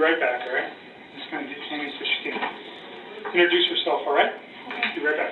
right back, all right? I'm just going to get Tammy so she can introduce herself, all right? Okay. Be right back.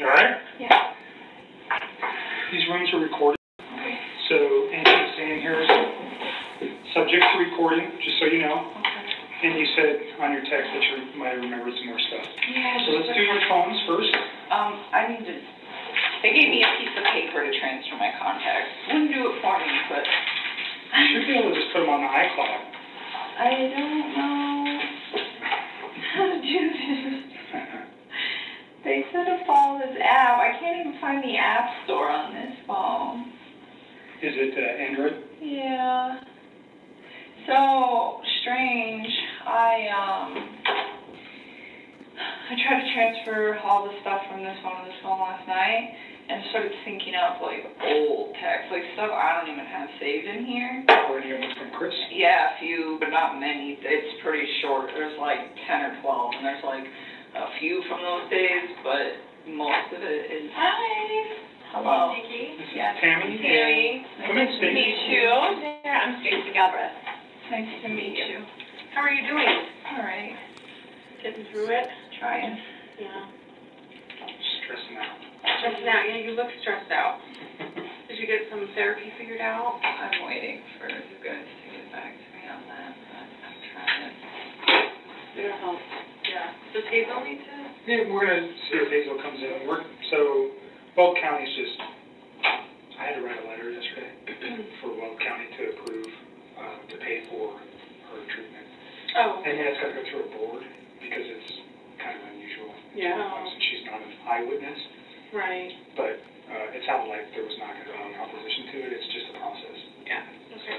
All right? Yeah. These rooms are recorded. Okay. So anything saying here is subject to recording, just so you know. Okay. And you said on your text that you might have remembered some more stuff. Yeah. So let's do your phones first. I need to. They gave me a piece of paper to transfer my contacts. Wouldn't do it for me, but. You should be able to just put them on the iCloud. I don't know how to do this. They said to follow this app. I can't even find the app store on this phone. Is it Android? Yeah. So strange. I tried to transfer all the stuff from this phone to this phone last night, and started syncing up like old text, like stuff I don't even have saved in here. Or any of them from Chris? Yeah, a few, but not many. It's pretty short. There's like 10 or 12, and there's like a few from those days, but most of it is. Hi. Hello. Nikki. This is Yeah. Tammy. Tammy. Come in, Nice to Stacy. meet you. Yeah, I'm Stacy Galbraith. Nice to meet you. How are you doing? All right. Getting through it? Trying. Yeah. Stressing out. Stressing out. Yeah, you look stressed out. Did you get some therapy figured out? I'm waiting for you guys to get back to me on that, but I'm trying. It'll help. Yeah. Does Hazel need to? Yeah, we're going to see if Hazel comes in. So, Weld County's just, I had to write a letter yesterday for Weld County to approve, to pay for her treatment. Oh. And yeah, it's got to go through a board because it's kind of unusual. Yeah. Since she's not an eyewitness. Right. But it sounded like there was not going to be any opposition to it. It's just a process. Yeah. Okay.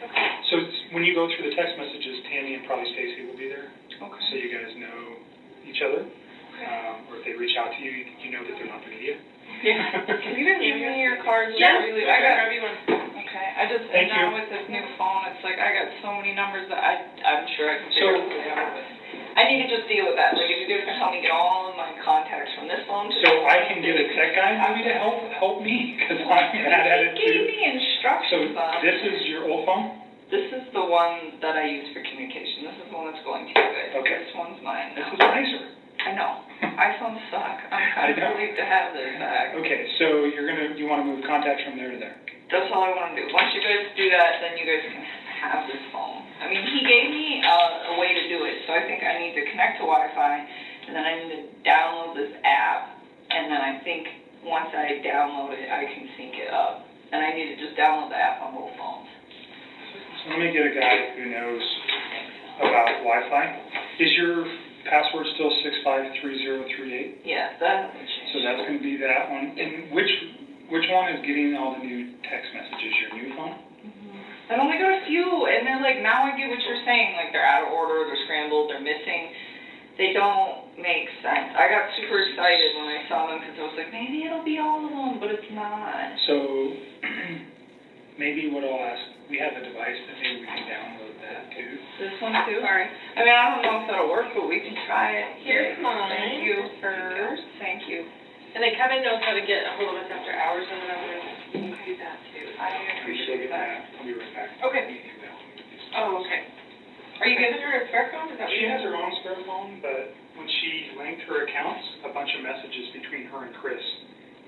Okay. So when you go through the text messages, Tammy and probably Stacy will be there. Okay. So you guys know each other. Okay. Or if they reach out to you, you know that they're not going to get you. Yeah. Can you guys give me your cards? Yeah. Really? I got everyone. Okay. I just, and now with this new phone, it's like I got so many numbers that I'm sure I can figure out. I need to just deal with that. Like if you guys can help me get all of my contacts from this phone. So I can get a tech guy maybe to help me because I'm bad at it too. Gave me instructions. So this is your old phone? This is the one that I use for communication. This is the one that's going to you guys. Okay. This one's mine. This is nicer. I know. iPhones suck. I'm kind of relieved to have this back. Okay, so you want to move contacts from there to there. That's all I want to do. Once you guys do that, then you guys can have this phone. I mean, he gave me a way to do it, so I think I need to connect to Wi-Fi, and then I need to download this app, and then I think once I download it, I can sync it up. And I need to just download the app on both phones. So let me get a guy who knows about Wi-Fi. Is your password still 653038? Yeah, that hasn't changed. So that's going to be that one. And which one is getting all the new text messages? Your new phone? I've only got a few, and they're like, now I get what you're saying, like they're out of order, they're scrambled, they're missing. They don't make sense. I got super excited when I saw them because I was like, maybe it'll be all of them, but it's not. So maybe what I'll ask, we have a device that maybe we can download that too. This one too? Sorry. I mean, I don't know if that'll work, but we can try it. Here's mine. Thank you first. Thank you. And then Kevin knows how to get a hold of us after hours, and then I'm going to do that too. I appreciate that. I'll be right back. Okay. Oh, okay. Are you giving her a spare phone? Is that what She you has her own spare phone, but when she linked her accounts, a bunch of messages between her and Chris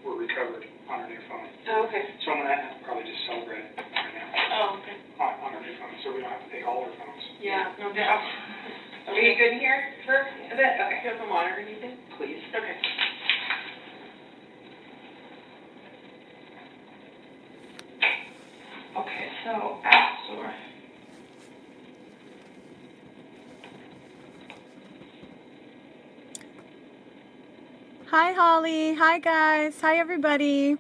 were recovered on her new phone. Oh, okay. So I'm going to probably just celebrate it right now. Oh, okay. On her new phone, so we don't have to take all her phones. Yeah, no doubt. Are you good in here for a bit? Okay. Do you have some water or anything? Please. Okay. Okay, so App Store. Hi, Holly. Hi, guys. Hi, everybody.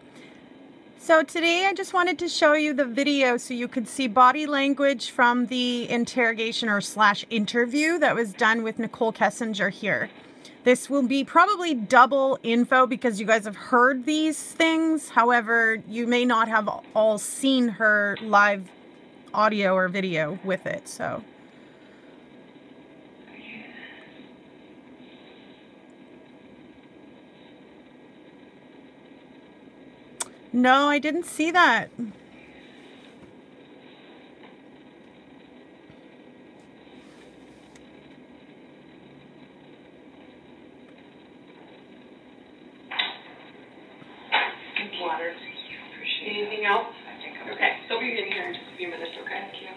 So today I just wanted to show you the video so you could see body language from the interrogation or / interview that was done with Nicole Kessinger here. This will be probably double info because you guys have heard these things. However, you may not have all seen her live audio or video with it, so. No, I didn't see that. Water. Anything else? Okay, they'll be in here in just a few minutes, okay? Thank you.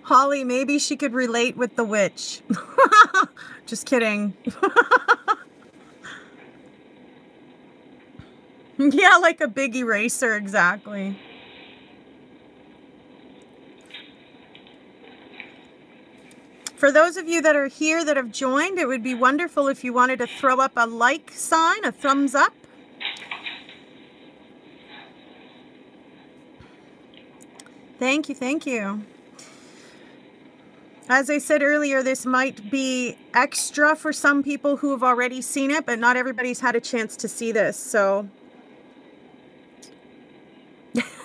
Holly, maybe she could relate with the witch. Just kidding. Yeah, like a big eraser, exactly. For those of you that are here that have joined, it would be wonderful if you wanted to throw up a like sign, a thumbs up. Thank you, thank you. As I said earlier, this might be extra for some people who have already seen it, but not everybody's had a chance to see this, so.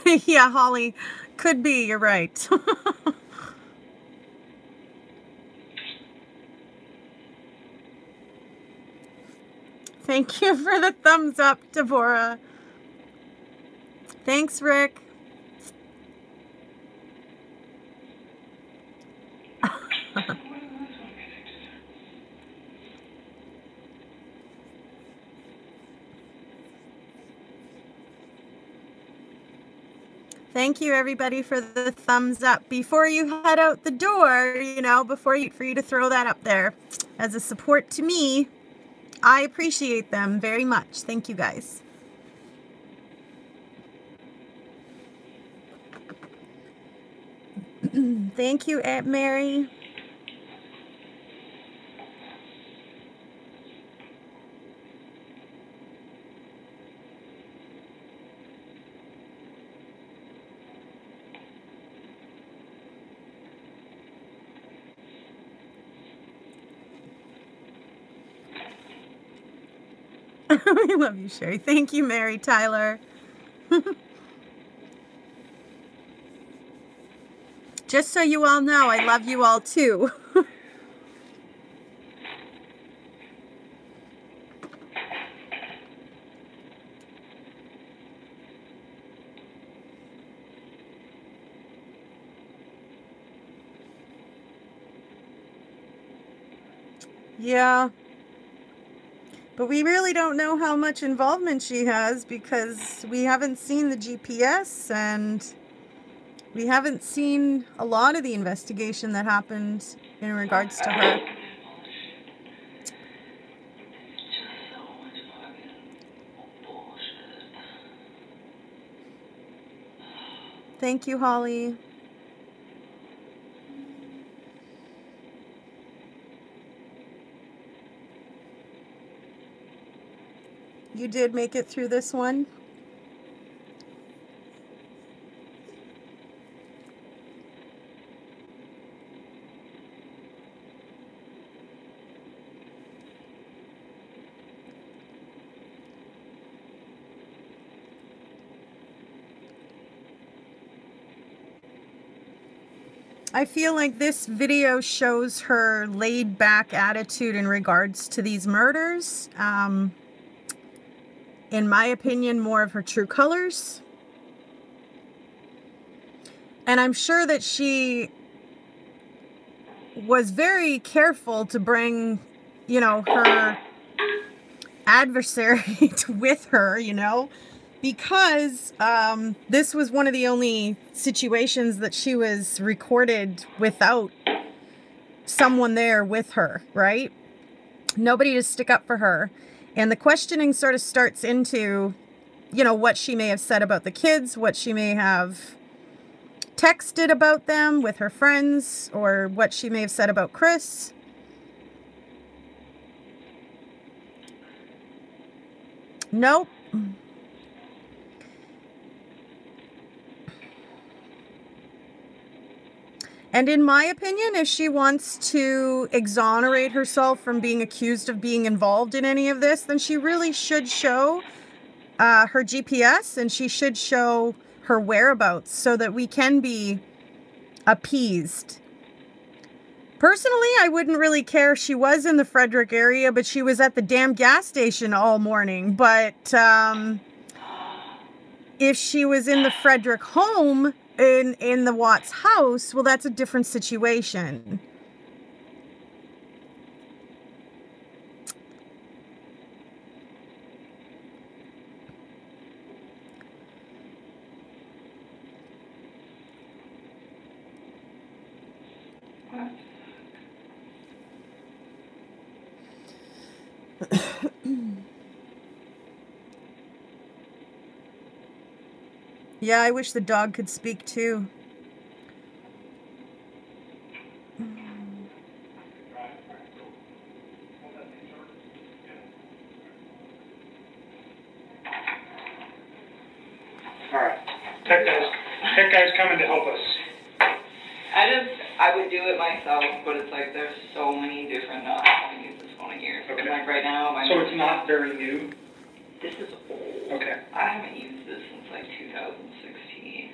Yeah, Holly, could be, you're right. Thank you for the thumbs up, Deborah. Thanks, Rick. Thank you, everybody, for the thumbs up. Before you head out the door, you know, for you to throw that up there as a support to me, I appreciate them very much. Thank you, guys. Thank you, Aunt Mary. I love you, Sherry. Thank you, Mary Tyler. Just so you all know, I love you all too. Yeah. But we really don't know how much involvement she has because we haven't seen the GPS and we haven't seen a lot of the investigation that happened in regards to her. Thank you, Holly. You did make it through this one. I feel like this video shows her laid back attitude in regards to these murders. In my opinion, more of her true colors. And I'm sure that she was very careful to bring, you know, her adversary with her, you know, because this was one of the only situations that she was recorded without someone there with her, right? Nobody to stick up for her. And the questioning sort of starts into, you know, what she may have said about the kids, what she may have texted about them with her friends, or what she may have said about Chris. Nope. And in my opinion, if she wants to exonerate herself from being accused of being involved in any of this, then she really should show her GPS, and she should show her whereabouts so that we can be appeased. Personally, I wouldn't really care if she was in the Frederick area, but she was at the damn gas station all morning. But if she was in the Frederick home, in the Watts house, well, that's a different situation. Yeah, I wish the dog could speak too. Alright, tech guy's coming to help us. I would do it myself, but it's like there's so many different knots. I can use this phone here. Okay. Like right now, So it's not very new? This is old. Okay. I haven't used this since like 2016.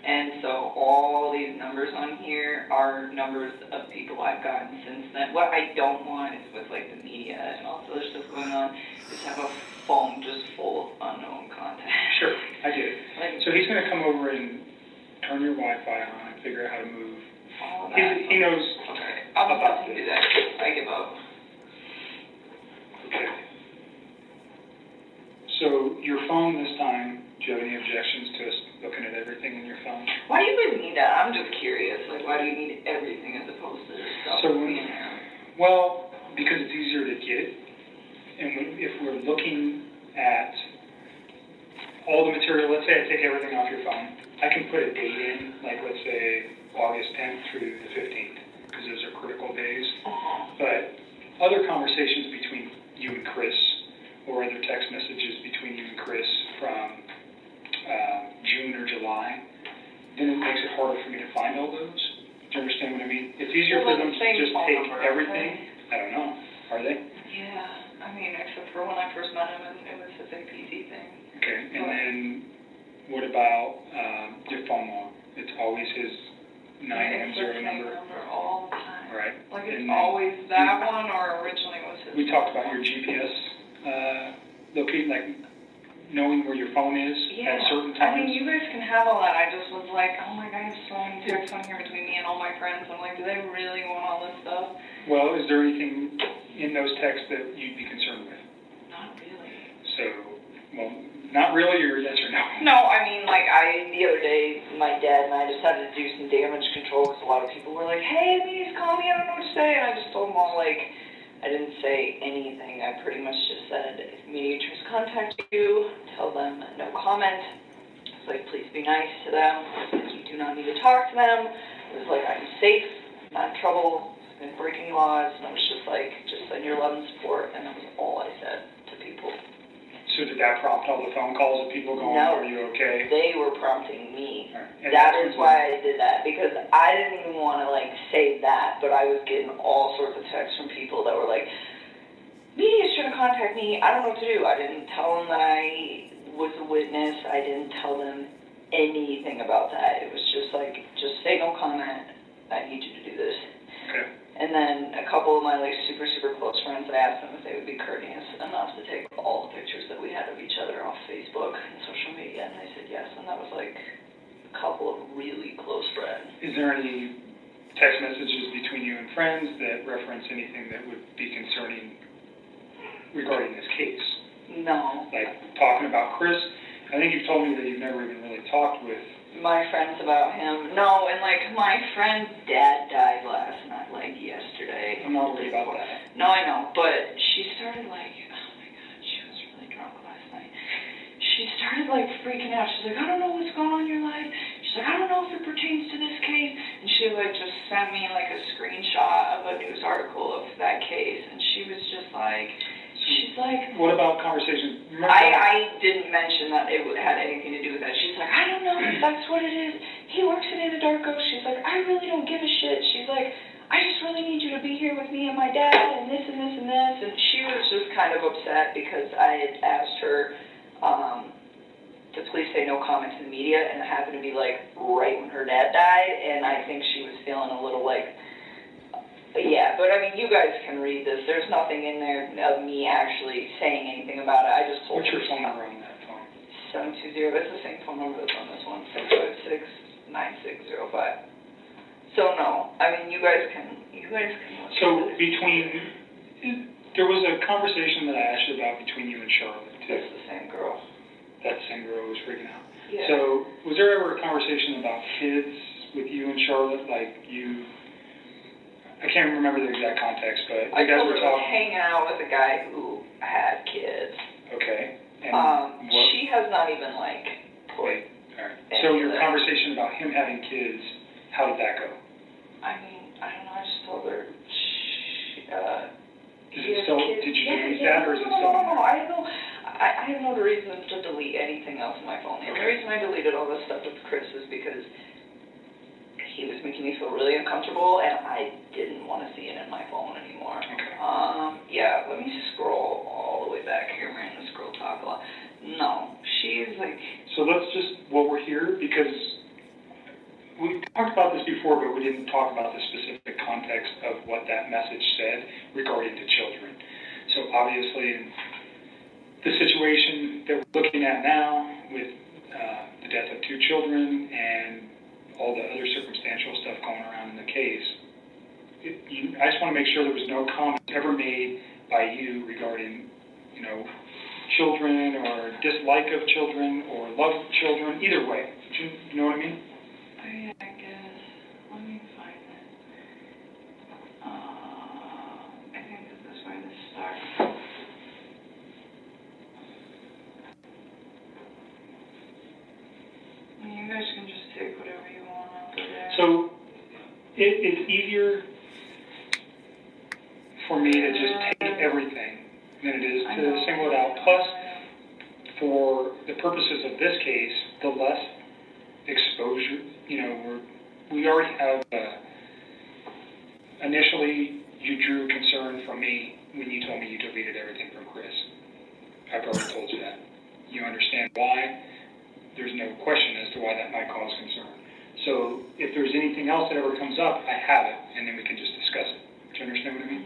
And so all these numbers on here are numbers of people I've gotten since then. What I don't want is with like the media and all this other stuff going on, is have a phone just full of unknown contacts. Sure, I get it. Like, So he's going to come over and turn your Wi-Fi on and figure out how to move. all of that. He knows Okay, I'll just have to do that. I give up. Okay. So your phone this time, do you have any objections to us looking at everything in your phone? Why do you guys need that? I'm just curious. Like, why do you need everything as opposed to stuff So being there? Well, because it's easier to get. And if we're looking at all the material, let's say I take everything off your phone, I can put a date in, like let's say August 10th through the 15th, because those are critical days. But other conversations between you and Chris, or other text messages between you and Chris from June or July, then it makes it harder for me to find all those. Do you understand what I mean? It's easier for them to just take everything. I don't know. Are they? Yeah. I mean, except for when I first met him, and it was a big PC thing. Okay. And then what about your phone log? It's always his 910 number. All the time. Right. Like it's And always that one, or originally was his. we talked about your GPS locating, like knowing where your phone is at certain times. I mean, you guys can have all that. I just was like, oh my God, I have so many texts on here between me and all my friends. I'm like, do they really want all this stuff? Well, is there anything in those texts that you'd be concerned with? Not really. So, well, not really, or yes or no? No, I mean, like, the other day, my dad and I decided to do some damage control because a lot of people were like, hey, please call me, I don't know what to say. And I just told them all, like, I didn't say anything. I pretty much just said, if mediators contact you, tell them no comment. It's like, please be nice to them. You do not need to talk to them. It was like, I'm safe, not in trouble, I've been breaking laws. And I was just like, just send your love and support. And that was all I said to people. So did that prompt all the phone calls of people going, No, are you okay? they were prompting me. Right. That is why I did that, because I didn't even want to, like, say that, but I was getting all sorts of texts from people that were like, media's trying to contact me, I don't know what to do. I didn't tell them that I was a witness. I didn't tell them anything about that. It was just like, just say no comment, I need you to do this. Okay. And then a couple of my like super, super close friends, I asked them if they would be courteous enough to take all the pictures that we had of each other off Facebook and social media, and they said yes, and that was like a couple of really close friends. Is there any text messages between you and friends that reference anything that would be concerning regarding this case? No. Like talking about Chris? I think you've told me that you've never even really talked with my friends about him. No, and like my friend's dad died last night, like yesterday. I'm not worried about that. No, I know, but she started like, oh my God, she was really drunk last night. She started like freaking out. She's like, I don't know what's going on in your life. She's like, I don't know if it pertains to this case. And she like just sent me like a screenshot of a news article of that case, and she was just like, she's like, what about conversations? I didn't mention that it had anything to do with that. She's like, I don't know if that's what it is. He works at Anadarko. She's like, I really don't give a shit. She's like, I just really need you to be here with me and my dad and this and this and this. And she was just kind of upset because I had asked her to please say no comment to the media, and it happened to be like right when her dad died, and I think she was feeling a little like, yeah, but I mean, you guys can read this. There's nothing in there of me actually saying anything about it. I just told What's her. your phone number on that phone? 720, that's the same phone number that's on this one, 656-9605. So no, I mean, you guys can look So at it. there was a conversation that I asked you about between you and Charlotte, too. It's the same girl. That same girl who was freaking out. Yeah. So was there ever a conversation about kids with you and Charlotte? Like I can't remember the exact context, but I you guys told were her I was talking. hanging out with a guy who had kids. Okay. And she has not even like wait. All right. So your conversation about him having kids, how did that go? I mean, I don't know. I just told her. Did you delete that, or is it still? No. I have no reason to delete anything else on my phone. The only reason I deleted all this stuff with Chris is because he was making me feel really uncomfortable, and I didn't want to see it in my phone anymore. Okay. Yeah, let me scroll all the way back here. We're in the scroll talk a lot. No, she's like... So let's just, while we're here, because we talked about this before, but we didn't talk about the specific context of what that message said regarding to children. So obviously, the situation that we're looking at now with the death of 2 children and all the other circumstantial stuff going around in the case, I just want to make sure there was no comment ever made by you regarding, children or dislike of children or love of children, either way. You know what I mean? Oh, yeah, I guess. Let me find it. I think this is where this starts. You guys can just take whatever you want over there. So it's easier for me to just take everything than it is to single it out. Plus, for the purposes of this case, the less exposure, we already have, initially you drew concern from me when you told me you deleted everything from Chris. I've already told you that. You understand why. There's no question as to why that might cause concern. So if there's anything else that ever comes up, I have it, and then we can just discuss it. Do you understand what I mean?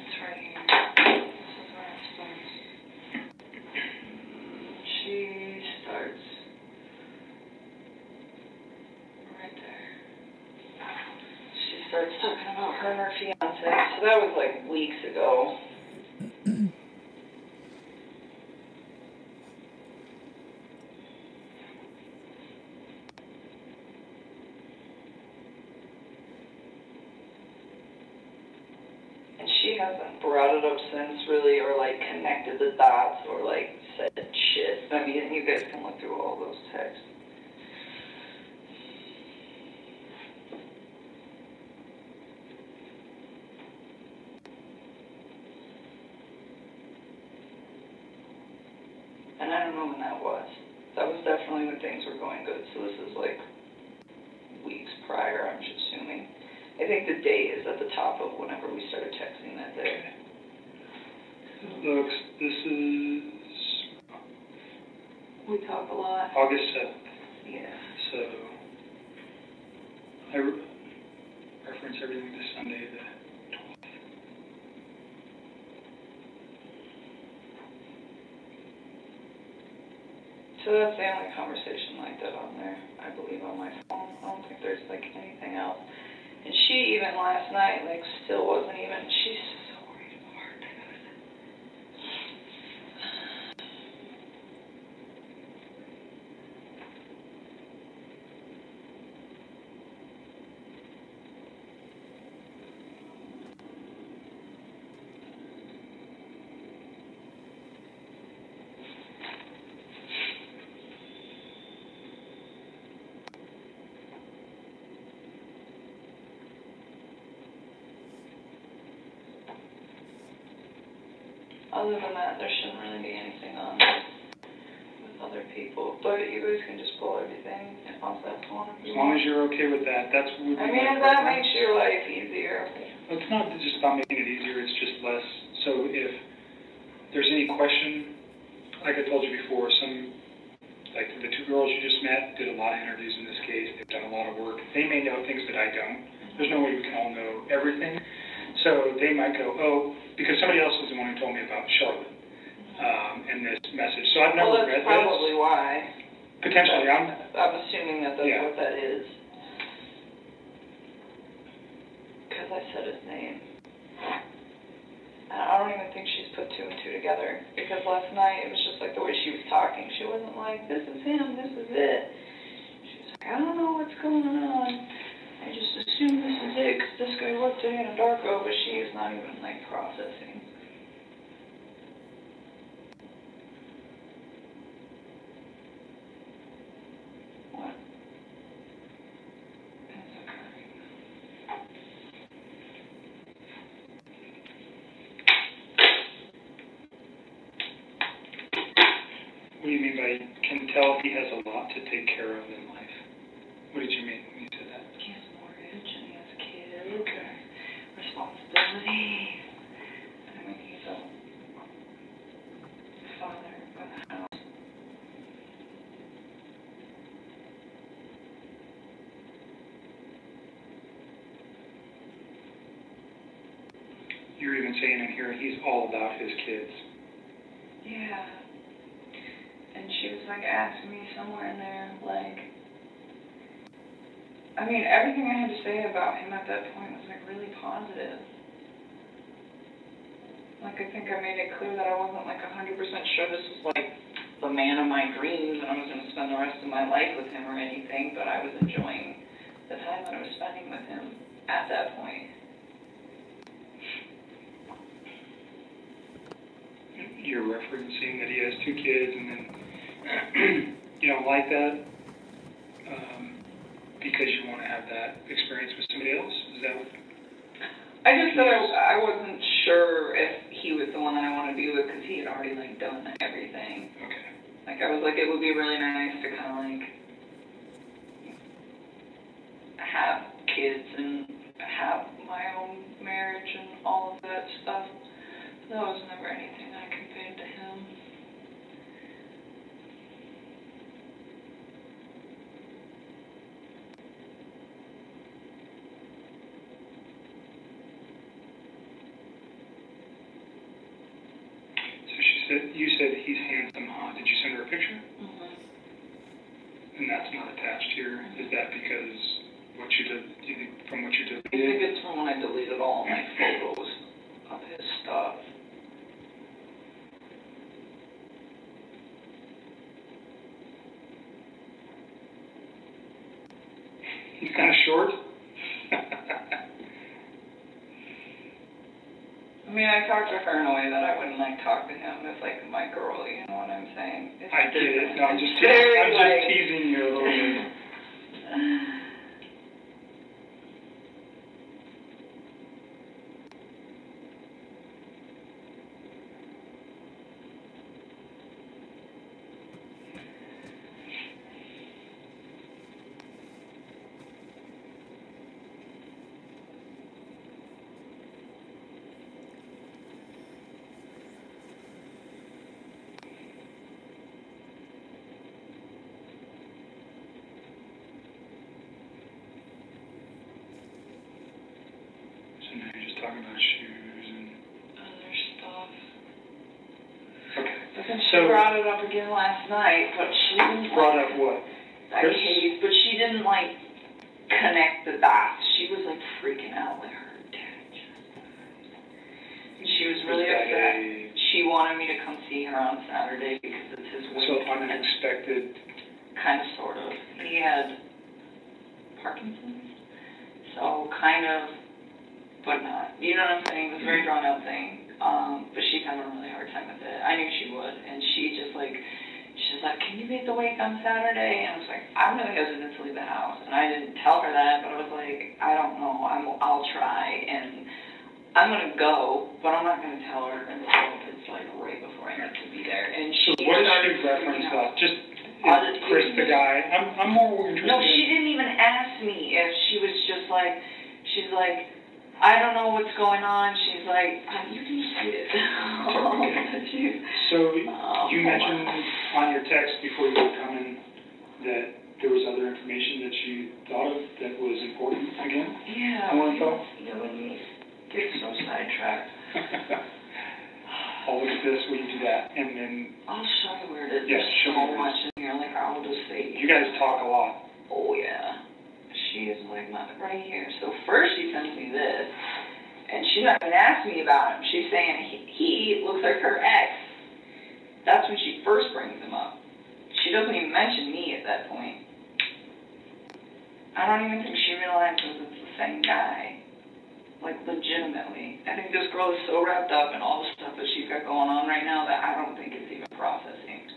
It's right here. This is where it starts. She starts right there. She starts talking about her and her fiance. So that was like weeks ago. And she hasn't brought it up since really, or like connected the dots, or like said shit. I mean, you guys can look through all those texts. And I don't know when that was. That was definitely when things were going good. So this is like weeks prior, I'm just assuming. I think the date is at the top of whenever we started texting that day. Looks, this is We talk a lot. August 7th. Yeah. So I reference everything to Sunday the 12th. So that's the only conversation like that on there, I believe, on my phone. I don't think there's like anything else. And she even last night, like, still wasn't even, she's so worried about her tooth. Other than that, there shouldn't really be anything on with other people. But you guys can just pull everything off that phone. As long as you're okay with that, that's what I mean, if that makes your life easier. It's not just about making it easier, it's just less. So if there's any question, like I told you before, like the two girls you just met did a lot of interviews in this case. They've done a lot of work. They may know things that I don't. There's no way we can all know everything. So they might go, oh, because somebody else was the one who told me about Charlotte and this message. So I've never read this. Well, that's probably why. Potentially, I'm assuming that that's what that is. Because I said his name. And I don't even think she's put two and two together. Because last night, it was just like the way she was talking. She wasn't like, this is him, this is it. She was like, I don't know what's going on. I just assume this is it because this guy looked at Anna Darko, but she is not even, like, processing. What is occurring? What do you mean by can tell he has a lot to take care of in life? What did you mean when you said that? He has a mortgage and he has kids. Okay. Responsibility. I mean, he's a father of a house. You're even saying in here he's all about his kids. Yeah. And she was like asking me somewhere in there, like, I mean, everything I had to say about him at that point was like really positive. Like, I think I made it clear that I wasn't like 100% sure this was like the man of my dreams and I was going to spend the rest of my life with him or anything, but I was enjoying the time that I was spending with him at that point. You're referencing that he has two kids and then you don't like that because you want to have that experience with somebody else? Is that what? I just said I wasn't sure if he was the one that I wanted to be with because he had already like done everything. Okay. Like I was like, it would be really nice to kind of like have kids and have my own marriage and all of that stuff. That was never anything I conveyed to him. You said he's handsome, huh? Did you send her a picture? Mm-hmm. And that's not attached here. Is that because what you did? Do you think from what you deleted? I think it's from when I deleted all my photos of his stuff. He's kind of short. I mean, I talked to her in a way that I wouldn't like talk to him as like my girl, you know what I'm saying? It's I get it. No, I'm just teasing you a little bit. She brought it up again last night, but she didn't brought up what? that case, but she didn't like connect the dots. She was like freaking out like her dad just died. And she was really upset. She wanted me to come see her on Saturday because it's his wedding. So unexpected. Kind of, sort of. He had Parkinson's, so kind of, but not. You know what I'm saying? It was a very drawn out thing. But she's having a really hard time with it. I knew she would, and she's like, can you make the wake on Saturday? And I was like, I'm really hesitant to leave the house, and I didn't tell her that, but I was like, I don't know, I'll try, and I'm gonna go, but I'm not gonna tell her until it's like right before I need to be there. And she. So what did she reference that? Just Chris the guy. I'm more interested. No, she didn't even ask me if she was just like, she's like, I don't know what's going on. She's like, you can just read it. So you mentioned on your text before you were coming that there was other information that you thought of that was important again? Yeah. More info? Yeah, when you get so sidetracked. I'll look at this when you do that, and then... I'll show you where it is. Yes, show me. So much in here, like I'll just say... You guys talk a lot. Oh, yeah. She is like right here. So first she sends me this, and she's not even asking me about him. She's saying he looks like her ex. That's when she first brings him up. She doesn't even mention me at that point. I don't even think she realizes it's the same guy. Like, legitimately. I think this girl is so wrapped up in all the stuff that she's got going on right now that I don't think it's even processing.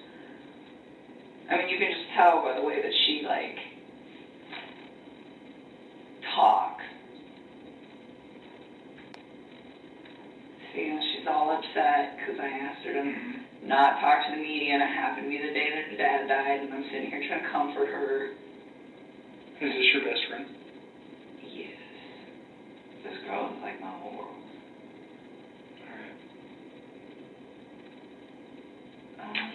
I mean, you can just tell by the way that she, like, talks. See, and she's all upset because I asked her to not talk to the media, and it happened to be the day that her dad died, and I'm sitting here trying to comfort her. Is this your best friend? Yes. This girl is like my whole world. Alright.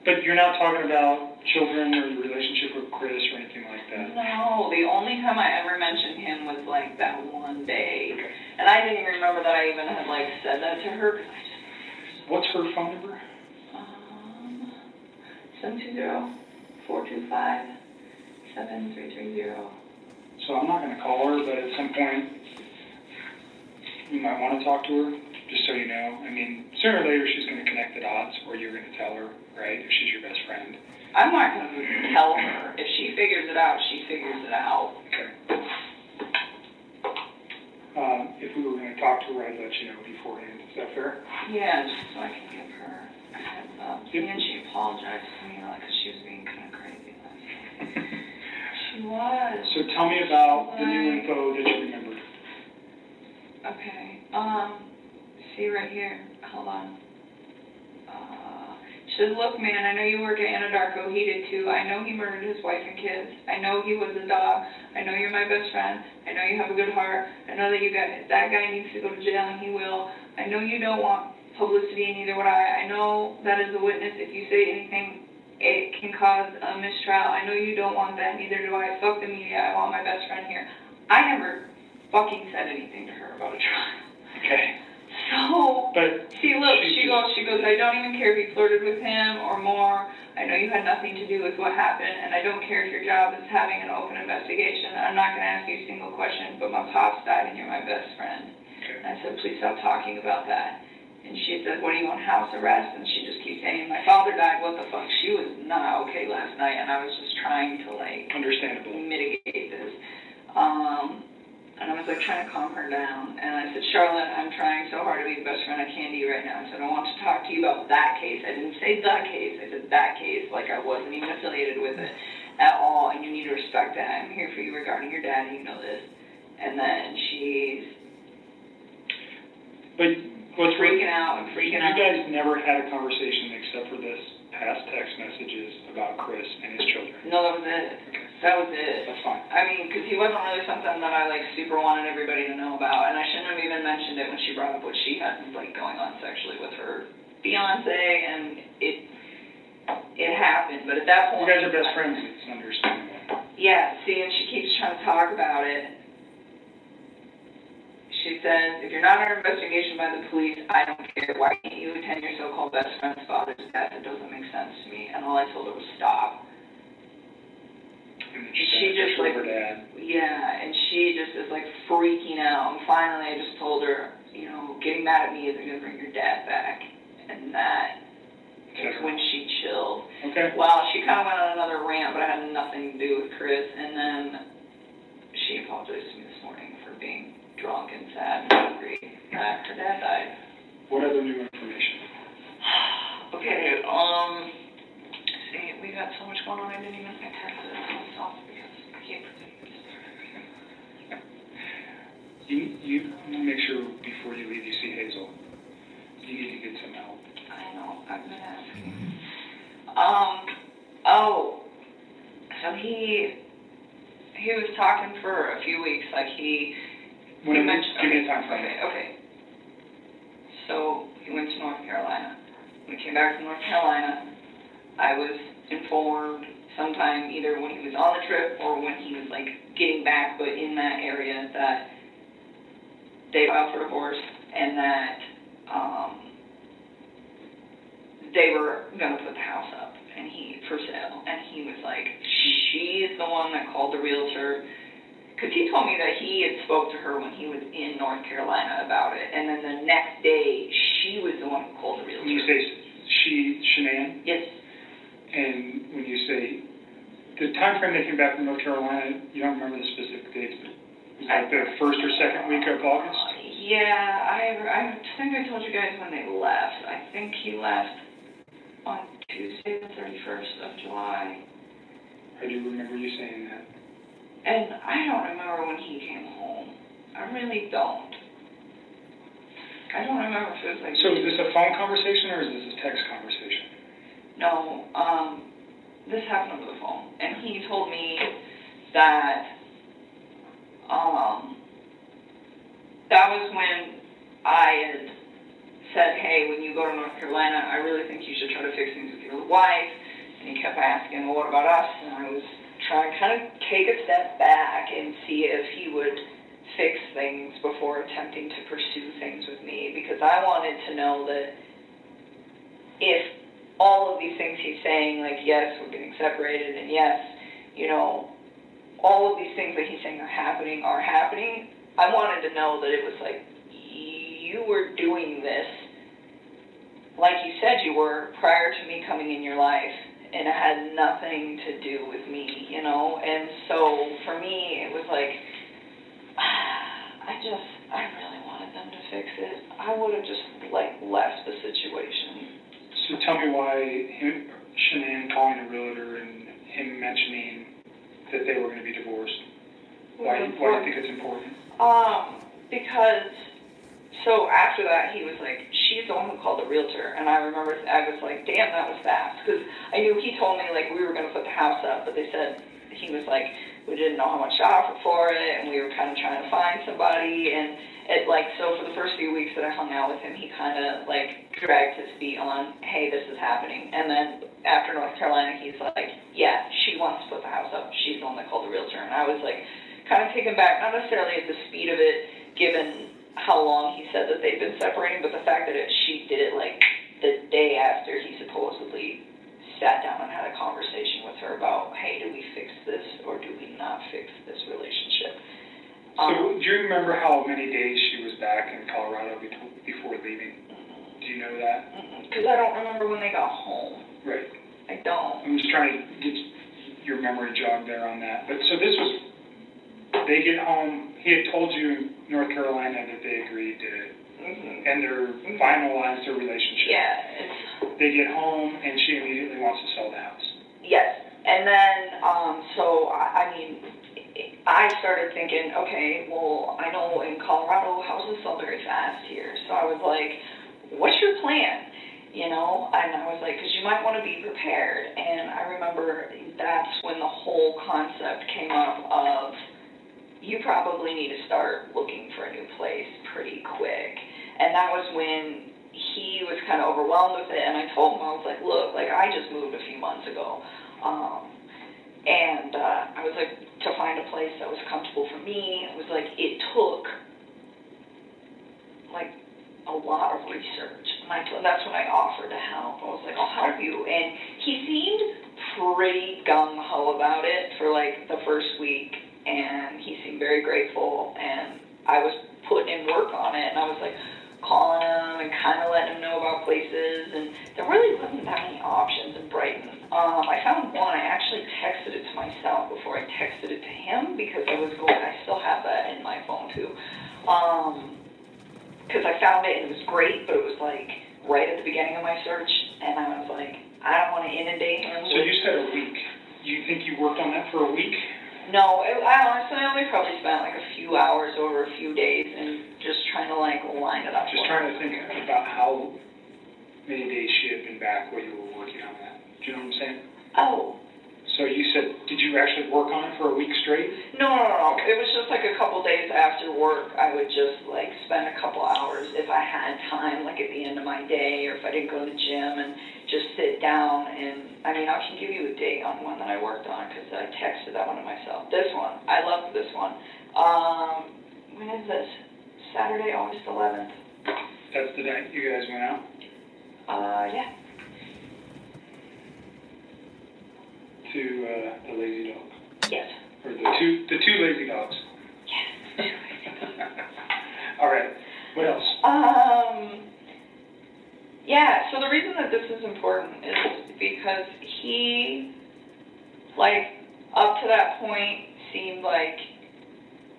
But you're not talking about children or the relationship with Chris or anything like that? No, the only time I ever mentioned him was like that one day. Okay. And I didn't even remember that I even had like said that to her. What's her phone number? 720-425-7330. So I'm not going to call her, but at some point you might want to talk to her, just so you know. I mean, sooner or later she's going to connect the dots, or you're going to tell her, right, if she's your best friend. I'm not going to tell her. If she figures it out, she figures it out. Okay. If we were going to talk to her, I'd let you know beforehand. Is that fair? Yeah, just so I can give her a heads up. Yep. And she apologized to me, because she was being kind of crazy last night. She was. So tell me about the new info that you remembered. Okay. See right here. Hold on. She says, look, man, I know you work at Anadarko. He did too. I know he murdered his wife and kids. I know he was a dog. I know you're my best friend. I know you have a good heart. I know that that guy needs to go to jail, and he will. I know you don't want publicity, and neither would I. I know that as a witness, if you say anything, it can cause a mistrial. I know you don't want that, neither do I. Fuck the media. I want my best friend here. I never fucking said anything to her about a trial. Okay. So, see, look, she goes, I don't even care if you flirted with him or more. I know you had nothing to do with what happened, and I don't care if your job is having an open investigation. I'm not going to ask you a single question, but my pops died and you're my best friend. Okay. And I said, please stop talking about that. And she said, what do you want, house arrest? And she just keeps saying, my father died, what the fuck? She was not okay last night, and I was just trying to, like, understandable, mitigate this. And I was like trying to calm her down. And I said, Charlotte, I'm trying so hard to be the best friend I can to you right now. I said, I want to talk to you about that case. I didn't say the case. I said that case, like I wasn't even affiliated with it at all. And you need to respect that. I'm here for you regarding your dad, and you know this. And then she's freaking out and freaking out. You guys never had a conversation except for this past text messages about Chris and his children? No, that was it. Okay. That was it. That's fine. I mean, because he wasn't really something that I, like, super wanted everybody to know about, and I shouldn't have even mentioned it when she brought up what she had, like, going on sexually with her fiancé, and it happened, but at that point... You guys are best friends, it's understandable. Yeah, see, and she keeps trying to talk about it. She says, if you're not under investigation by the police, I don't care. Why can't you attend your so-called best friend's father's death? It doesn't make sense to me. And all I told her was stop. And then She just like, yeah, and she just is like freaking out. And finally I just told her, you know, getting mad at me isn't going to bring your dad back. And that is when she chilled. Okay. Well, she kind of went on another rant, but it had nothing to do with Chris. And then she apologized to me this morning for being drunk and sad and angry that her dad died. What other new information? Okay, see, we got so much going on, I didn't even think I could stop because I can't predict this. You make sure before you leave you see Hazel. You need to get some help. I know, I've been asking. Oh, so he was talking for a few weeks, like he mentioned, give me a time frame. Okay. So he went to North Carolina. When he came back from North Carolina, I was informed sometime either when he was on the trip or when he was like getting back, but in that area, that they filed for divorce and that they were going to put the house up and for sale. And he was like, she's the one that called the realtor. Because he told me that he had spoke to her when he was in North Carolina about it. And then the next day, she was the one who called the realtor. When you say Shanann? Yes. And when you say, the time frame they came back from North Carolina, you don't remember the specific dates, but was that the first or second week of August? Yeah, I think I told you guys when they left. I think he left on Tuesday the 31st of July. I do remember you saying that. And I don't remember when he came home. I really don't. I don't remember if it was like... So is this a phone conversation or is this a text conversation? No, this happened over the phone. And he told me that, that was when I had said, hey, when you go to North Carolina, I really think you should try to fix things with your wife. And he kept asking, well, what about us? And I was trying to kind of take a step back and see if he would fix things before attempting to pursue things with me, because I wanted to know that if all of these things he's saying, like, yes, we're getting separated, and yes, you know, all of these things that he's saying are happening, I wanted to know that it was like, you were doing this like you said you were prior to me coming in your life, and it had nothing to do with me, you know. And so for me, it was like, I really wanted them to fix it. I would have just like left the situation. So tell me why Shanann calling a realtor and him mentioning that they were going to be divorced. Why do you think it's important? Because, so after that, he was like, she's the one who called the realtor. And I remember I was like, damn, that was fast. Because I knew he told me, like, we were going to put the house up. But they said, he was like, we didn't know how much to offer for it. And we were kind of trying to find somebody. And it, like, so for the first few weeks that I hung out with him, he kind of, like, dragged his feet on, hey, this is happening. And then after North Carolina, he's like, yeah, she wants to put the house up. She's the one that called the realtor. And I was, like, kind of taken back, not necessarily at the speed of it, given how long he said that they'd been separating, but the fact that she did it, like, the day after he supposedly sat down and had a conversation with her about, hey, do we fix this or do we not fix this relationship? So do you remember how many days she was back in Colorado before leaving? Do you know that? Because I don't remember when they got home. Right. I don't. I'm just trying to get your memory jogged there on that. But so this was, they get home, he had told you in North Carolina that they agreed to, and they're finalized their relationship. Yeah. They get home and she immediately wants to sell the house. Yes. And then, so, I mean, I started thinking, okay, well, I know in Colorado houses sell very fast here. So I was like, what's your plan? You know, and I was like, because you might want to be prepared. And I remember that's when the whole concept came up of, you probably need to start looking for a new place pretty quick. And that was when he was kind of overwhelmed with it. And I told him, I was like, look, like, I just moved a few months ago. I was like, to find a place that was comfortable for me, it was like, it took like, a lot of research. And that's when I offered to help. I was like, I'll help you. And he seemed pretty gung-ho about it for, like, the first week. And he seemed very grateful. And I was putting in work on it. And I was, like, calling him and kind of letting him know about places. And there really wasn't that many options in Brighton. I found one. I actually texted it to myself before I texted it to him because I still have that in my phone, too. Because I found it and it was great, but it was like right at the beginning of my search, and I was like, I don't want to inundate him. So you said a week. Do you think you worked on that for a week? No, I honestly only probably spent like a few hours over a few days and just trying to like line it up. Just trying to think about how many days she had been back while you were working on that. Do you know what I'm saying? Oh. So you said, did you actually work on it for a week straight? No. It was just like a couple days after work. I would just like spend a couple hours if I had time, like at the end of my day, or if I didn't go to the gym, and just sit down. And I mean, I can give you a date on one that I worked on because I texted that one to myself. This one, I loved this one. When is this? Saturday, August 11th. That's the night you guys went out? Yeah. To the lazy dog. Yes. Or the two lazy dogs. Yes. All right. What else? Yeah, so the reason that this is important is because he, like, up to that point, seemed like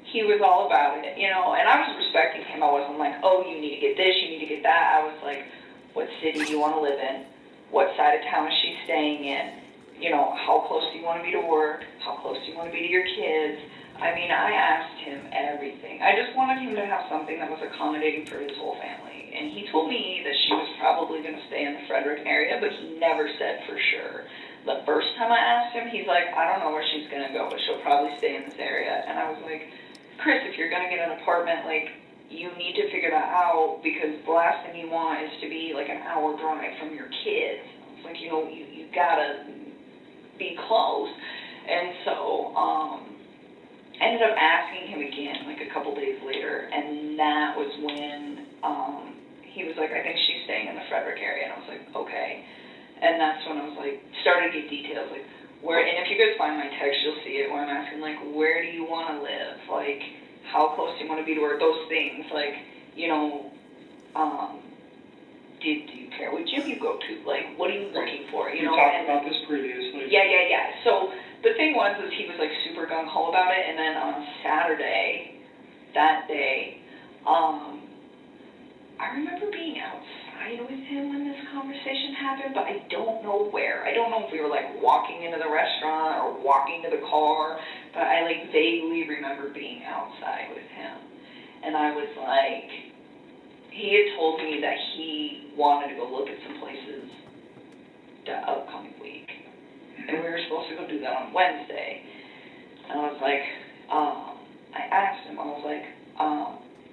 he was all about it, you know, and I was respecting him. I wasn't like, oh, you need to get this, you need to get that. I was like, what city do you want to live in? What side of town is she staying in? You know, how close do you want to be to work? How close do you want to be to your kids? I mean, I asked him everything. I just wanted him to have something that was accommodating for his whole family. And he told me that she was probably going to stay in the Frederick area, but he never said for sure. The first time I asked him, he's like, I don't know where she's going to go, but she'll probably stay in this area. And I was like, Chris, if you're going to get an apartment, like, you need to figure that out, because the last thing you want is to be like an hour drive from your kids. It's like, you know, you got to be close. And so I ended up asking him again like a couple days later, and that was when he was like, I think she's staying in the Frederick area. And I was like, okay. And that's when I was like, started to get details, like where, and if you guys find my text, you'll see it, where I'm asking like, where do you want to live? Like, how close do you want to be to work? Those things, like, you know, do you care what gym you go to? Like, what are you looking for? You know, talked about this previously. Yeah. So the thing was he was like super gung-ho about it, and then on Saturday, that day, I remember being outside with him when this conversation happened, but I don't know where. I don't know if we were like walking into the restaurant or walking to the car, but I like vaguely remember being outside with him. And I was like, he had told me that he wanted to go look at some places the upcoming week. And we were supposed to go do that on Wednesday. And I was like, I asked him, I was like,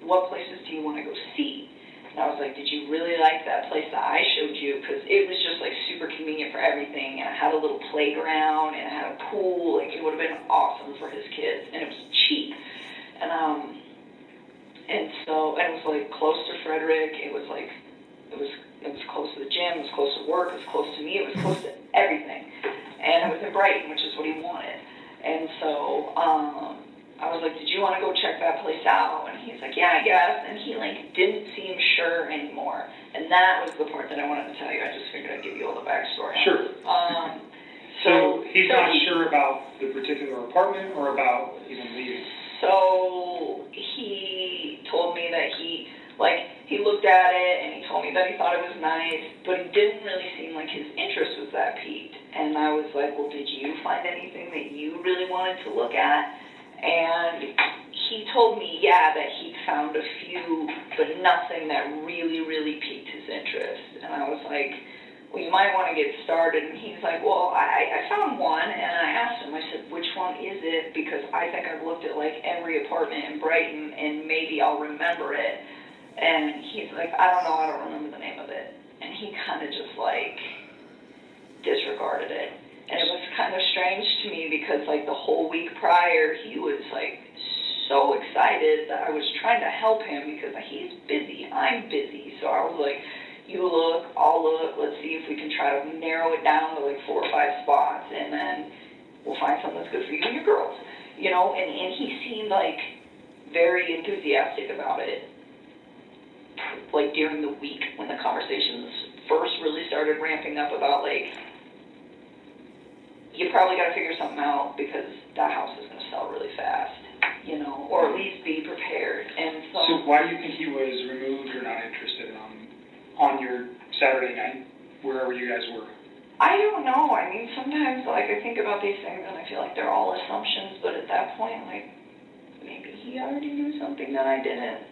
what places do you want to go see? And I was like, did you really like that place that I showed you? Because it was just like super convenient for everything. And it had a little playground, and it had a pool. Like, it would have been awesome for his kids. And it was cheap. And so, and it was like close to Frederick. It was like, it was close to the gym. It was close to work. It was close to me. It was close to everything. And it was in Brighton, which is what he wanted. And so, I was like, did you want to go check that place out? And he's like, yeah, I guess. And he like didn't seem sure anymore. And that was the part that I wanted to tell you. I just figured I'd give you all the backstory. Sure. So he's not sure about the particular apartment or about even leaving? So he told me that he looked at it, and he told me that he thought it was nice, but it didn't really seem like his interest was that piqued. And I was like, well, did you find anything that you really wanted to look at? And he told me, yeah, that he'd found a few, but nothing that really, really piqued his interest. And I was like, well, you might want to get started. And he's like, well, I found one, and I asked him, I said, which one is it? Because I think I've looked at like every apartment in Brighton, and maybe I'll remember it. And he's like, I don't know, I don't remember the name of it. And he kind of just like disregarded it. And it was kind of strange to me because like the whole week prior, he was like so excited that I was trying to help him because he's busy, I'm busy. So I was like, you look, I'll look, let's see if we can try to narrow it down to like 4 or 5 spots, and then we'll find something that's good for you and your girls. You know, and he seemed like very enthusiastic about it. Like during the week when the conversations first really started ramping up about like, you probably got to figure something out because that house is going to sell really fast, you know, or at least be prepared. And so why do you think he was removed or not interested on your Saturday night, wherever you guys were? I don't know. I mean, sometimes like I think about these things and I feel like they're all assumptions, but at that point, like maybe he already knew something that I didn't.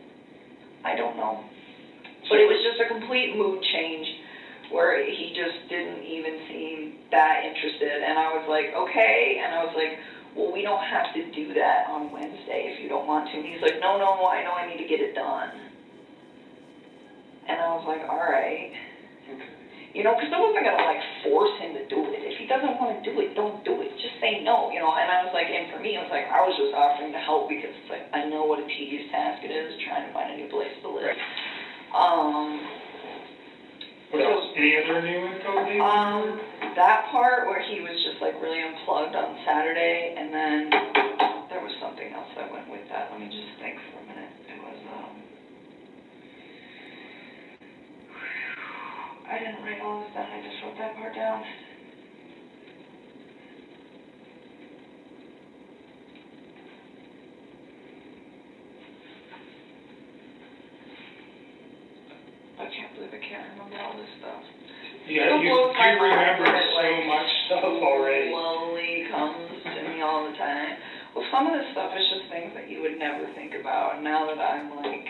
I don't know. But it was just a complete mood change where he just didn't even seem that interested. And I was like, okay. And I was like, well, we don't have to do that on Wednesday if you don't want to. And he's like, no, I know I need to get it done. And I was like, all right. Okay. You know, because I wasn't going to, like, force him to do it. If he doesn't want to do it, don't do it. Just say no, you know. And I was like, and for me, it was like, I was just offering to help because it's like, I know what a tedious task it is trying to find a new place to live. What else? Any other new info? That part where he was just like really unplugged on Saturday, and then there was something else that went with that. Let me just think for a minute. It was, I didn't write all this down, I just wrote that part down. I can't believe I can't remember all this stuff. Yeah, you remember so much stuff already. Slowly comes to me all the time. Well, some of this stuff is just things that you would never think about. And now that I'm like,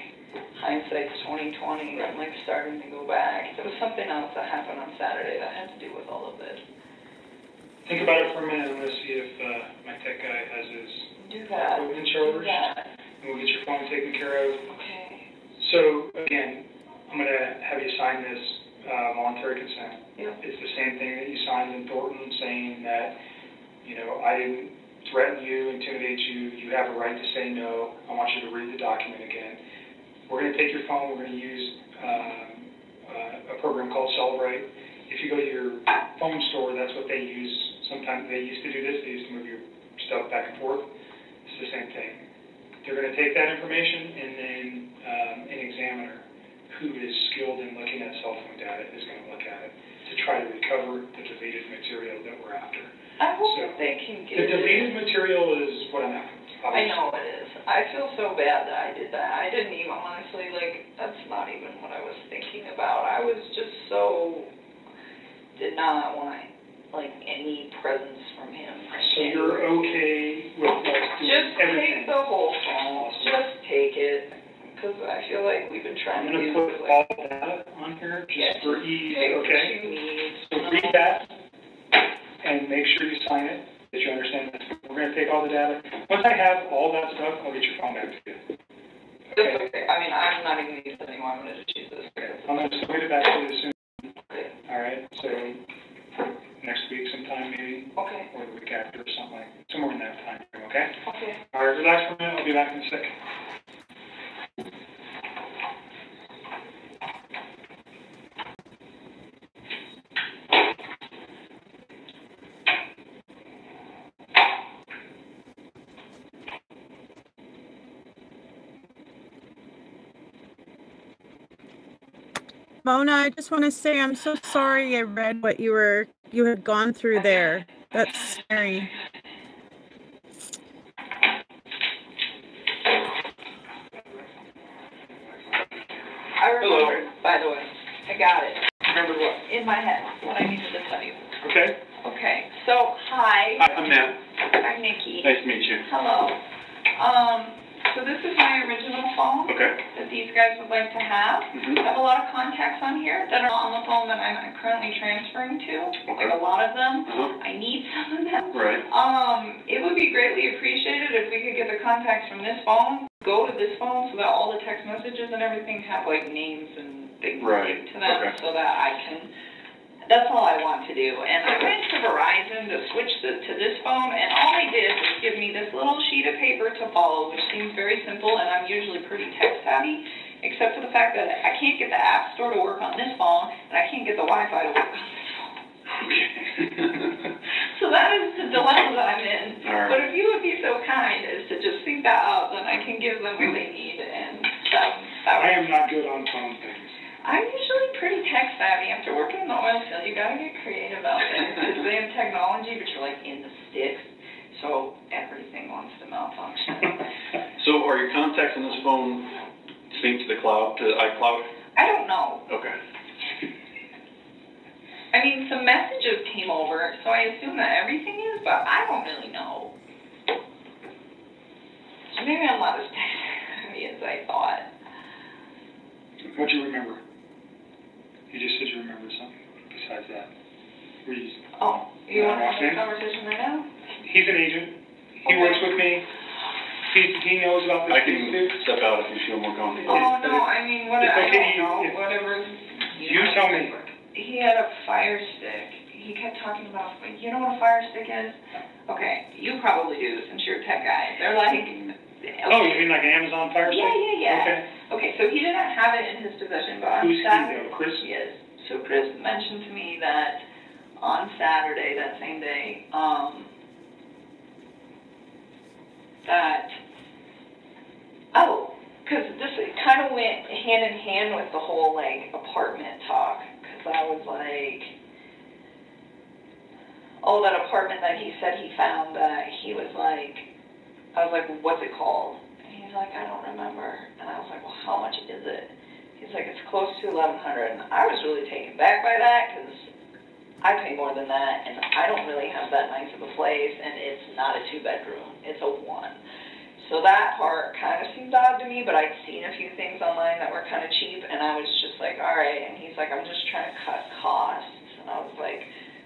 hindsight's 20/20, I'm like starting to go back. There was something else that happened on Saturday that had to do with all of this. Think about it for a minute. I'm going to see if my tech guy has his equipment charged. And we'll get your phone taken care of. Okay. So, again, I'm going to have you sign this voluntary consent. Yep. It's the same thing that you signed in Thornton, saying that, you know, I didn't threaten you, intimidate you. You have a right to say no. I want you to read the document again. We're going to take your phone. We're going to use a program called Celebrate. If you go to your phone store, that's what they use. Sometimes they used to do this. They used to move your stuff back and forth. It's the same thing. They're going to take that information, and then an examiner who is skilled in looking at cell phone data is going to look at it to try to recover the deleted material that we're after. I hope that they can get the deleted material is what I'm after. I know it is. I feel so bad that I did that. I didn't even, honestly, like, that's not even what I was thinking about. I was just so, did not want, like, any presence from him. So you're okay with us doing just everything? Just take the whole phone. Just take it. Because I feel like we've been trying to I'm going to put all data on here just for ease, okay? So read that and make sure you sign it, that you understand this. We're going to take all the data. Once I have all that stuff, I'll get your phone back to you. Okay? Okay. I mean, I'm not even going to use it anymore. I'm going to just use this. I'm going to submit it back to you soon. Okay. All right? So next week sometime maybe. Okay. Or the week after or something like that. Somewhere in that time frame, okay? Okay. All right, relax for a minute. I'll be back in a second. Mona, I just want to say I'm so sorry I read what you had gone through there. That's scary. I remember, by the way. I got it. Remember what? In my head, what I needed to tell you. Okay. Okay, so, hi. Hi, I'm Matt. I'm Nikki. Nice to meet you. Hello. So this is my original phone that these guys would like to have. I have a lot of contacts on here that are on the phone that I'm currently transferring to. Like a lot of them. I need some of them. Right. It would be greatly appreciated if we could get the contacts from this phone, go to this phone so that all the text messages and everything have like names and things to them so that I can, that's all I want to do. And I went to Verizon to switch to this phone, and all they did was give me this little sheet of paper to follow, which seems very simple, and I'm usually pretty tech savvy, except for the fact that I can't get the App Store to work on this phone, and I can't get the Wi-Fi to work on this phone. So that is the dilemma that I'm in. Right. But if you would be so kind as to just think that out, then I can give them what they need, and that I am not good on phone things. I'm usually pretty tech savvy. After working in the oil field, you gotta get creative out there. Because they have technology, but you're like in the sticks, so everything wants to malfunction. So are your contacts on this phone synced to the cloud, to iCloud? I don't know. Okay. I mean, some messages came over, so I assume that everything is, but I don't really know. So maybe I'm not as tech savvy as I thought. What do you remember? You just said you remembered something besides that. Oh, you want to have in? a conversation right now? He's an agent. He Okay. works with me. He knows about this I thing too. can step out if you feel more comfortable. Oh, no, I mean, what, It's I okay, don't know, if- whatever. You tell me. He had a fire stick. He kept talking about, you know what a fire stick is? Okay, you probably do since you're a tech guy. They're like, Oh, you mean like an Amazon Fire Stick? Yeah. Okay. Okay, so he didn't have it in his possession, but on Who's he Saturday. though? Chris? Yes. So Chris mentioned to me that on Saturday, that same day, because this kind of went hand in hand with the whole, like, apartment talk, because I was like, oh, that apartment that he said he found, that he was like, I was like, what's it called? And he's like, I don't remember. And I was like, well, how much is it? He's like, it's close to $1,100. And I was really taken back by that, because I pay more than that, and I don't really have that nice of a place, and it's not a 2-bedroom, it's a 1. So that part kind of seemed odd to me, but I'd seen a few things online that were kind of cheap, and I was just like, all right. And he's like, I'm just trying to cut costs. And I was like,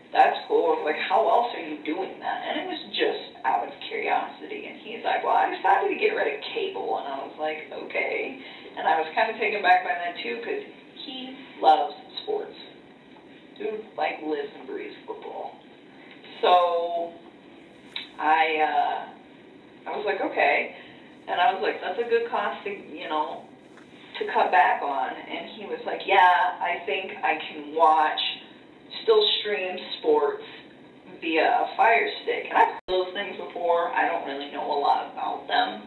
that's cool. I was like, how else are you doing that? And it was just out of curiosity. And he's like, well, I decided to get rid of cable. And I was like, okay. And I was kind of taken back by that too, because he loves sports. Dude, like, lives and breathes football. So I was like, okay. And I was like, that's a good cost to, to cut back on. And he was like, yeah, I think I can still stream sports via a Fire Stick. And I've heard those things before. I don't really know a lot about them.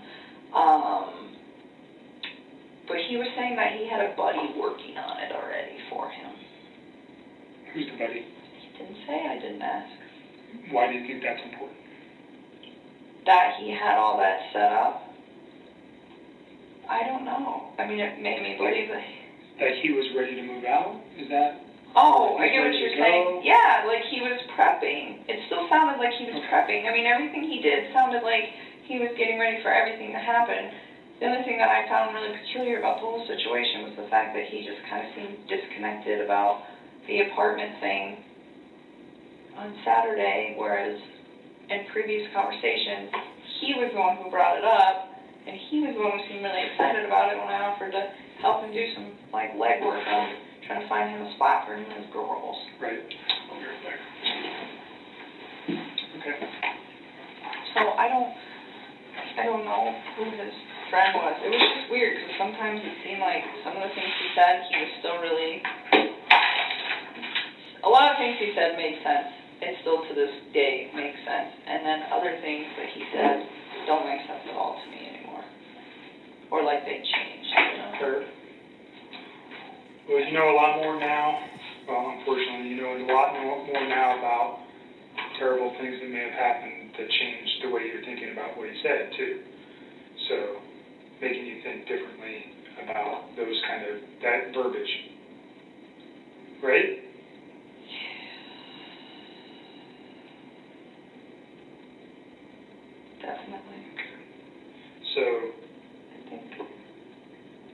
But he was saying that he had a buddy working on it already for him. Who's the buddy? He didn't say, I didn't ask. Why do you think that's important? That he had all that set up? I don't know. I mean, it made me believe that. That he was ready to move out? Is that? Oh, I get what ready you're to saying. go? Yeah, like he was prepping. It still sounded like he was prepping. I mean, everything he did sounded like he was getting ready for everything to happen. The only thing that I found really peculiar about the whole situation was the fact that he just kind of seemed disconnected about the apartment thing on Saturday, whereas in previous conversations, he was the one who brought it up, and he was the one who seemed really excited about it when I offered to help him do some, like, legwork on trying to find him a spot for him and his girls. Right. I'll be right back. Okay. So I don't know who his friend was. It was just weird, because sometimes it seemed like some of the things he said, he was still really, a lot of things he said made sense. It still to this day makes sense. And then other things that he said don't make sense at all to me anymore. Or like they changed, Third. Well, you know a lot more now. Well, unfortunately, you know a lot more now about terrible things that may have happened that changed the way you're thinking about what he said, too. So, making you think differently about those that verbiage. Right? Definitely. So, I think.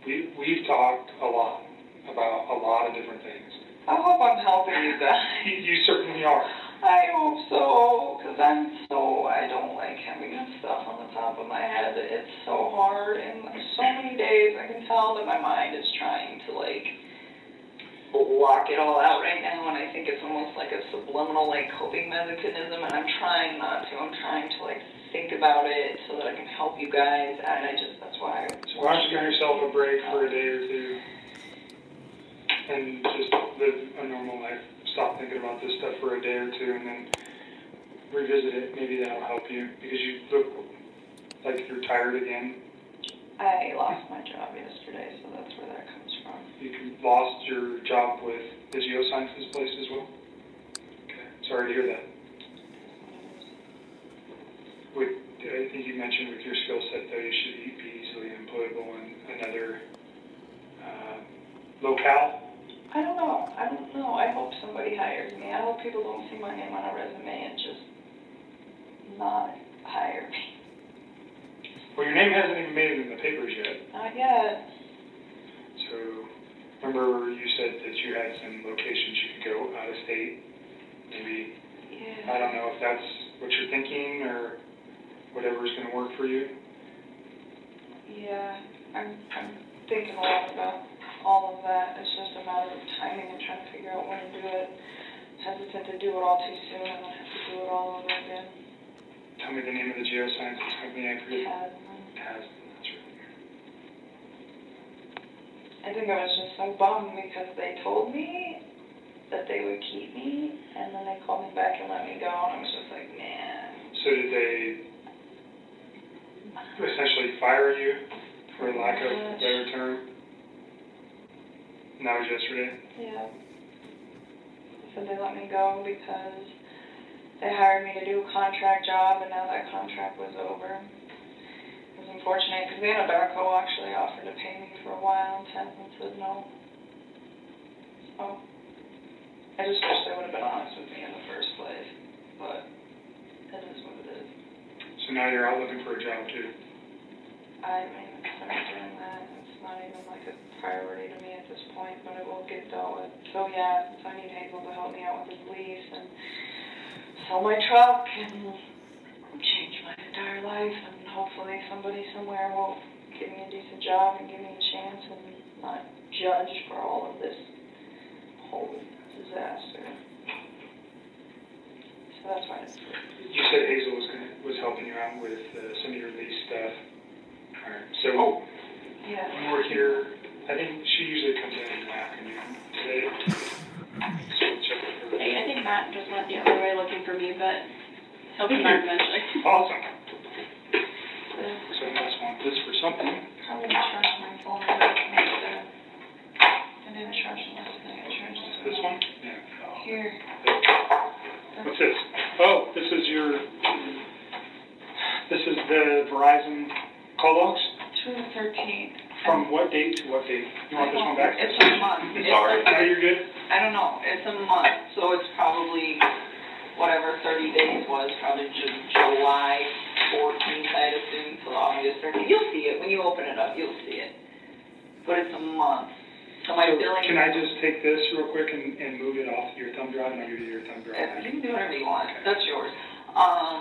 we've talked a lot about a lot of different things. I hope I'm helping you guys. You certainly are. I hope so, because I don't like having this stuff on the top of my head. It's so hard, and so many days I can tell that my mind is trying to, like, block it all out right now, and I think it's almost like a subliminal, like, coping mechanism, and I'm trying not to. I'm trying to, like, think about it so that I can help you guys, and that's why. So why don't you give yourself a break for a day or two and just live a normal life. Stop thinking about this stuff for a day or two and then revisit it. Maybe that'll help you because you look like you're tired again. I lost my job yesterday, so that's where that comes from. You lost your job with the geosciences place as well? Okay, sorry to hear that. I think you mentioned with your skill set, though, you should be easily employable in another locale. I don't know. I hope somebody hires me. I hope people don't see my name on a resume and just not hire me. Well, your name hasn't even made it in the papers yet. Not yet. So, remember you said that you had some locations you could go out of state? Maybe, Yeah. I don't know if that's what you're thinking or whatever's going to work for you. Yeah, I'm thinking a lot about all of that. It's just a matter of timing and trying to figure out when to do it. Hesitant to do it all too soon and then have to do it all over again. Tell me the name of the geosciences company I forget. Has. That's right. I think I was just so bummed because they told me that they would keep me, and then they called me back and let me go, and I was just like, man. So did they essentially fire you, for lack of a better term? And that was yesterday? Yeah. So they let me go because they hired me to do a contract job, and now that contract was over. It was unfortunate because Anadarko actually offered to pay me for a while, and Tenzin said no. So I just wish they would have been honest with me in the first place, but it is what it is. So now you're out looking for a job too? I haven't even started doing that. It's not even like a priority to me at this point, but it will get dealt with. So yeah, so I need Hazel to help me out with his lease and sell my truck and change my entire life, and hopefully somebody somewhere will give me a decent job and give me a chance and not judge for all of this whole disaster. So that's why it's good. You said Hazel was helping you out with some of your lease stuff. All right. So Yeah. when we're here, I think she usually comes in the afternoon today. So we'll check with her. Hey, I think Matt just went the other way looking for me, but he'll come back eventually. Awesome. So I must want this for something. I didn't charge my phone. I didn't charge it yesterday. I charged it. This one? Yeah. Here. What's this? Oh, this is the Verizon call logs? To the 13th. From what date to what date? You want this one back? It's a month. Sorry. No, you're good. I don't know. It's a month, so it's probably whatever 30 days was, probably July 14th, I'd assume, till August 13th. You'll see it. When you open it up, you'll see it. But it's a month. So my billing... Can I just take this real quick and move it off your thumb drive and I'll give you your thumb drive back? You can do whatever you want. That's yours.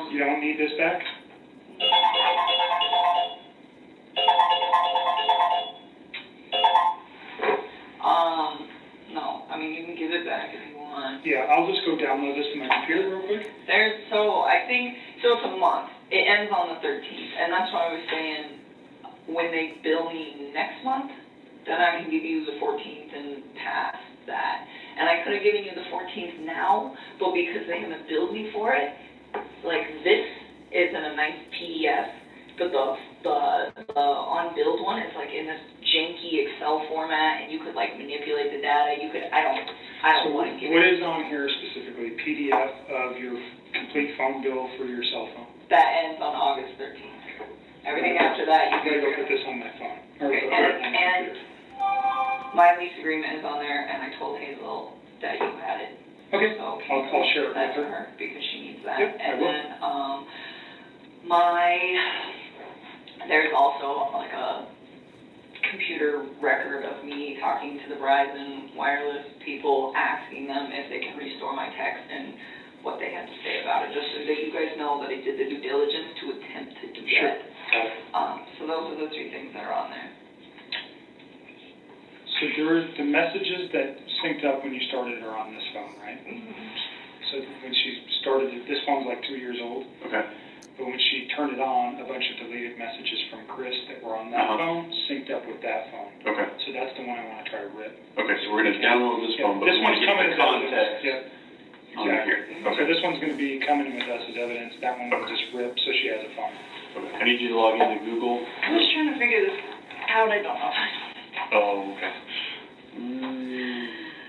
You don't need this back? No. I mean, you can give it back if you want. Yeah, I'll just go download this to my computer real quick. So it's a month. It ends on the 13th, and that's why I was saying when they bill me next month, then I can give you the 14th and past that. And I could have given you the 14th now, but because they haven't billed me for it, like this is in a nice PDF, but the unbilled one is like in this janky Excel format, and you could like manipulate the data. I don't want to give what is on here specifically? PDF of your complete phone bill for your cell phone? That ends on August 13th. Everything after that, I'm going to go put this on my phone. Okay, and my lease agreement is on there, and I told Hazel that you had it. Okay, So I'll share it that with to her. her because she needs that. Yep, and I will. Then there's also like a computer record of me talking to the Verizon wireless people, asking them if they can restore my text and what they had to say about it, just so that you guys know that I did the due diligence to attempt to do Sure. that. So those are the three things that are on there. So there are the messages that synced up when you started her on this phone, right? Mhm. So when she started it, this phone's like 2 years old. Okay. But when she turned it on, a bunch of deleted messages from Chris that were on that phone synced up with that phone. Okay. So that's the one I want to try to rip. Okay, so we're gonna download this phone, but This we want one's to get coming the as evidence. context Yeah, on here. exactly. So Okay. this one's going to be coming with us as evidence. That one will just rip, so she has a phone. Okay. I need you to log into Google. I'm just trying to figure this out. I don't know. Oh, okay.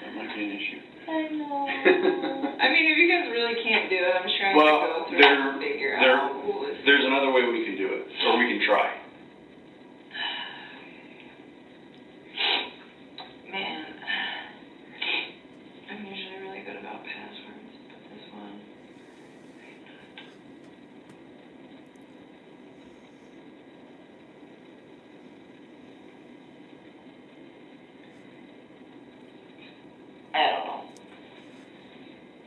That might be an issue. I know. I mean, if you guys really can't do it, I'm just trying Well, to go through and figure out. There's another way we can do it, or we can try. Man, I'm usually really good about passwords, but this one. I don't know.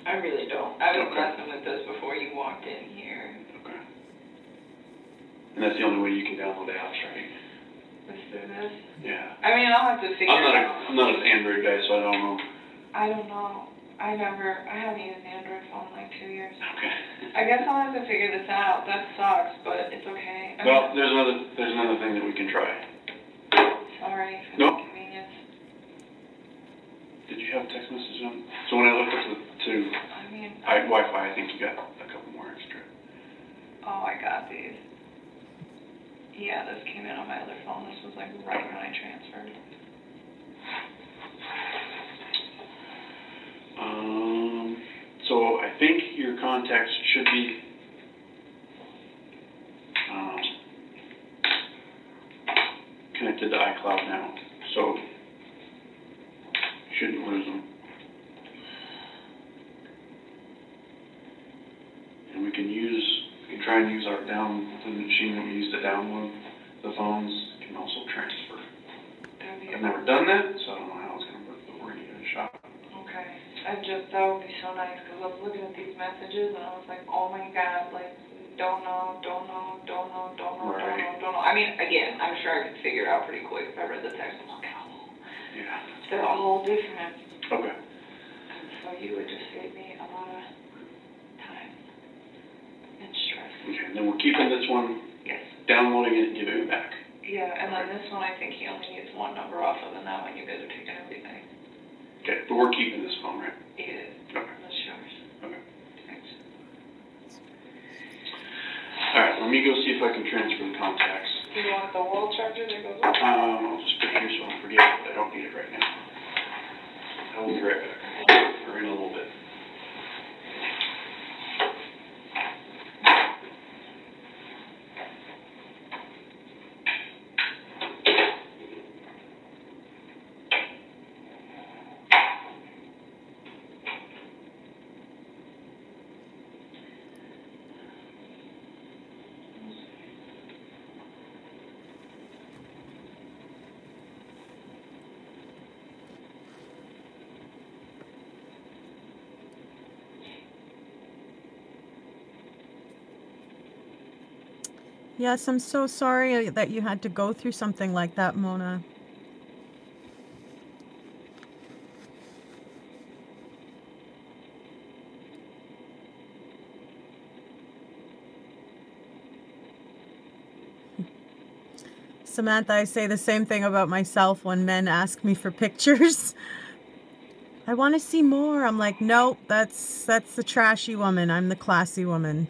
I really don't. I was messing with this before you walked in here. Okay. And that's the only way you can download apps, right? Was through this? Yeah. I mean, I'll have to figure it out. I'm not an Android guy, so I don't know. I don't know. I haven't used an Android phone in like 2 years. Okay. I guess I'll have to figure this out. That sucks, but it's okay. Well, there's another thing that we can try. Sorry for Nope. the inconvenience. Did you have a text message on? So when I looked up to I mean, Wi-Fi, I think you got a couple more extra. oh, I got these. Yeah, this came in on my other phone. This was like right when I transferred. So I think your contacts should be connected to iCloud now, so you shouldn't lose them. And we can try and use the machine that we use to download the phones can also transfer. I've never done that, so I don't know how it's going to work, but we're going to give it a shot. Okay. That would be so nice, because I was looking at these messages, and I was like, oh my God, like, don't know. Right. I mean, again, I'm sure I could figure it out pretty quick if I read the text. Look at them all. Yeah. They're all different. Okay. So you would just save me a lot of time and stress. Okay, and then we're keeping this one, Yes. downloading it, and giving it back. Yeah, and then this one, I think he only needs one number off of, and that one you guys are taking everything. Okay, but we're keeping this phone, right? It is. Okay. That's yours. Okay. Thanks. All right, let me go see if I can transfer the contacts. Do you want the wall charger that goes up? I'll just put it here so I don't forget it, but I don't need it right now. I will be right back. Or in a little bit. Yes, I'm so sorry that you had to go through something like that, Mona. Samantha, I say the same thing about myself when men ask me for pictures. I want to see more. I'm like, nope, that's the trashy woman. I'm the classy woman.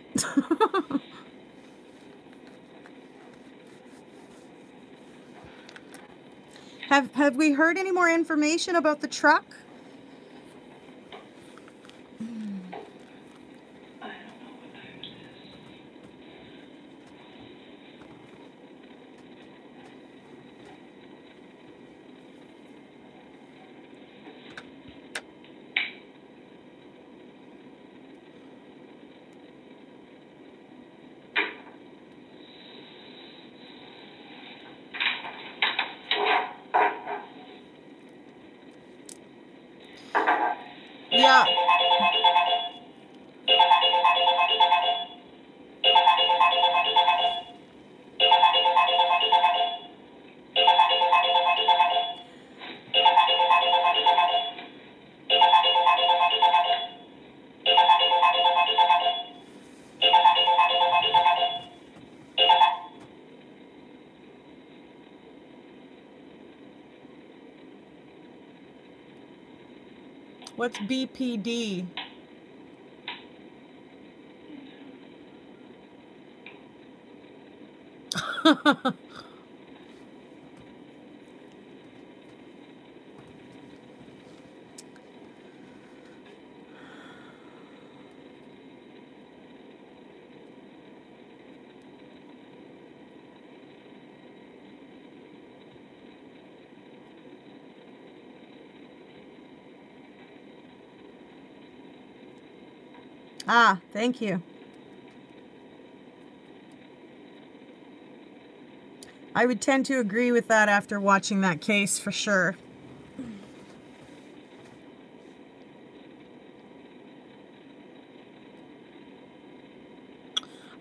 Have we heard any more information about the truck? I don't know what time it is. Yeah. What's BPD? Ah, thank you. I would tend to agree with that after watching that case for sure.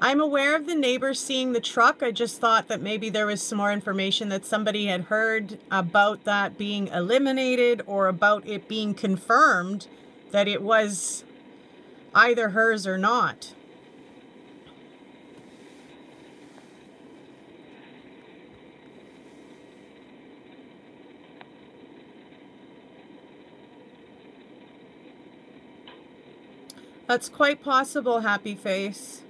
I'm aware of the neighbors seeing the truck. I just thought that maybe there was some more information that somebody had heard about that being eliminated or about it being confirmed that it was either hers or not. That's quite possible, Happy Face.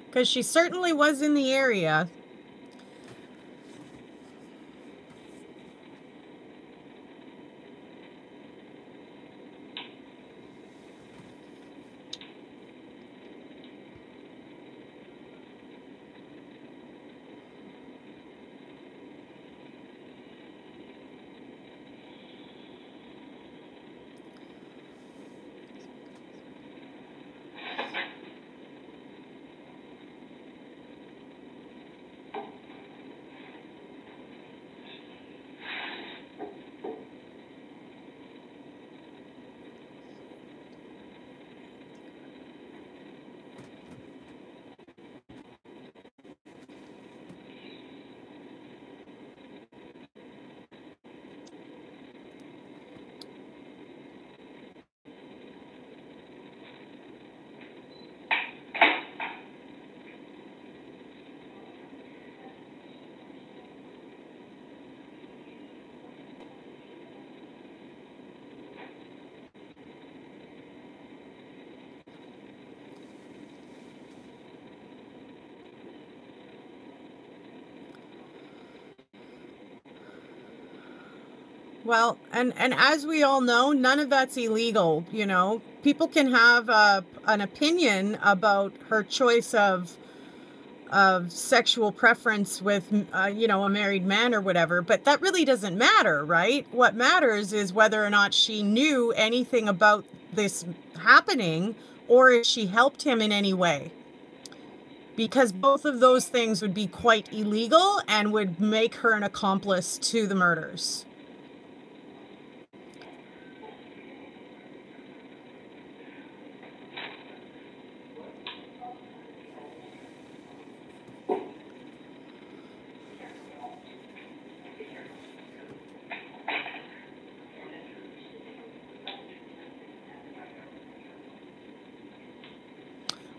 Because she certainly was in the area. Well, and as we all know, none of that's illegal, you know. People can have an opinion about her choice of sexual preference with, you know, a married man or whatever, but that really doesn't matter, right? What matters is whether or not she knew anything about this happening or if she helped him in any way. Because both of those things would be quite illegal and would make her an accomplice to the murders.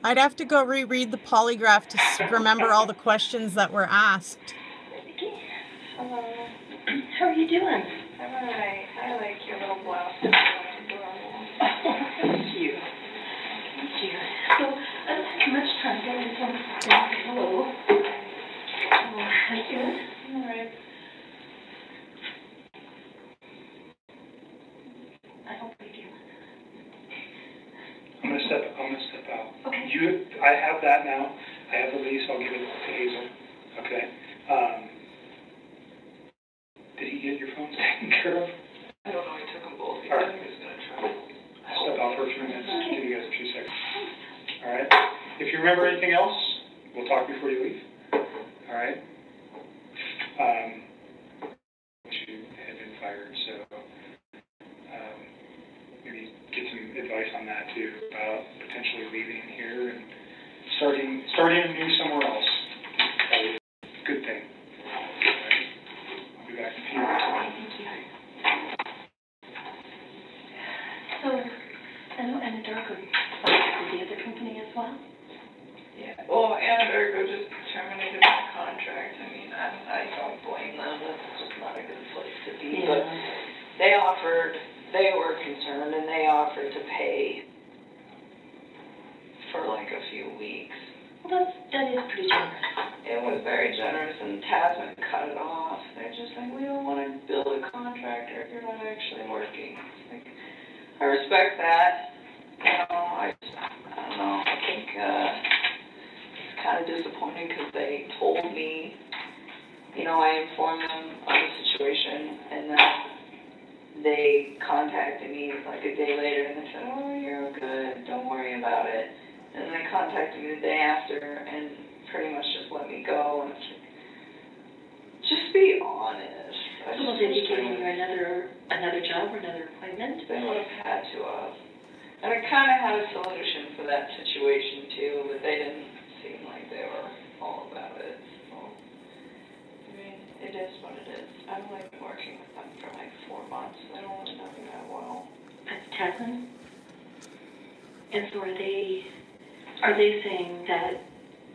I'd have to go reread the polygraph to remember all the questions that were asked. Hello. How are you doing? I'm alright. I like your little blouse. Thank you. Thank you. So, I don't have much time. Getting some hello. Oh, how you doing? Alright. I hope you do. I'm gonna step out. Okay. I have that now. I have the lease. I'll give it to Hazel. Okay. Did he get your phones taken care of? I don't know. I took them both. All right. He was gonna try. I'll step out for a few minutes. Give you guys a few seconds. All right. If you remember anything else, we'll talk before you leave. All right. You had been fired, so maybe get some advice on that too about potentially leaving here and starting anew somewhere else. Probably a good thing. All right. I'll be back in a few minutes. Thank you. So, I know Anadarko with the other company as well. Yeah. Well, Interrogation just terminated my contract. I mean, I don't blame them. That's just not a good place to be, but they were concerned, and they offered to pay for like a few weeks. Well, that is pretty generous. It was very generous, and Tasman cut it off. They're just like, we don't want to build a contractor if you're not actually working. It's like, I respect that. You know, I don't know. I think it's kind of disappointing because they told me, you know, I informed them of the situation, and then they contacted me like a day later, and they said, oh, you're good, don't worry about it. And they contacted me the day after and pretty much just let me go. And it's like, just be honest. Well, did he give you another job or another appointment? They would have had to have. And I kind of had a solution for that situation too, but they didn't seem like they were all about it. So, I mean, it is what it is. I've only been working with them for like 4 months. I don't really know them that well. That's Tasman? And so are they saying that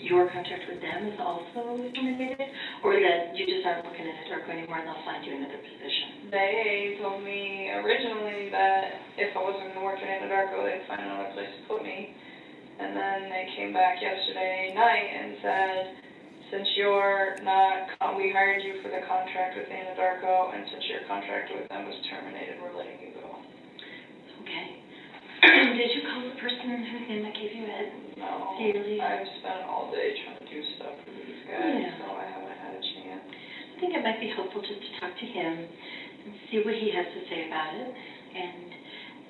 your contract with them is also terminated, or that you just aren't looking at Interrogation anymore and they'll find you another position? They told me originally that if I wasn't going to work in Interrogation, they'd find another place to put me. And then they came back yesterday night and said, since you're not, we hired you for the contract with Interrogation, and since your contract with them was terminated, we're letting you go. Okay. Did you call the person whose name I gave you a head? No, daily? I've spent all day trying to do stuff for these guys, so I haven't had a chance. I think it might be helpful just to talk to him and see what he has to say about it, and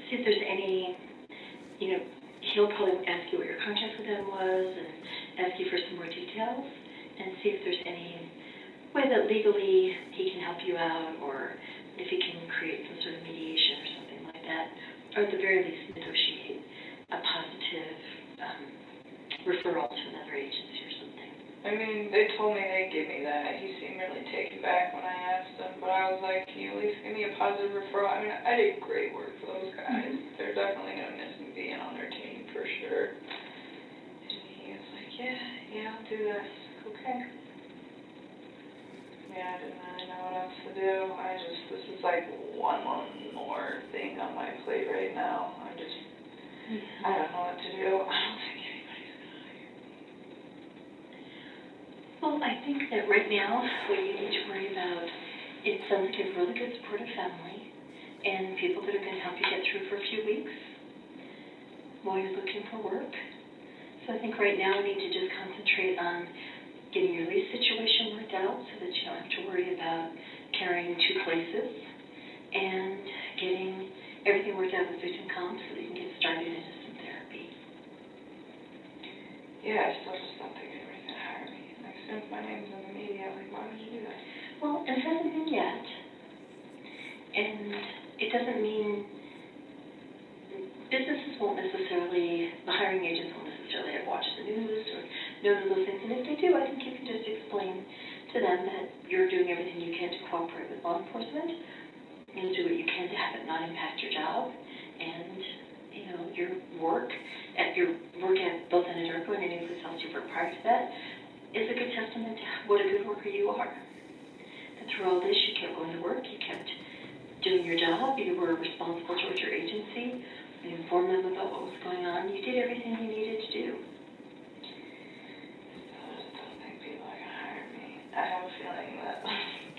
see if there's any, you know, he'll probably ask you what your contract with them was and ask you for some more details, and see if there's any way that legally he can help you out, or if he can create some sort of mediation or something like that, or at the very least negotiate a positive referral to another agency or something. I mean, they told me they'd give me that. He seemed really taken back when I asked them, but I was like, can you at least give me a positive referral? I mean, I did great work for those guys. They're definitely going to miss me being on their team for sure. And he was like, yeah, I'll do that. Okay. Yeah, I didn't really know what else to do. This is like one more thing on my plate right now. I don't know what to do. I don't think anybody's going to hire me. Well, I think that right now what you need to worry about is someone with a really good supportive family and people that are going to help you get through for a few weeks while you're looking for work. So I think right now we need to just concentrate on getting your lease situation worked out so that you don't have to worry about carrying 2 places, and getting everything worked out with victim comp so that you can get started into some therapy. Yeah, I still just don't think anybody's going to hire me. Like, as soon as my name's in the media, like, why would you do that? Well, it hasn't been yet. And it doesn't mean businesses won't necessarily, the hiring agents won't necessarily have watched the news or know those things. And if they do, I think you can just explain to them that you're doing everything you can to cooperate with law enforcement. You'll do what you can to have it not impact your job. And, you know, your work at both Interrogation and any place else you've worked prior to that is a good testament to what a good worker you are. That through all this, you kept going to work, you kept doing your job, you were responsible towards your agency, you informed them about what was going on, you did everything you needed to do. I just don't think people are going to hire me. I have a feeling that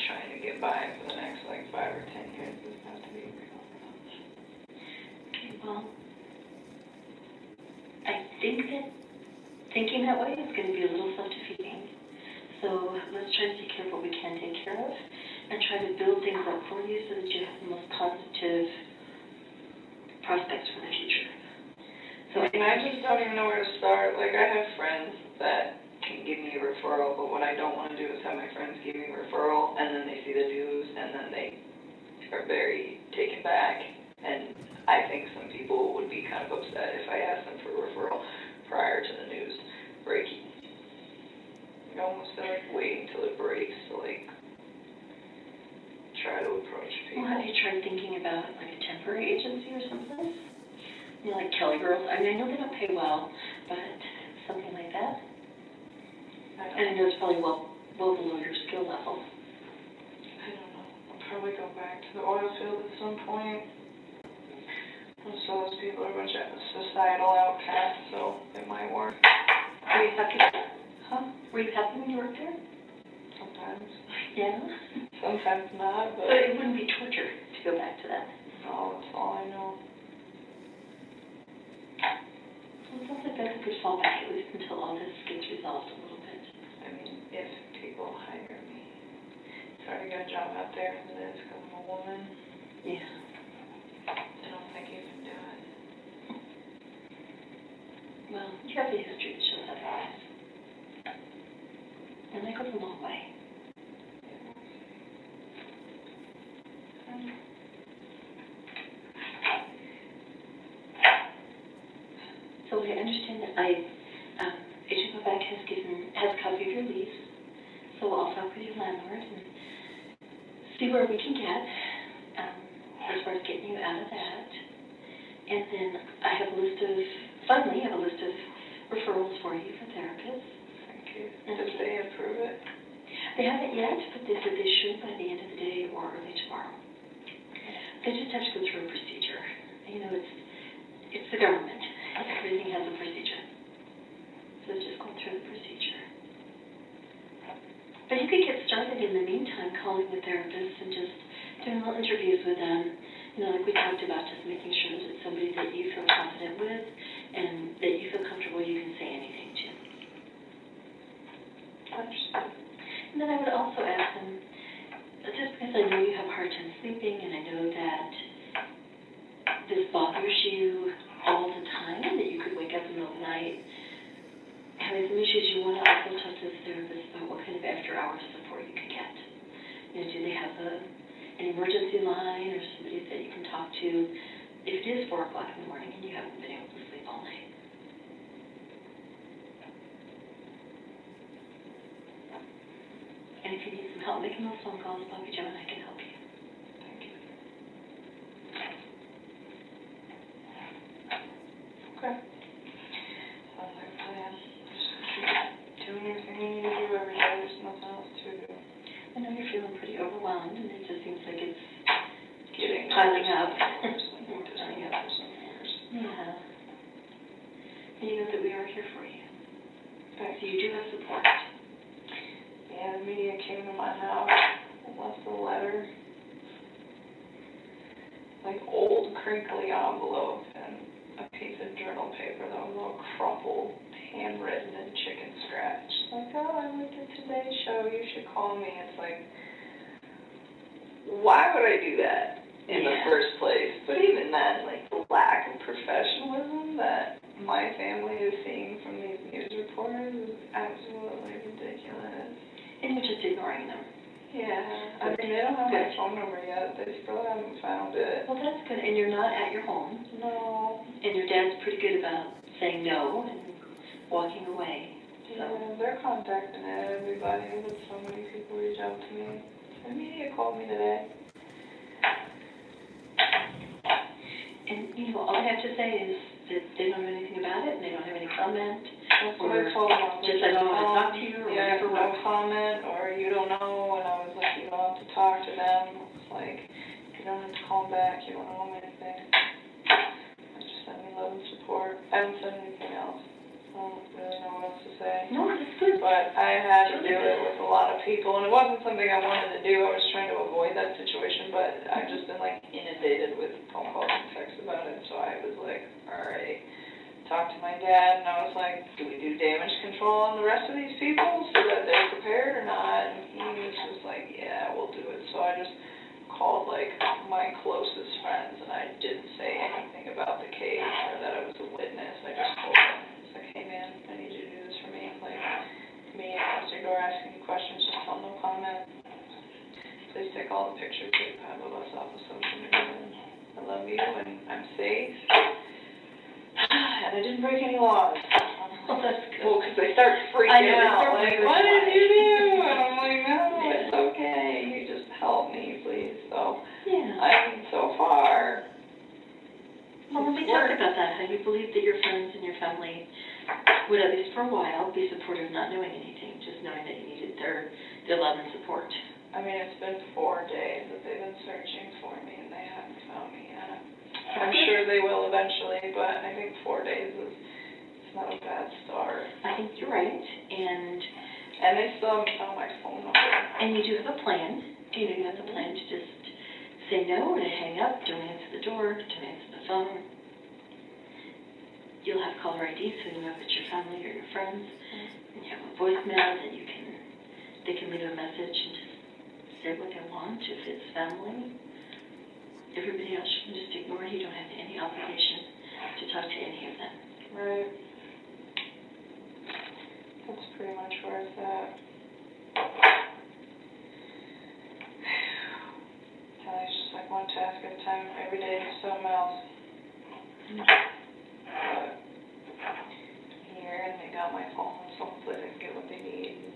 trying to get by for the next, like, 5 or 10 years is about to be real. Okay, well, I think that thinking that way is going to be a little self-defeating. So let's try to take care of what we can take care of and try to build things up for you so that you have the most positive prospects for the future. So I just don't even know where to start. Like, I have friends that can give me a referral, but what I don't want to do is have my friends give me a referral, and then they see the news, and then they are very taken back. And I think some people would be kind of upset if I asked them for a referral prior to the news breaking. You almost feel like waiting till it breaks to, like, try to approach people. Well, have you tried thinking about, like, a temporary agency or something? You know, like Kelly Girls. I mean, I know they don't pay well, but something like that. And I know it's probably well below your skill level. I don't know. I'm probably go back to the oil field at some point. So those people are a bunch of societal outcasts, so it might work. Were you happy? Huh? Were you happy when you worked there? Sometimes. Yeah. Sometimes not, but... But it wouldn't be torture to go back to that. No, that's all I know. Well, it sounds like that's a good fallback, at least until all this gets resolved a little bit. I mean, if people hire me. It's hard to get a job out there as it is because I'm a woman. Yeah. I don't think you can do it. Well, you have the history that shows otherwise. And that goes a long way. So I understand that Agent Quebec has a copy of your lease. So I'll talk with your landlord and see where we can get as far as getting you out of that. And then I have a list of referrals for you for therapists. Thank you. Did they approve it? They haven't yet, but they said they should by the end of the day or early tomorrow. They just have to go through a procedure. You know, it's the government. Everything has a procedure. So it's just going through the procedure. But you could get started in the meantime calling the therapists and just doing little interviews with them. You know, like we talked about, just making sure that it's somebody that you feel confident with and that you feel comfortable you can say anything to. Understood. And then I would also ask them, just because I know you have a hard time sleeping and I know that this bothers you all the time, that you could wake up in the middle of the night having some issues, you want to also talk to the therapist about what kind of after-hours support you could get. You know, do they have an emergency line or somebody that you can talk to if it is 4 o'clock in the morning and you haven't been able to sleep all night? And if you need some help making those phone calls, Bobby Joe and I can help you. Thank you. Okay. Sounds like a plan. Just keep doing everything you need to do every day. There's nothing else to do. I know you're feeling pretty overwhelmed, and it just seems like it's Getting piling up. Piling up for some years. Yeah. And you know that we are here for you. Thanks. So you do have support. Yeah, the media came to my house and left a letter. Like old crinkly envelope and a piece of journal paper that was all crumpled, handwritten and chicken scratch. Like, oh, I went to Today's Show, you should call me. It's like, why would I do that in the first place? But even then, like, the lack of professionalism that my family is seeing from these news reporters is absolutely ridiculous. And you're just ignoring them. Yeah, I mean, they don't have my phone number yet. They still haven't found it. Well, that's good. And you're not at your home. No. And your dad's pretty good about saying no and walking away. Yeah, they're contacting everybody, but so many people reach out to me. The media called me today. And, you know, all I have to say is that they don't know anything about it and they don't have any comment. That's what I told them. Just I don't want to talk to you or yeah, whatever. no comment, or you don't know, and I was like, you don't have to talk to them. It's like, you don't have to call them back, you don't owe them anything. I just send me love and support. I haven't said anything else. I don't really know what else to say. No, that's good. But I had to do it with a lot of people, and it wasn't something I wanted to do. I was trying to avoid that situation, but I've just been, like, inundated with phone calls and texts about it, so I was like, all right. Talked to my dad, and I was like, do we do damage control on the rest of these people so that they're prepared or not? And he was just like, yeah, we'll do it. So I just called, like, my closest friends, and I didn't say anything about the case or that I was a witness. I just told them, it's like, hey, man, I need you to do this for me. Like, me at your door asking you questions, just tell no comment. Please take all the pictures that you have of us off of social media. I love you, and I'm safe. And I didn't break any laws. Well, that's good. Well, because they start freaking out. Like, what did you do? And I'm like, no, it's okay. You just help me, please. So, Yeah. I mean, so far. Well, we talked about that, how you believe that your friends and your family would, at least for a while, be supportive, not knowing anything, just knowing that you needed their love and support. I mean, it's been 4 days that they've been searching for me, and they haven't found me yet. I'm sure they will eventually, but I think 4 days is not a bad start. I think you're right, and they still haven't found my phone number. And you do have a plan. You know, you have the plan to just say no, to hang up, don't answer the door, don't answer the phone. You'll have caller ID, so you know if it's your family or your friends. And you have a voicemail that they can leave a message and just say what they want. If it's family, everybody else you can just ignore. You don't have any obligation to talk to any of them. Right. That's pretty much where it's at. It's just like one task at a time. Every day is something else. But here, and they got my phone, so hopefully they can get what they need.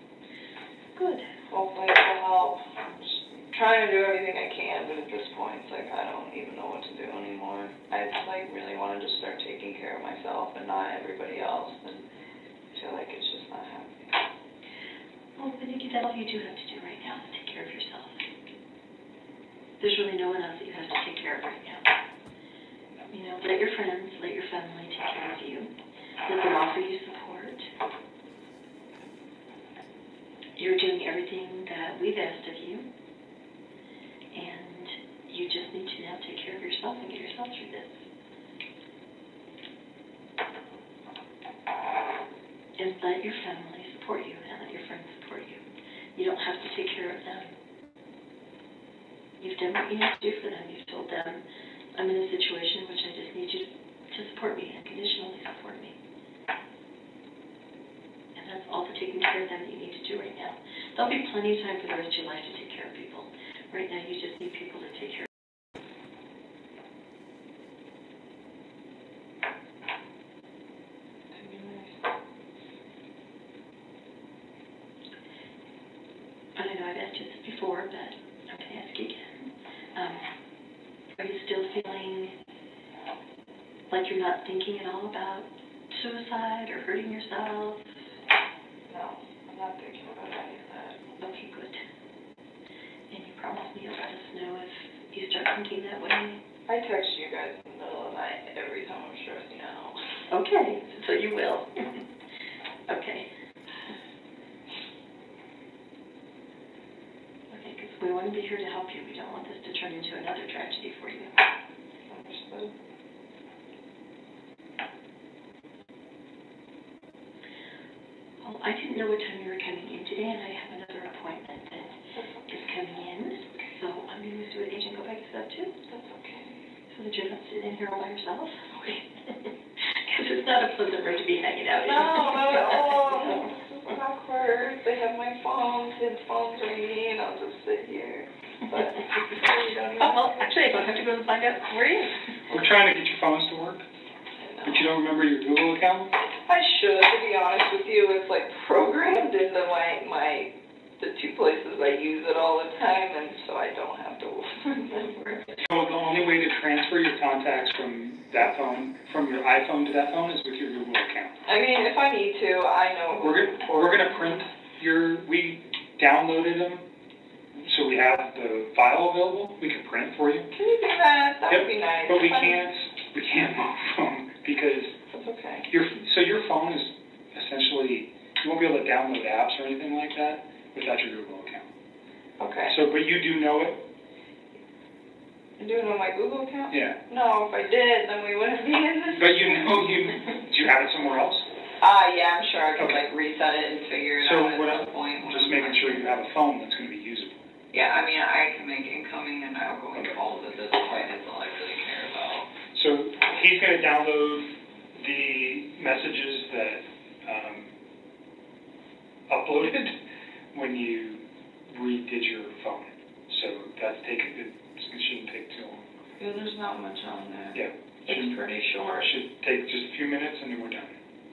Good. Hopefully it'll help. I'm just trying to do everything I can, but at this point, it's like I don't even know what to do anymore. I just like really want to just start taking care of myself and not everybody else, and I feel like it's just not happening. Well, I think that's all you do have to do right now is take care of yourself. There's really no one else that you have to take care of right now. You know, let your friends, let your family take care of you. Let them offer you support. You're doing everything that we've asked of you. And you just need to now take care of yourself and get yourself through this. And let your family support you and let your friends support you. You don't have to take care of them. You've done what you need to do for them. You've told them, I'm in a situation in which I just need you to support me, unconditionally support me. And that's all the taking care of them that you need to do right now. There'll be plenty of time for the rest of your life to take care of people. Right now, you just need people to take care of you. And I know I've asked you this before, but I'm going to ask you again. Are you still feeling like you're not thinking at all about suicide or hurting yourself? No, I'm not thinking about any of that. Okay, good. And you promised me you'll let us know if you start thinking that way. I text you guys in the middle of the night every time I'm stressing out. Okay, so you will. Okay. Okay, because we want to be here to help you. We don't want this to turn into another tragedy for you. Understood. Well, I didn't know what time you were coming in today, and I have another appointment that is coming in. So I'm going to do an agent go back to that too. That's okay. So that you're not sitting in here all by yourself. Okay. Because it's not a pleasant room to be hanging out in. No, not at all. It's awkward. They have my phone, kids' phones ringing, I'll just sit here. But well, actually, I don't have to go and find out where you are. We're trying to get your phones to work, but you don't remember your Google account? I should, to be honest with you. It's like programmed into the two places I use it all the time, and so I don't have to remember. So the only way to transfer your contacts from that phone, from your iPhone to that phone, is with your Google account. I mean, if I need to, I know. We're gonna print we downloaded them, so we have the file available. We can print for you. Can you do that? That would be nice. But we can't move phone because that's okay. Your phone is essentially, you won't be able to download apps or anything like that without your Google account. Okay. But you do know it? I do know my Google account? Yeah. No, if I did, then we wouldn't be in this. But do you have it somewhere else? Yeah, I'm sure I can reset it and figure it out at some point. Just making sure you have a phone that's going to be usable. Yeah, I mean, I can make incoming and outgoing calls at this point. That's all I really care about. So he's going to download the messages that uploaded when you redid your phone. So this shouldn't take too long. Yeah, there's not much on there. Yeah. It's pretty short. It should take just a few minutes and then we're done.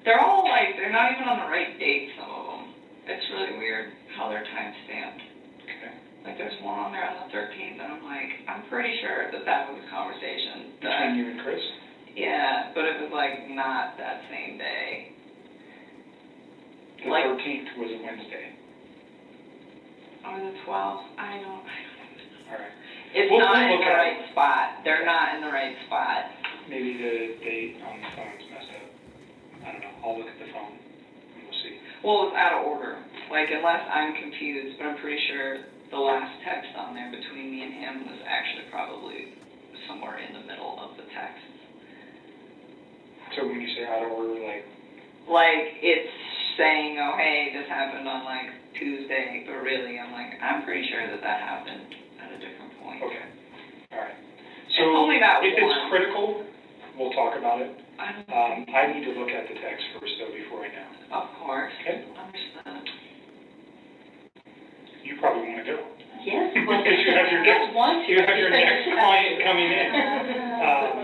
They're all they're not even on the right date, some of them. It's really weird how they're time-stamped. Okay. Like there's one on there on the 13th, and I'm pretty sure that was a conversation. Between you and Chris? Yeah, but it was not that same day. The 13th was a Wednesday. Or the 12th, I don't All right. It's We'll not in look the at right spot. They're not in the right spot. Maybe the date on the phone's messed up. I don't know. I'll look at the phone and we'll see. Well, it's out of order. Like, unless I'm confused, but I'm pretty sure the last text on there between me and him was actually probably somewhere in the middle of the text. So when you say out of order, like It's saying, oh, hey, this happened on, like, Tuesday, but really, I'm pretty sure that happened at a different point. okay, all right. So only that if one. it's critical, we'll talk about it. I I need to look at the text first, though, before I know. Of course. Okay. Understand. You probably want to go. Yes, well, Because you have your next, you have your next client coming in.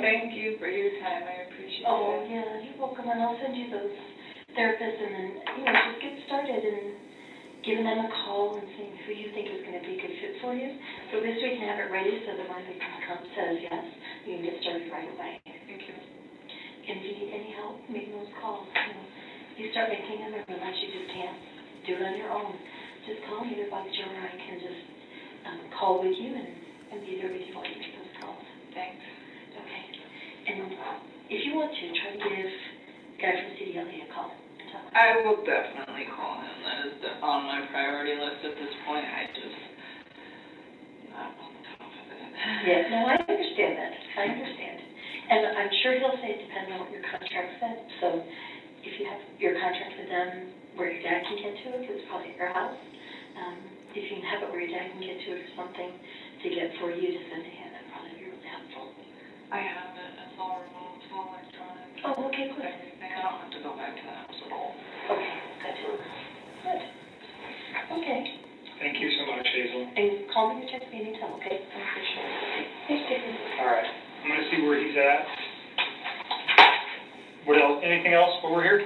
Thank you for your time. I appreciate Oh, it. yeah, you're welcome, and I'll send you those therapists, and then, just get started and giving them a call and seeing who you think is going to be a good fit for you. So this we can have it ready, so that when the client says yes, you can get started right away. Thank you. And if you need any help making those calls, you start making them and realize you just can't do it on your own. Just call me, either Bob, Joe, or I can just call with you and be there with you while you make those calls. Thanks. Okay. And if you want to, try to give the guy from CDLA a call. I will definitely call him. That is on my priority list at this point. I just not on the top of it. Yeah, no, I understand that. I understand. And I'm sure he'll say it depends on what your contract said. So if you have your contract with them where your dad can get to it, because it's probably at your house, if you can have it where your dad can get to it or something to get for you to send to him, that'd probably be really helpful. I have it. It's all remote. It's all electronic. Oh, okay, good. Everything. I don't have to go back to the house at all. Okay, good. Good. Okay. Thank you so much, Hazel. And call me or text me anytime, okay? I appreciate it. Thanks, Tiffany. All right. I'm going to see where he's at. What else? Anything else while we're here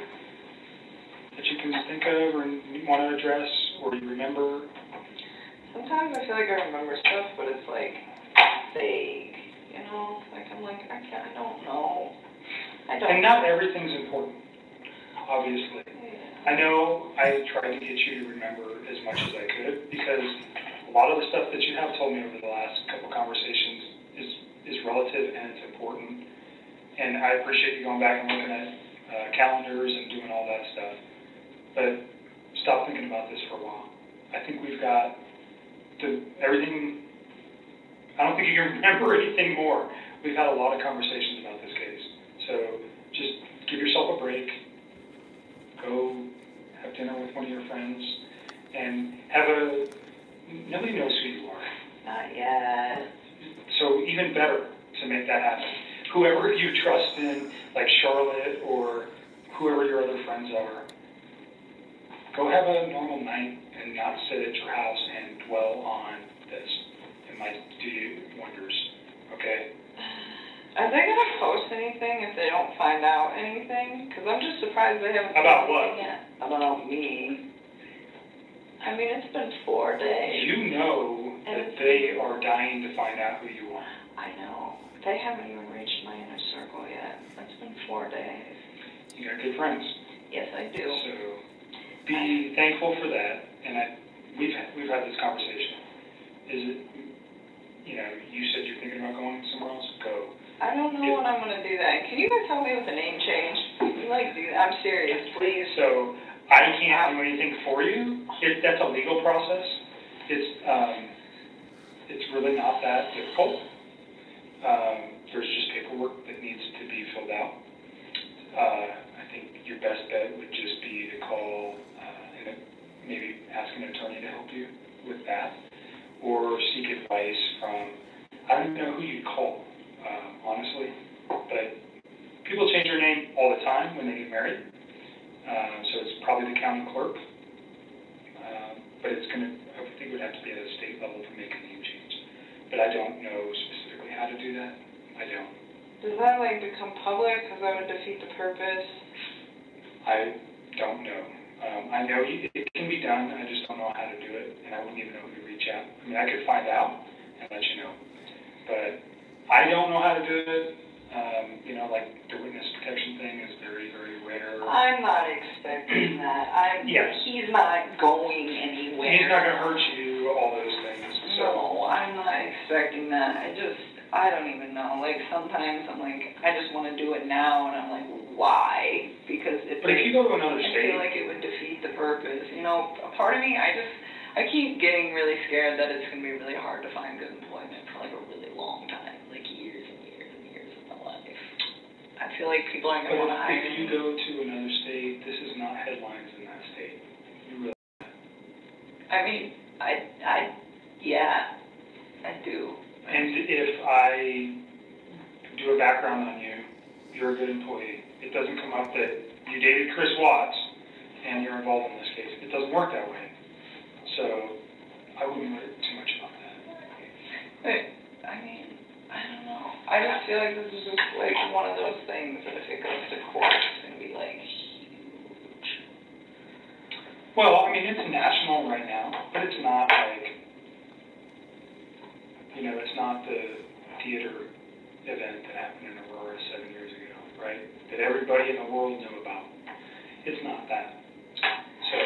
that you can think of or want to address or you remember? Sometimes I feel like I remember stuff, but it's like vague, I don't know. And not everything's important, obviously. I know I tried to get you to remember as much as I could because a lot of the stuff that you have told me over the last couple conversations is relative and it's important. And I appreciate you going back and looking at calendars and doing all that stuff. But stop thinking about this for a while. I think we've got everything. I don't think you can remember anything more. We've had a lot of conversations about this case. So just give yourself a break. Go have dinner with one of your friends and nobody knows who you are. Not yet. So even better to make that happen. Whoever you trust in, like Charlotte or whoever your other friends are, go have a normal night and not sit at your house and dwell on this. It might do you wonders, okay? Are they going to post anything if they don't find out anything? Because I'm just surprised they haven't. About what? Yet. About me. I mean, it's been 4 days. You know that they are dying to find out who you are. I know. They haven't even reached my inner circle yet. It's been 4 days. You got good friends. Yes, I do. So be thankful for that. And we've had this conversation. Is it, you said you're thinking about going somewhere else? Go. I don't know when I'm going to do that. Can you guys help me with the name change? You do that? I'm serious, please. So I can't do anything for you. That's a legal process. It's really not that difficult. There's just paperwork that needs to be filled out. I think your best bet would just be to call and maybe ask an attorney to help you with that, or seek advice from, I don't even know who you'd call, honestly, but people change their name all the time when they get married, so it's probably the county clerk, but I think it would have to be at a state level to make a name change, but I don't know specifically how to do that. I don't. Does that become public? Because that would defeat the purpose. I don't know. I know it can be done. I just don't know how to do it, and I wouldn't even know who to reach out. I mean, I could find out and let you know, but I don't know how to do it. The witness protection thing is very, very rare. I'm not expecting that. Yes. He's not going anywhere. He's not going to hurt you. do all those things. So. No, I'm not expecting that. I don't even know. Like, sometimes I'm like, I just want to do it now, and I'm like, why? Because if you go to another state, I feel like it would defeat the purpose. You know, a part of me, I keep getting really scared that it's going to be really hard to find good employment for like a really long time, like years and years and years of my life. I feel like people aren't going to want to hire me. If you go to another state, this is not headlines in that state. You realize that? I mean, yeah, I do. And if I do a background on you, you're a good employee. It doesn't come up that you dated Chris Watts and you're involved in this case. It doesn't work that way. So I wouldn't worry too much about that. But, I mean, I don't know. I just feel like this is just like one of those things that if it goes to court, it's going to be like huge. Well, I mean, it's national right now, but it's not like, you know, it's not the theater event that happened in Aurora 7 years ago, right? That everybody in the world knew about. It's not that. So,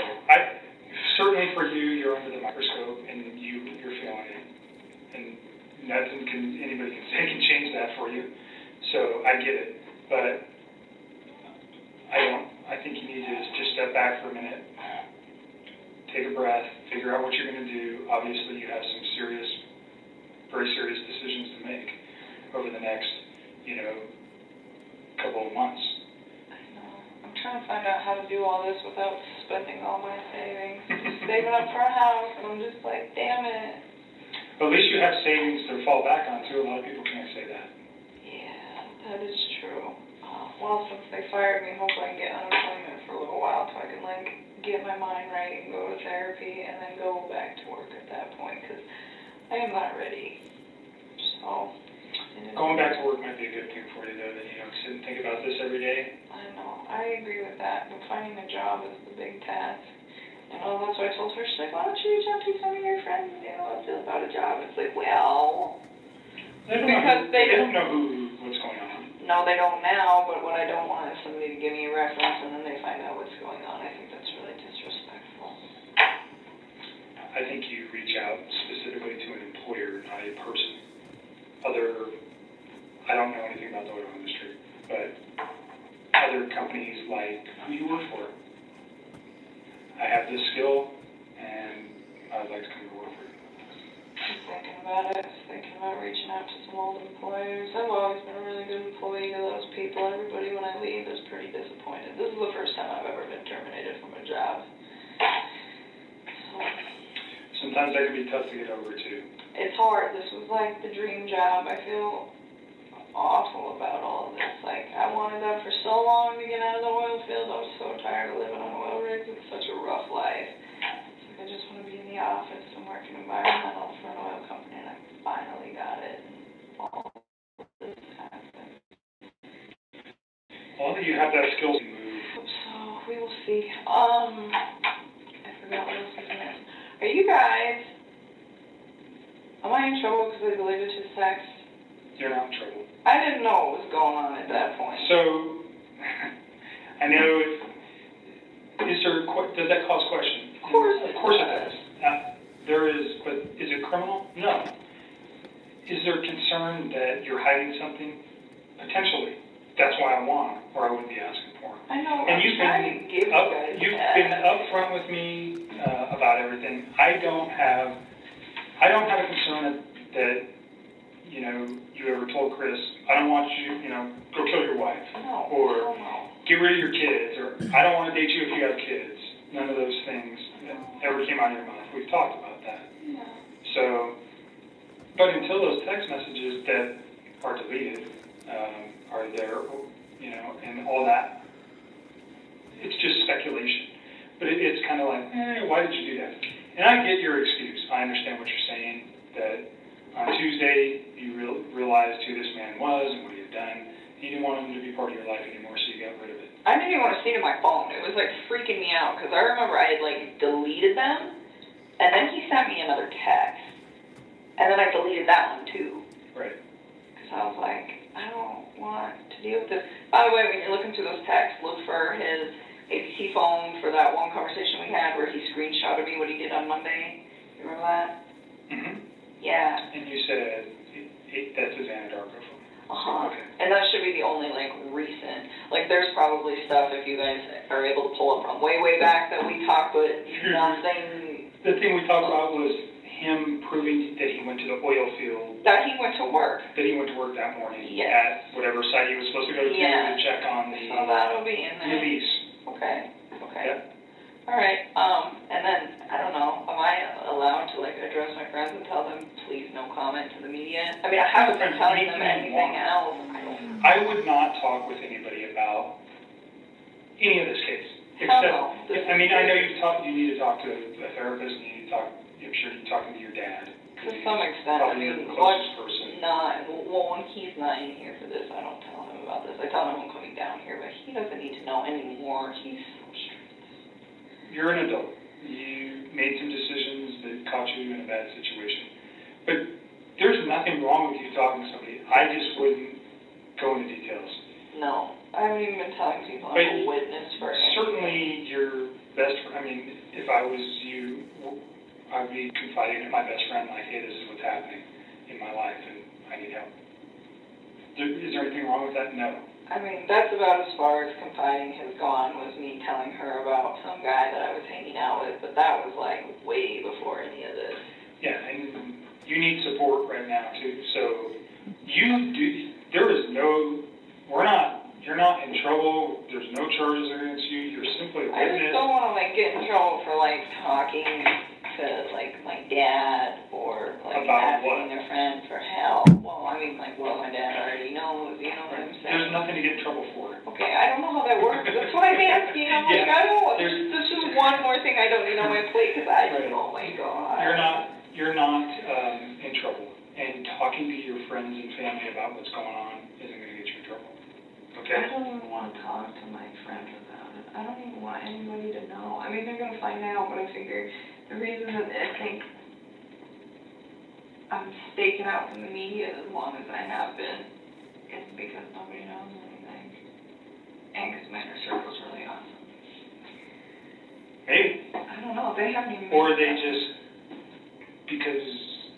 certainly for you, you're under the microscope and you're feeling it. And nothing anybody can change that for you. So, I get it. But I think you need to just step back for a minute, take a breath, figure out what you're going to do. Obviously, you have some very serious decisions to make over the next, couple of months. I know. I'm trying to find out how to do all this without spending all my savings. Just saving up for a house, and I'm just like, damn it. But at least you have savings to fall back on, too. A lot of people can't say that. Yeah, that is true. Well, since they fired me, hopefully I can get unemployment for a little while so I can, get my mind right and go to therapy and then go back to work at that point, because I am not ready. So, going back to work might be a good thing for you, though, that you don't sit and think about this every day. I know. I agree with that. But finding a job is the big task. That's why I told her, she's like, why don't you reach out to some of your friends, about a job? It's like, well, they don't know what's going on. No, they don't now, but what I don't want is somebody to give me a reference and then they find out what's going on. I think that's really disrespectful. I think you reach out specifically to an employer, not a person. I don't know anything about the oil industry, but other companies like who you work for. I have this skill, and I'd like to come to work for you. Thinking about reaching out to some old employers. I've always been a really good employee to those people. Everybody, when I leave, is pretty disappointed. This is the first time I've ever been terminated from a job. Sometimes that can be tough to get over, too. It's hard. This was like the dream job. I feel awful about all of this. I wanted that for so long to get out of the oil field. I was so tired of living on oil rigs. It's such a rough life. I just want to be in the office and work in environmental for an oil company, and I finally got it. And all this happened. Well, you have that skill to move. So we will see. I forgot what else was going to ask. Are you guys? Am I in trouble because I deleted his text? You're not in trouble. I didn't know what was going on at that point. So, I know. Does that cause question? Of course it does. But is it criminal? No. Is there concern that you're hiding something? Potentially. That's why I want, or I wouldn't be asking for it. I know. And you've been upfront with me about everything. I don't have a concern that you ever told Chris, I don't want you, go kill your wife. No. Or get rid of your kids, or I don't want to date you if you have kids. None of those things ever came out of your mouth. We've talked about that. Yeah. So, but until those text messages that are deleted are there, and all that, it's just speculation. But it's kind of like, why did you do that? And I get your excuse. I understand what you're saying, that on Tuesday you realized who this man was and what he had done. You didn't want him to be part of your life anymore, so you got rid of it. I didn't even want to see it on my phone. It was freaking me out because I remember I had deleted them, and then he sent me another text, and then I deleted that one too. Right. Because I was like, I don't want to deal with this. By the way, when you're looking through those texts, look for his ABC phone for that one conversation we had where he screenshotted me what he did on Monday. It You remember that? Mm-hmm. Yeah. And you said that's his Anadarko phone. Uh-huh. Okay. And that should be the only, like, recent. Like, there's probably stuff if you guys are able to pull up from way, way back that we talked, but nothing. The thing we talked about was him proving that he went to the oil field. That he went to work. That he went to work that morning. Yes. At whatever site he was supposed to go to Yeah. to check on the So that'll be in there. release. Okay. Okay. Yep. All right. And then, I don't know, am I allowed to, like, address my friends and tell them, please, no comment to the media? I mean, I haven't been telling them anything else. I would not talk with anybody about any of this case. Hell no. I mean, I know you need to talk to a therapist, and you need to talk, I'm sure you're talking to your dad. To some extent, I Probably mean, your closest person. when he's not in here for this, I don't tell him about this. I tell him I'm coming down here, but he doesn't need to know anymore. He's so straight. You're an adult. You made some decisions that caught you in a bad situation. But there's nothing wrong with you talking to somebody. I just wouldn't go into details. No, I haven't even been telling people I'm a witness for anything. Certainly your best friend, I mean, if I was you, I'd be confiding in my best friend, like, hey, this is what's happening in my life, and I need help. Is there anything wrong with that? No. I mean, that's about as far as confiding has gone, was me telling her about some guy that I was hanging out with, but that was, like, way before any of this. Yeah, and you need support right now, too. So you're not in trouble. There's no charges against you. You're simply a I witness. just don't want to, like, get in trouble for, like, talking to, like, my dad or, like, about asking what? a friend for help. Well, I mean, like, well, my dad already knows, you know what I'm saying? There's nothing to get in trouble for. Okay, I don't know how that works. That's why I'm asking. I'm like, Yeah. I don't. This is one more thing I don't need on my plate because I just, Right. oh my god. You're not in trouble. And talking to your friends and family about what's going on isn't going to get you in trouble. Okay? I don't even want to talk to my friends about it. I don't even want anybody to know. I mean, they're going to find out, but I figure the reason that I think I'm staking out from the media as long as I have been is because nobody knows anything. And because my inner circle's really awesome. Maybe. I don't know. They haven't even. Or they just, because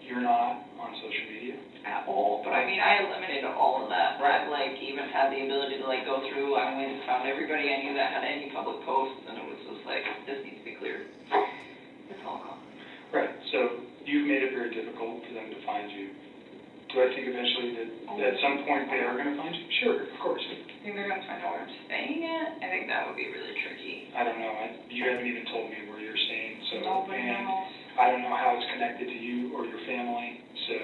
you're not on social media. At all, but I mean, I eliminated all of that. Right. Like, even had the ability to, like, go through. I went and found everybody I knew that had any public posts, and it was just like, this needs to be cleared. It's all gone. Right. So you've made it very difficult for them to find you. Do I think eventually that at some point they are going to find you? Sure, of course. I think they're going to find out where I'm staying at. I think that would be really tricky. I don't know. You haven't even told me where you're staying, so Nobody and knows. I don't know how it's connected to you or your family. So,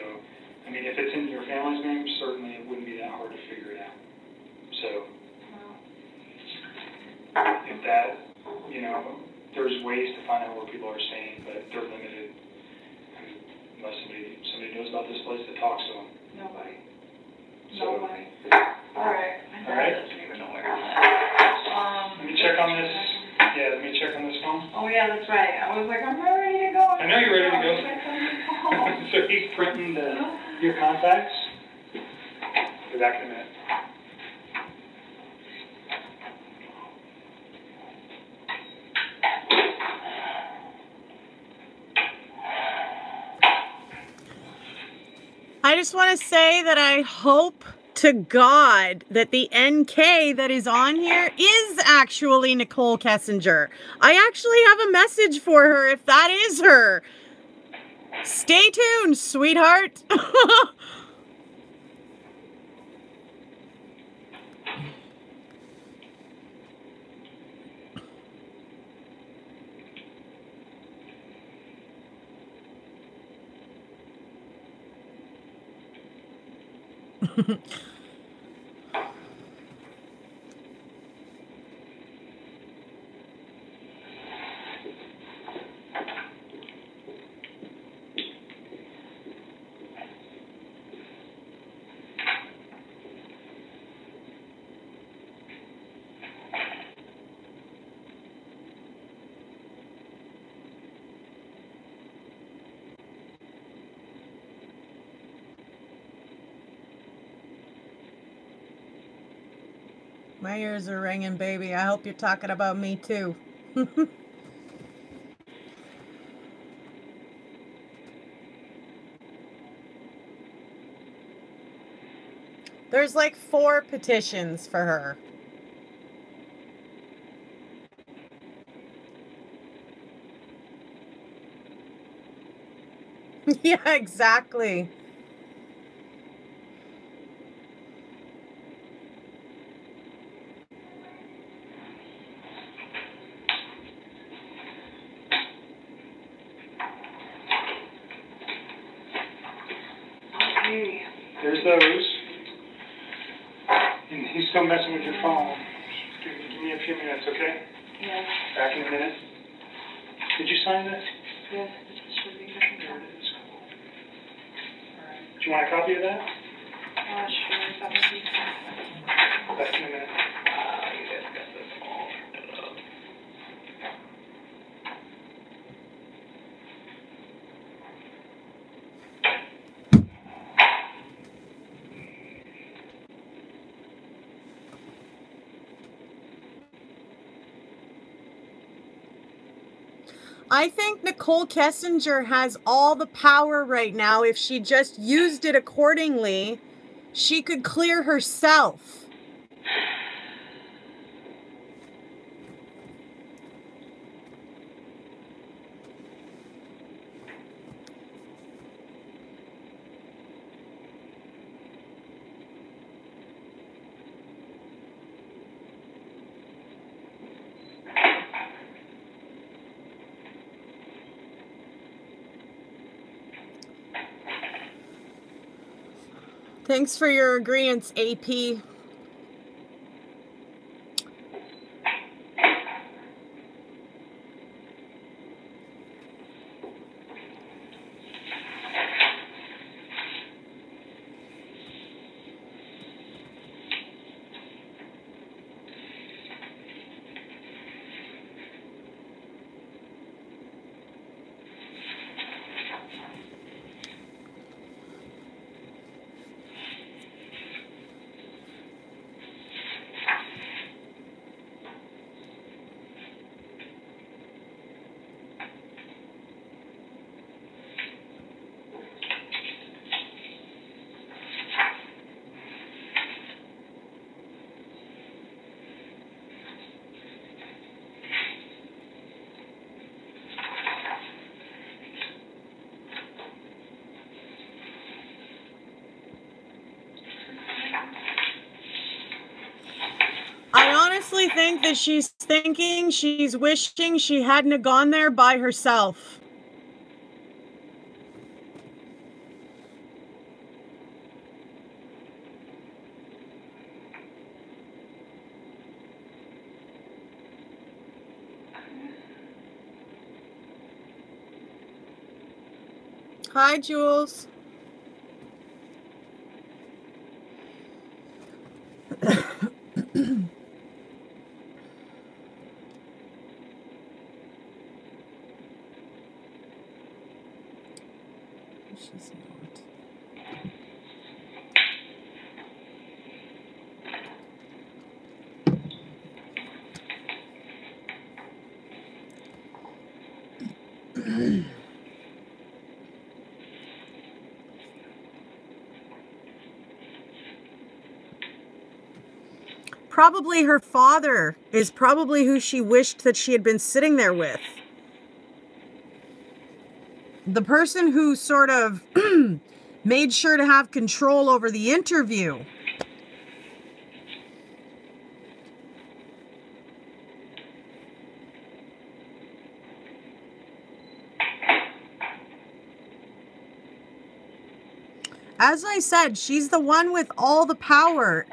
I mean, if it's in your family's name, certainly it wouldn't be that hard to figure it out. So, if that, there's ways to find out where people are staying, but they're limited. I mean, unless somebody knows about this place that talks to them. Nobody. So, Nobody. All right. My All right. dad doesn't even know where I'm at. Let me check on this. Yeah, let me check on this phone. Oh yeah, that's right. I was like, I'm ready to go. I know you're ready to go. So he's printing your contacts. Be back in a minute. I just want to say that I hope to God that the NK that is on here is actually Nicole Kessinger. I actually have a message for her if that is her. Stay tuned, sweetheart. My ears are ringing, baby. I hope you're talking about me too. There's like 4 petitions for her. Yeah, exactly. Okay, there's those. And he's still messing with your phone. Give me a few minutes, okay? Yes. Back in a minute. Did you sign this? Yes, it should be. There it is. Cool. All right. Do you want a copy of that? Sure, that would be fine. Back in a minute. You guys got this all set up. I think Nicole Kessinger has all the power right now. If she just used it accordingly, she could clear herself. Thanks for your agreeance, AP. I honestly think that she's wishing she hadn't have gone there by herself. Hi, Jules. She's not. Probably her father is probably who she wished that she had been sitting there with. The person who sort of made sure to have control over the interview. As I said, she's the one with all the power.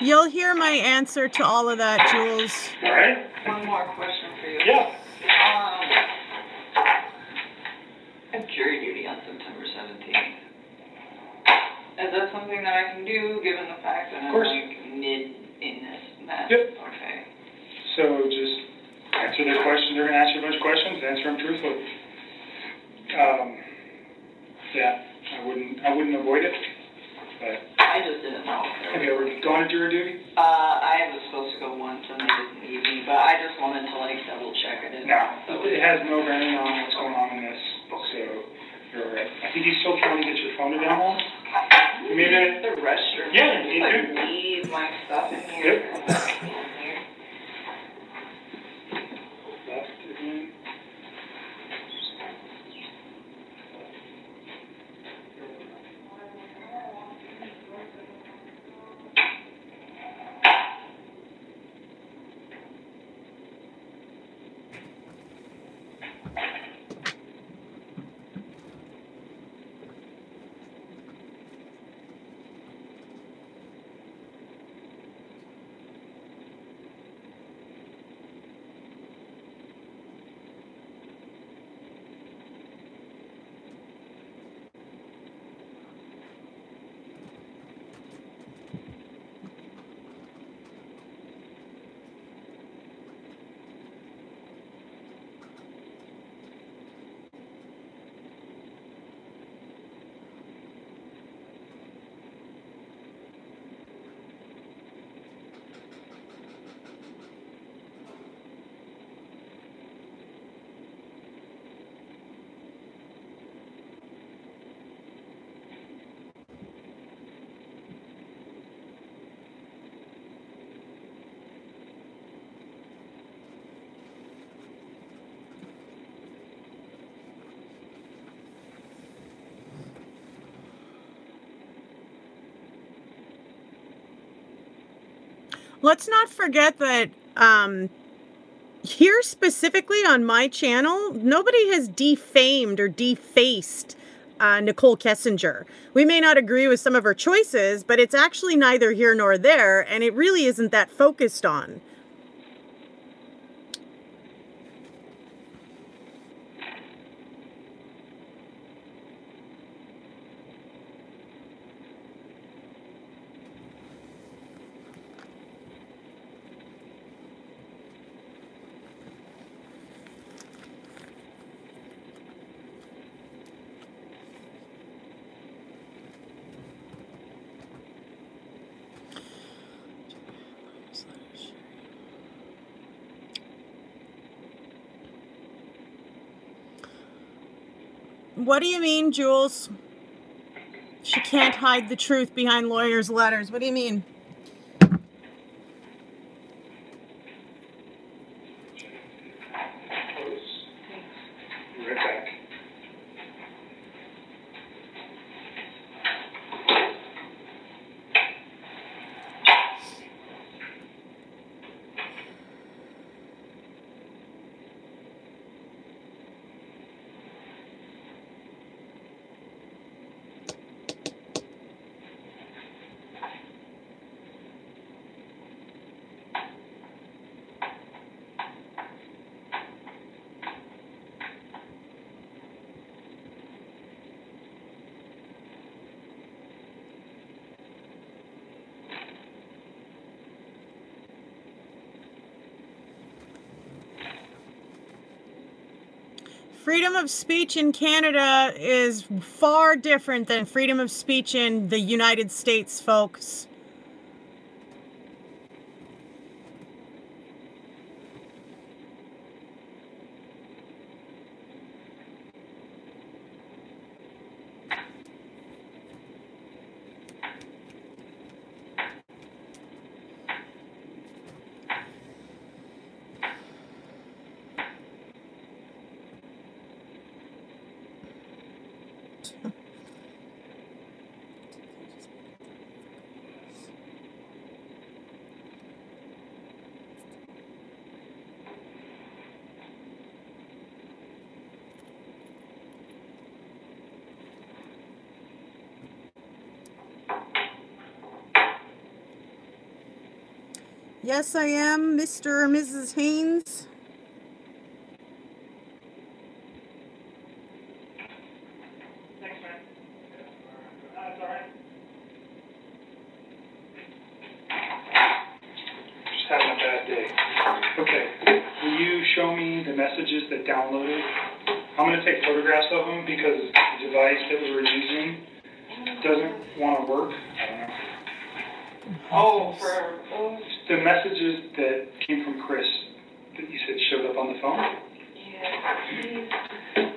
You'll hear my answer to all of that, Jules. All right? One more question for you. Yeah. I have jury duty on September 17th. Is that something that I can do, given the fact that I'm like mid in this mess? Yep. Okay. So just answer their questions. They're going to ask you a bunch of questions. Answer them truthfully. Yeah, I wouldn't avoid it. But I just didn't know. have you ever gone to jury duty? I was supposed to go once and they didn't need me, but I just wanted to like double check. I didn't know. No, it has no bearing on what's going on in this. So you're all right. I think he's still trying to get your phone to download. Maybe the restroom. Yeah, just like leave my stuff in here. Yep. Left again. Let's not forget that here specifically on my channel, nobody has defamed or defaced Nicole Kessinger. We may not agree with some of her choices, but it's actually neither here nor there, and it really isn't that focused on. What do you mean, Jules? She can't hide the truth behind lawyers' letters. What do you mean? Right back. Freedom of speech in Canada is far different than freedom of speech in the United States, folks. Yes, I am, Mr. or Mrs. Haynes. Thanks, man. That's all right. Just having a bad day. Okay, will you show me the messages that downloaded? I'm going to take photographs of them because the device that we were using doesn't want to work. I don't know. Oh, for those? The messages that came from Chris that you said showed up on the phone? Yeah,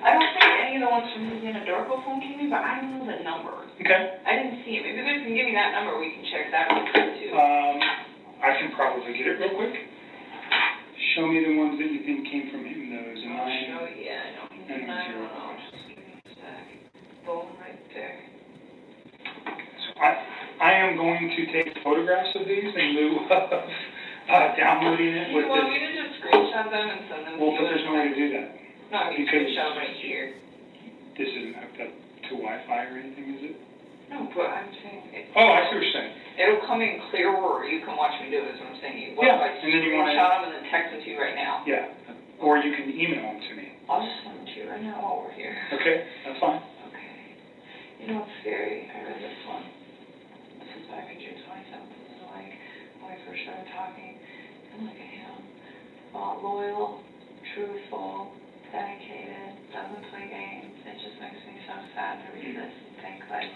I don't think any of the ones from his Anadorco phone came in, but I don't know the number. Okay. I didn't see it. Maybe you guys can give me that number, we can check that real quick too. I can probably get it real quick. Show me the ones that you think came from him, those, and I'll show you, yeah, I know. And I zero. don't know, just give me a sec. Boom, right there. So I am going to take photographs of these in lieu of downloading it with You want this. me to just screenshot them and send them to you? Well, but there's no way to do that. No, I mean, because screenshot them right here. This isn't hooked up to Wi-Fi or anything, is it? No, but I'm saying it. Oh, I see what you're saying. It'll come in clearer, or you can watch me do it, is what I'm saying. What Yeah, if I and then you wanna- screenshot them and then text them to you right now? Yeah. Or you can email them to me. I'll just send them to you right now while we're here. Okay, that's fine. Okay. You know what's scary? I read this one. This is back in June 27th. This is like when we first started talking. And look at him. Loyal, truthful, dedicated, doesn't play games. It just makes me so sad to read this and think like.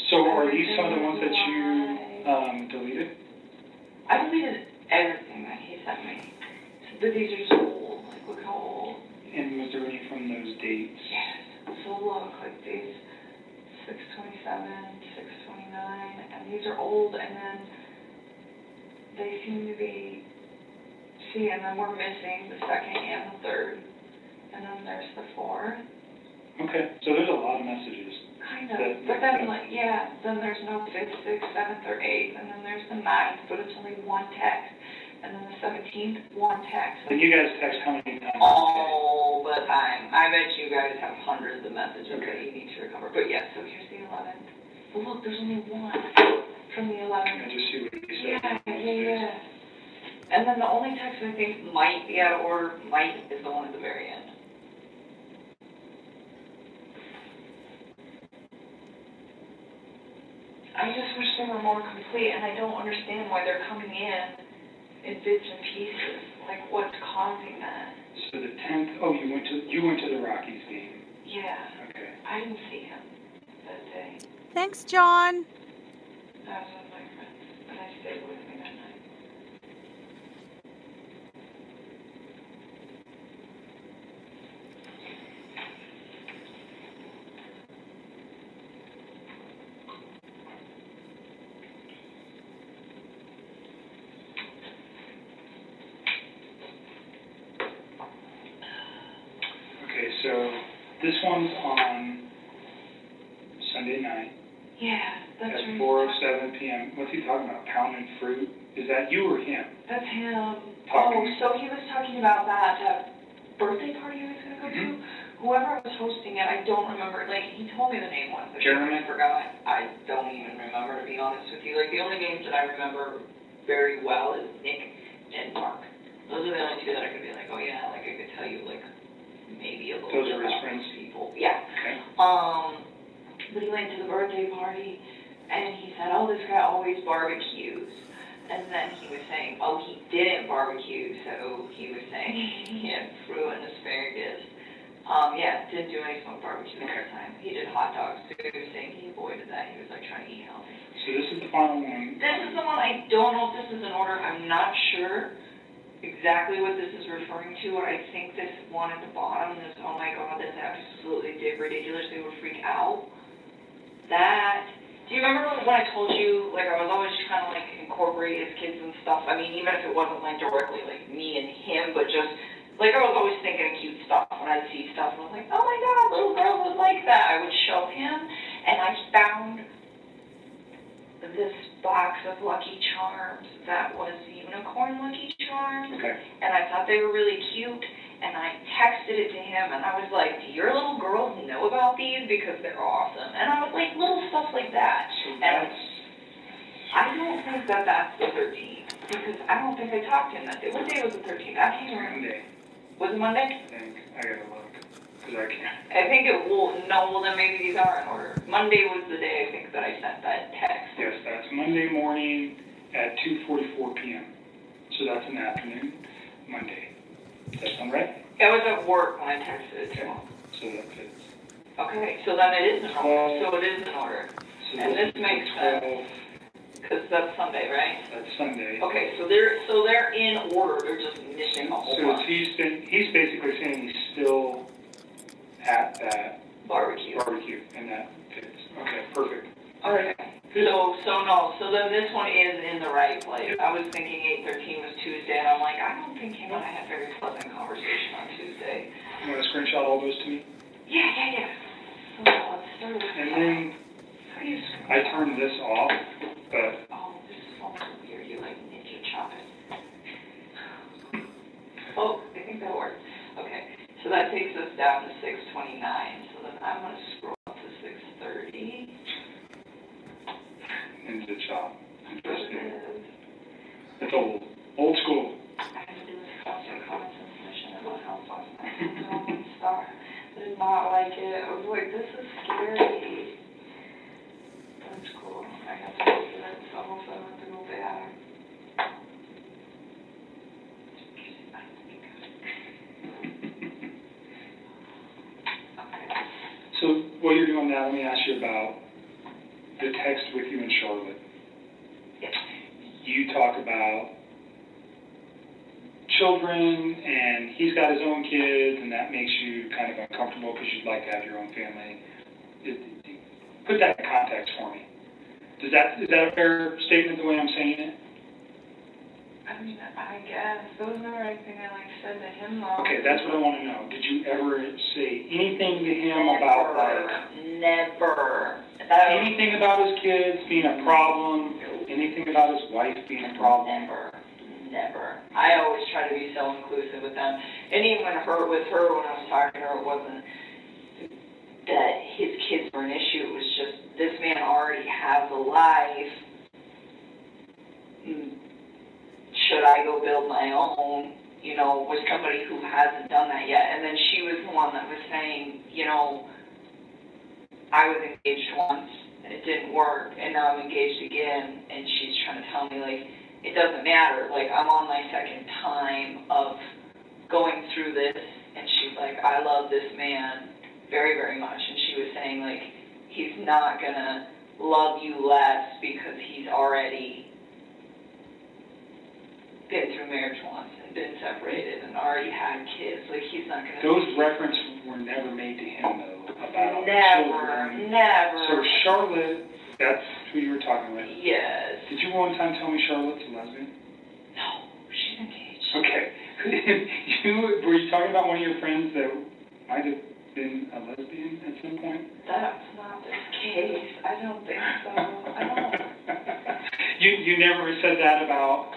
So are these some of the ones that you deleted? I deleted everything that he sent me. But these are so old. Like, look how old. And was there any from those dates? Yes. So look, like these 6/27, 6/29, and these are old, and then they seem to be, see, and then we're missing the second and the third, and then there's the fourth. Okay, so there's a lot of messages. Kind of, but then like, yeah, then there's no 5th, 6th, 7th, or 8th, and then there's the 9th, but it's only one text, and then the 17th, one text. And you guys text how many times? All the time. I bet you guys have hundreds of messages that Okay. you need to recover. But yeah, so here's the 11th. But look, there's only one from the 11th. I just see what you Yeah, said. yeah. And then the only text I think might be out of order, is the one at the very end. I just wish they were more complete, and I don't understand why they're coming in bits and pieces. Like, what's causing that? So the 10th, oh, you went to the Rockies game. Yeah. Okay. I didn't see him that day. Thanks, John. I was with my friends, and I stayed with me that night. Okay, so this one's on Sunday night Yeah, that's at right. 4:07 p.m. What's he talking about? Pounding fruit? Is that you or him? That's him. Talking. Oh, so he was talking about that birthday party I was going to go to. Whoever was hosting it, I don't remember. Like, he told me the name once, but Jeremy? I forgot. I don't even remember, to be honest with you. Like, the only names that I remember very well is Nick and Mark. Those are the only two that I could be like, oh yeah, like I could tell you, like, maybe a little Those bit are his about friends? those people. Yeah. Okay. But he went to the birthday party, and he said, oh, this guy always barbecues. And then he was saying, oh, he didn't barbecue, so he was saying he had fruit and asparagus. Yeah, didn't do any smoked barbecue this time. He did hot dogs, so he was saying he avoided that. He was like trying to eat healthy. So this is the final one. This is the one, I don't know if this is in order. I'm not sure exactly what this is referring to. I think this one at the bottom, this, oh my god, this absolutely did ridiculous. They would freak out. That, do you remember when I told you, like, I was always trying to, like, incorporate his kids and stuff? I mean, even if it wasn't, like, directly, like, me and him, but just, like, I was always thinking of cute stuff when I'd see stuff, and I was like, oh my god, little girls would like that. I would show him, and I found this box of Lucky Charms that was unicorn Lucky Charms, Okay. and I thought they were really cute, and I texted it to him, and I was like, do your little girls know about these? Because they're awesome. And I was like, little stuff like that. So And that's, I don't think that that's the 13th. Because I don't think I talked to him that day. What day was the 13th? I can't remember. Monday, Was it Monday? I think. I gotta look, because I can't. I think it will, no, well then maybe these are in order. Monday was the day I think that I sent that text. Yes, that's Monday morning at 2:44 p.m. So that's in the afternoon, Monday. Does that sound right? I was at work when I texted it to him. So that fits. Okay, so then it is in order. So it is in order. So And this makes sense. 12, Because that's Sunday, right? that's Sunday. Okay, so they're in order. They're just missing a whole So bunch. he's basically saying he's still at that Barbecue. barbecue, and that fits. Okay, perfect. Okay. So then this one is in the right place. I was thinking 8:13 was Tuesday, and I'm like, I don't think him and I had a very pleasant conversation on Tuesday. You want to screenshot all those to me? Yeah. So let's start with And then how do you I turned this off, but Oh, this is so weird. You like ninja chop it. Oh, I think that worked. Okay, so that takes us down to 6:29. So then I'm gonna scroll up to 6:30. into chop. Interesting. It's old school. I had to do this constant comments information about health last night. One star. I did not like it. I was like, this is scary. That's cool. I have to go through that, so hopefully I don't have to go back. Okay. So what you're doing now, let me ask you about the text with you and Charlotte. Yes. You talk about children, and he's got his own kids, and that makes you kind of uncomfortable because you'd like to have your own family. Put that in context for me. Is that a fair statement the way I'm saying it? I mean, I guess. There was never anything I said to him though. Okay, that's what I want to know. Did you ever say anything to him about Never. anything about his kids being a problem? Anything about his wife being a problem? Never. I always try to be so inclusive with them. And even with her, when I was talking to her, it wasn't that his kids were an issue. It was just, this man already has a life. Should I go build my own, with somebody who hasn't done that yet? And then she was the one that was saying, I was engaged once, and it didn't work, and now I'm engaged again, and she's trying to tell me, it doesn't matter, I'm on my second time of going through this, and she's like, I love this man very, very much, and she was saying, he's not gonna love you less because he's already been through marriage once and been separated and already had kids. He's not gonna. Those references were never made to him, though, about children. Never. So Charlotte, that's who you were talking with. Yes. Did you one time tell me Charlotte's a lesbian? No, she's engaged. Okay. Were you talking about one of your friends that might have been a lesbian at some point? That's not the case. I don't think so. I don't. You never said that about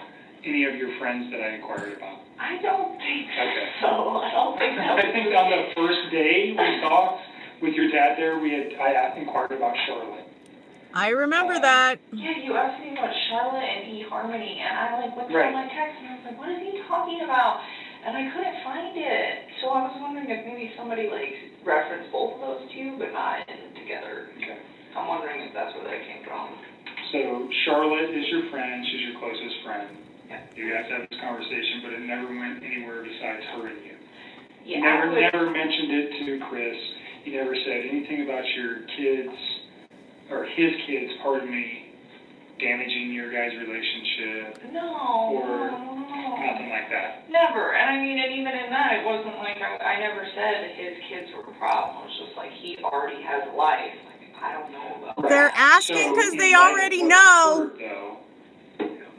any of your friends that I inquired about? I don't think so. I don't think so. I think on the first day we talked with your dad there, I inquired about Charlotte. I remember that. Yeah, you asked me about Charlotte and eHarmony, and I went through Right. my text, and I was like, what is he talking about? And I couldn't find it. So I was wondering if maybe somebody referenced both of those to you, but not together. Okay. I'm wondering if that's where that came from. So Charlotte is your friend. She's your closest friend. Yeah. You guys had this conversation, but it never went anywhere besides her and you. Yeah, You never mentioned it to Chris. You never said anything about your kids, or his kids, pardon me, damaging your guys' relationship. No. Nothing like that. Never. And and even in that, it wasn't I never said his kids were a problem. It was just he already has a life. I don't know about that. They're asking because they already know.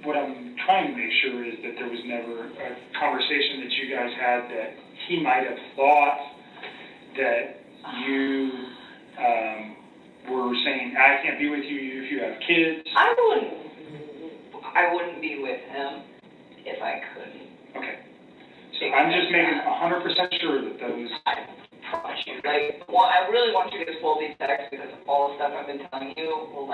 What I'm trying to make sure is that there was never a conversation that you guys had that he might have thought that you were saying, I can't be with you if you have kids. I wouldn't be with him if I couldn't. Okay. So I'm just making 100% sure that those... I promise you. I really want you to get full these texts because all the stuff I've been telling you will,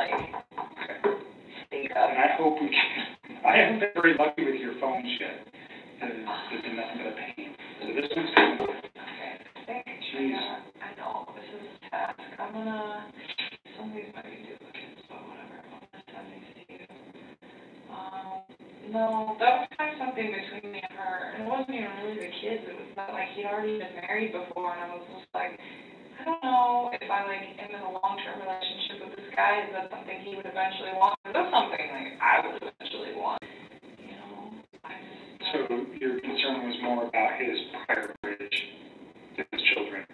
think up. And I hope we can... I I haven't been very lucky with your phones yet. There's been nothing but a pain. So this one's coming. Okay. Jeez. I know, this is a task. Some of these might be duplicates, but whatever. I'm gonna send these to you. No, that was kind of something between me and her. And it wasn't even really the kids. It was that, like, he'd already been married before, and I was just like, I don't know if I, like, am in a long-term relationship with this guy. Is that something he would eventually want? Is that something, like, I would eventually want? You know, So your concern was more about his prior marriage than his children?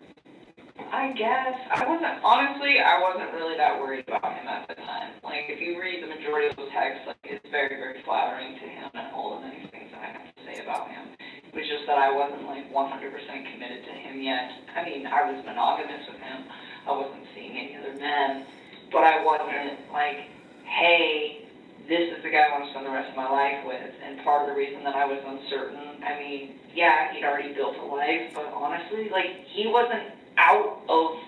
I guess. I wasn't really that worried about him at the time. Like, if you read the majority of those texts, like, it's very, very flattering to him and all of the nice things that I have to say about him. It was just that I wasn't, like, 100% committed to him yet. I mean, I was monogamous with him. I wasn't seeing any other men. But I wasn't, like, hey, this is the guy I want to spend the rest of my life with. And part of the reason that I was uncertain, I mean, yeah, he'd already built a life, but honestly, like, he wasn't out of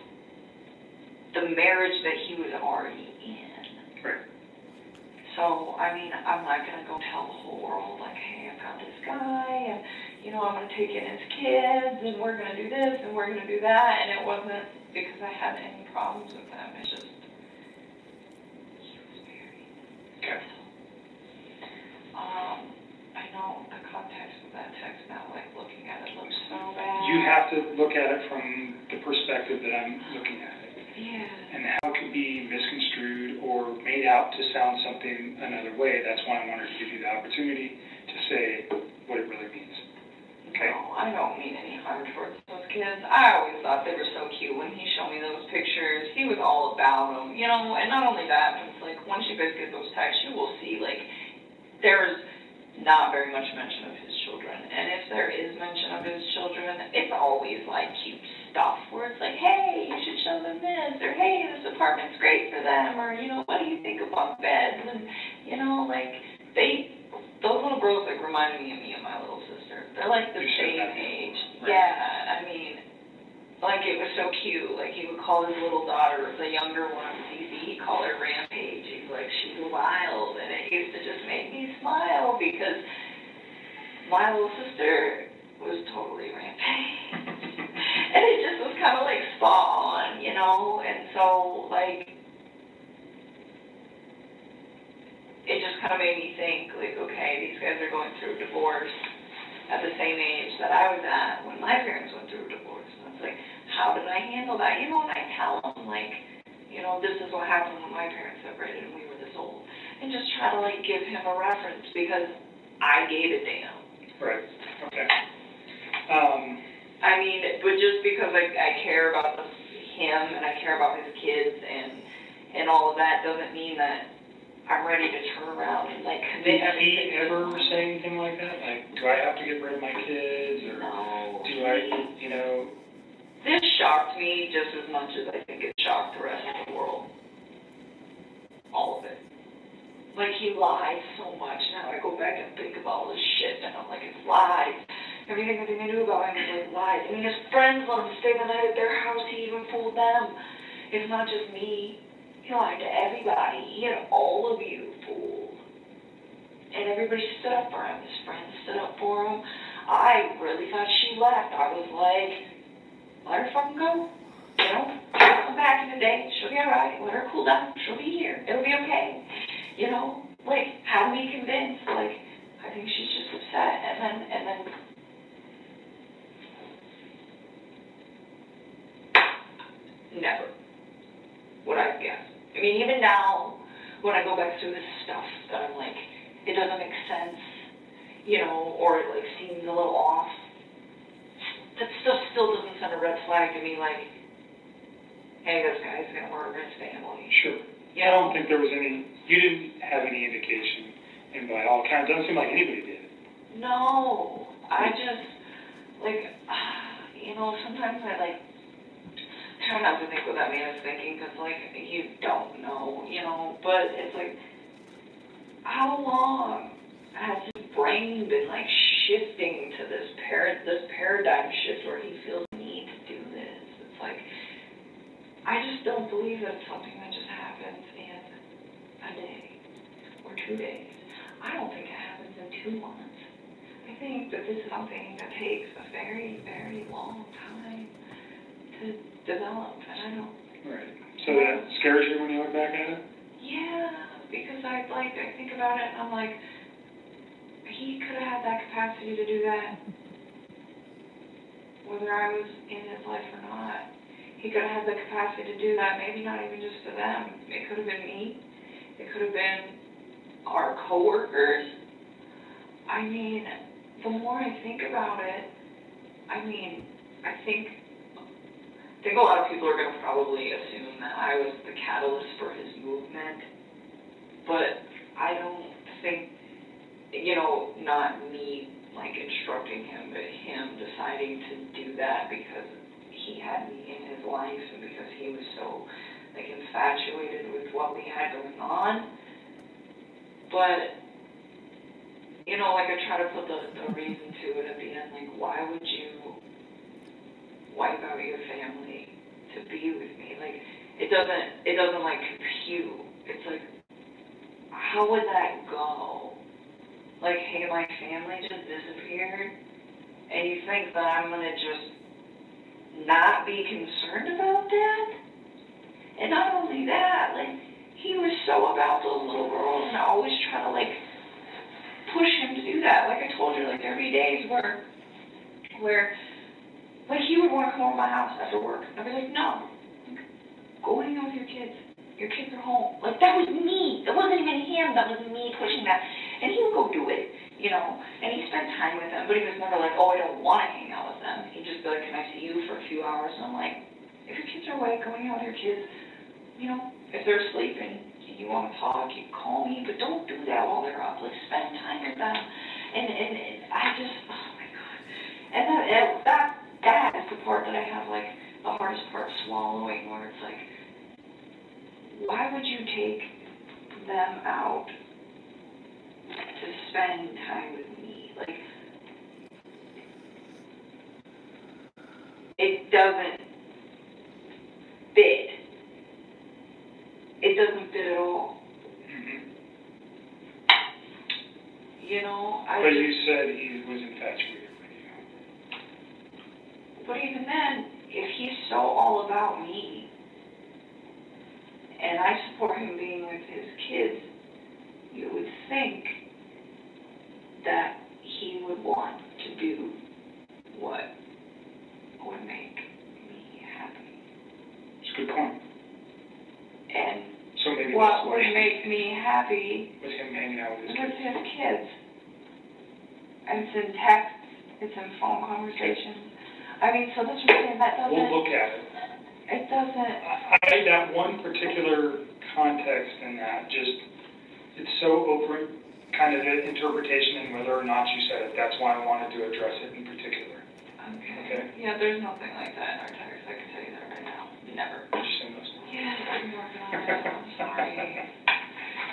the marriage that he was already in. Right. So, I mean, I'm not going to go tell the whole world, like, hey, I've got this guy, and, you know, I'm going to take in his kids, and we're going to do this, and we're going to do that, and it wasn't because I had any problems with them. It's just, he was married. Okay. I know the context of that text now, like, looking at it looks so bad. You have to look at it from the perspective that I'm looking at it. Yeah. And how it can be misconstrued or made out to sound something another way. That's why I wanted to give you the opportunity to say what it really means. Okay? No, I don't mean any harm towards those kids. I always thought they were so cute when he showed me those pictures. He was all about them, you know, and not only that, but it's like, once you guys get those texts, you will see, like, there's not very much mention of his children. And if there is mention of his children, it's always, like, cute stuff where it's like, hey, you should show them this, or hey, this apartment's great for them, or, you know, what do you think of bunk beds? And, you know, like, those little girls, like, reminded me of me and my little sister. They're, like, the same age. Right. Yeah, I mean, like, it was so cute. Like, he would call his little daughter, the younger one, Cece, he'd call her Rampage. He's like, she's wild, and it used to just make me smile because my little sister was totally Rampage. And it just was kind of, like, spot on, you know? And so, like, it just kind of made me think, like, okay, these guys are going through a divorce at the same age that I was at when my parents went through a divorce. And it's like, how did I handle that? You know, and I tell them, like, you know, this is what happened when my parents separated and we were this old. And just try to, like, give him a reference because I gave a damn. Right. Okay. I mean, but just because I care about him and I care about his kids and all of that doesn't mean that I'm ready to turn around and, like, commit everything. Did he ever say anything like that? Like, do I have to get rid of my kids? Or no. Do I, you know? This shocked me just as much as I think it shocked the rest of the world. All of it. Like, he lied so much. Now I go back and think about all this shit, and I'm like, it's lies. Everything that they knew about him was like lies. I mean, his friends let him stay the night at their house. He even fooled them. It's not just me. He lied to everybody. He had all of you fooled. And everybody stood up for him. His friends stood up for him. I really thought she left. I was like, let her fucking go. You know, she'll come back in a day. She'll be alright. Let her cool down. She'll be here. It'll be okay. You know, like, have me convinced. Like, I think she's just upset. And then never would I guess. I mean, even now, when I go back through this stuff, that I'm like, it doesn't make sense, you know, or it, like, seems a little off. That stuff still doesn't send a red flag to me, like, hey, this guy's gonna murder his family. Sure. You I know? don't think there was any, you didn't have any indication, and by all accounts, it doesn't seem like anybody did. No, I just, like, you know, sometimes I, like, try not to think what that man is thinking, because, like, you don't know, you know, but it's like, how long has his brain been, like, shifting to this paradigm shift where he feels the need to do this? It's like, I just don't believe that it's something that just happens in a day or 2 days. I don't think it happens 2 months. I think that this is something that takes a very, very long time to develop, and I don't... Right. So that scares you when you look back at it? Yeah, because I think about it, and I'm like, he could have had that capacity to do that, whether I was in his life or not. He could have had the capacity to do that, maybe not even just to them. It could have been me. It could have been our coworkers. I mean, the more I think about it, I think a lot of people are going to probably assume that I was the catalyst for his movement, but I don't think, not me, instructing him, but him deciding to do that because he had me in his life and because he was so, infatuated with what we had going on. But, I try to put the reason to it at the end, why would you wipe out your family to be with me? It doesn't compute. It's how would that go? Hey, my family just disappeared, and you think that I'm gonna just not be concerned about that? And not only that, he was so about those little girls, and I always try to push him to do that. I told you, there'd be days where he would want to come over to my house after work. I'd be like, no, go hang out with your kids. Your kids are home. That was me. It wasn't even him. That was me pushing that. And he would go do it, and he spent time with them. But he was never oh, I don't want to hang out with them. He'd just be like, can I see you for a few hours? And I'm like, if your kids are awake, go hang out with your kids. If they're asleep and you want to talk, you call me. But don't do that while they're up. Spend time with them. And I just, oh my God. And that is the part that I have, the hardest part swallowing, where it's why would you take them out to spend time with me? It doesn't fit. It doesn't fit at all. Mm-hmm. But you said he was infatuated with you. But even then, if he's so all about me, and I support him being with his kids, you would think that he would want to do what would make me happy. It's a good point. And so maybe what would make me happy was him hanging out with his kids. And it's in texts, it's in phone conversations. So that's what I'm saying, that doesn't... We'll look at it. It doesn't... That one particular context in that, it's so open, kind of an interpretation and whether or not you said it. That's why I wanted to address it in particular. Okay? Yeah, there's nothing like that in our text. I can tell you that right now. Never. Did you send those? Yes, I'm working on it. I'm sorry.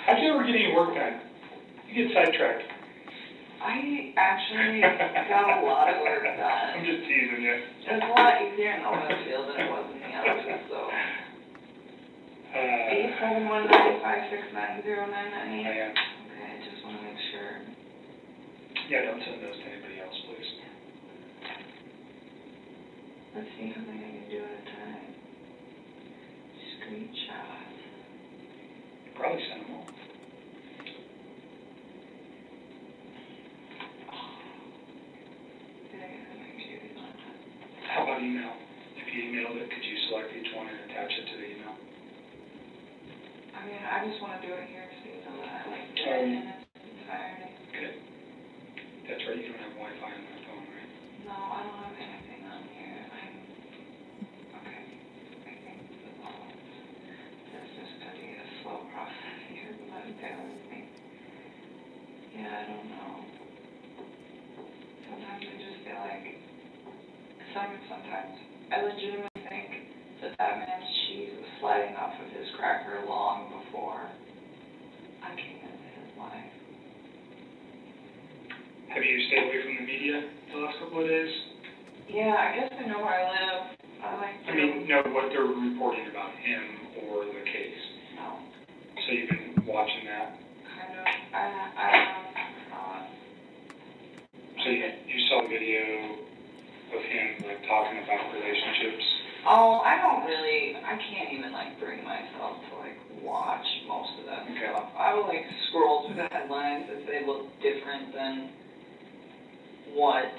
How'd you ever get any work done? You get sidetracked. I actually got a lot of work done. I'm just teasing you. It was a lot easier in the oil field than it was in the others, so. 871-956-9098. I am. Okay, I just want to make sure. Yeah, don't send those to anybody else, please. Let's see how many I can do at a time. Screenshots. Probably send them all. How about email? If you emailed it, could you select each one and attach it to the email? I just want to do it here so you know that I did it in its entirety. Good. That's right, you don't have Wi-Fi on my phone, right? No, I don't have anything on here. Okay. I think this is going to be a slow process here, but bear with me. Yeah, I don't know. Sometimes I just feel sometimes I legitimately think that man's cheese was sliding off of his cracker long before I came into his life. Have you stayed away from the media the last couple of days? Yeah, I guess I know where I live. Know what they're reporting about him or the case. No. So you've been watching that? Kind of. I have not. So you saw the video of him, like, talking about relationships? Oh, I can't even, like, bring myself to, like, watch most of that stuff. I will, like, scroll through the headlines if they look different than what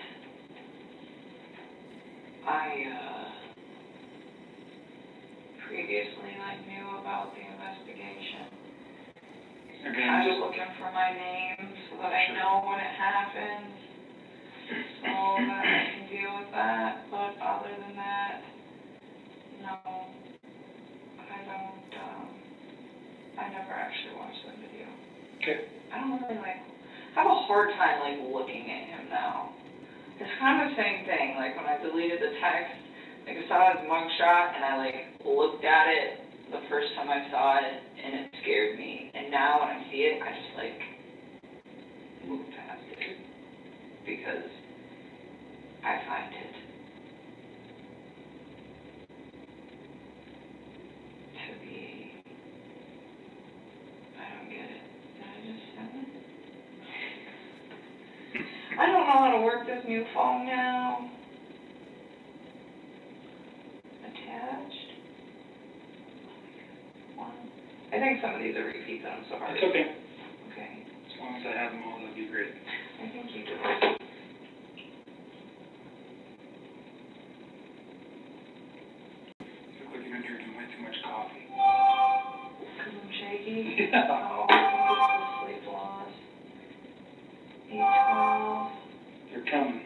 I, previously, like, knew about the investigation. I was looking for my name so that I know when it happens, so that I can deal with that, but other than that, no, I don't, I never actually watched that video. Okay. I don't really, like, I have a hard time, like, looking at him now. It's kind of the same thing, like, when I deleted the text, like, I saw his mugshot, and I, like, looked at it the first time I saw it, and it scared me. And now when I see it, I just, like, move past it. Because I find it to be, I don't get it. Did I just send it? I don't know how to work this new phone now. Attached. I think some of these are repeats, I'm sorry. It's okay. Okay. As long as I have them all, that'd be great. I think you do. You look like you've been drinking way too much coffee. Because I'm shaky? Yeah. Oh, I think it's the sleep loss. 8:12. They're coming.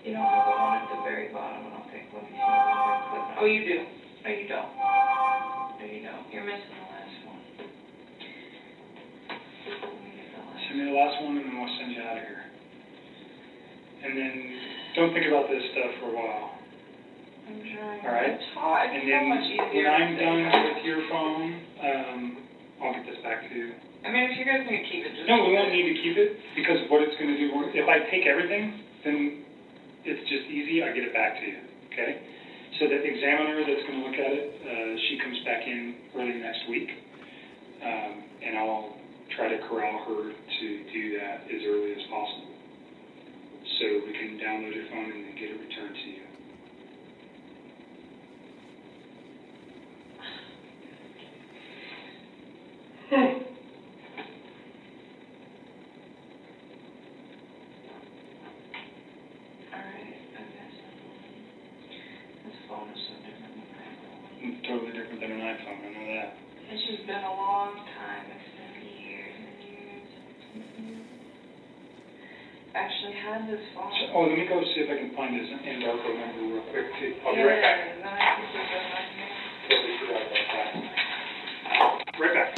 You don't have the one at the very bottom, I don't think. Let me see if I click. Oh, you do. No, you don't. No, you don't. You're missing the last one. Let me get the last Send me the last one, and then we'll send you out of here. And then, don't think about this stuff for a while. I'm trying. All right. It's hard. And It's so then, much easier. when I'm to say done that. with your phone, I'll get this back to you. I mean, if you guys need to keep it, just. No, we won't need to keep it, because what it's gonna do, if I take everything, then it's just easy, I get it back to you, okay? So the examiner that's gonna look at it, she comes back in early next week, and I'll try to corral her to do that as early as possible. So we can download your phone and then get it returned to you. It's totally different than an iPhone, I know that. It's just been a long time. It's been years and years. Actually had this phone. So, let me go see if I can find his Andarko number real quick, too. I'll be right back. Yeah, then I can put that on here. Totally forgot about that. Right back.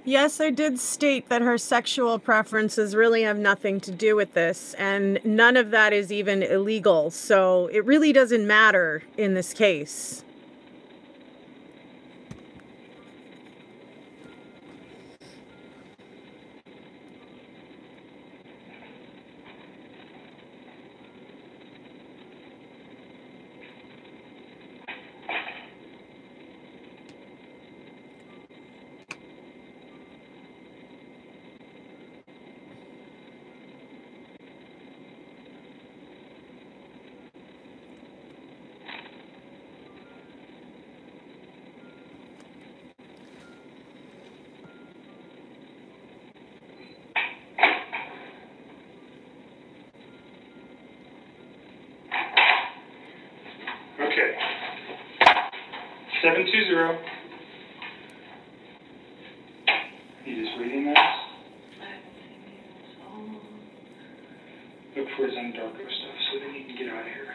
Yes, I did state that her sexual preferences really have nothing to do with this, and none of that is even illegal, so it really doesn't matter in this case. Okay. 720. You just reading this? Look for his Undarko stuff so then you can get out of here.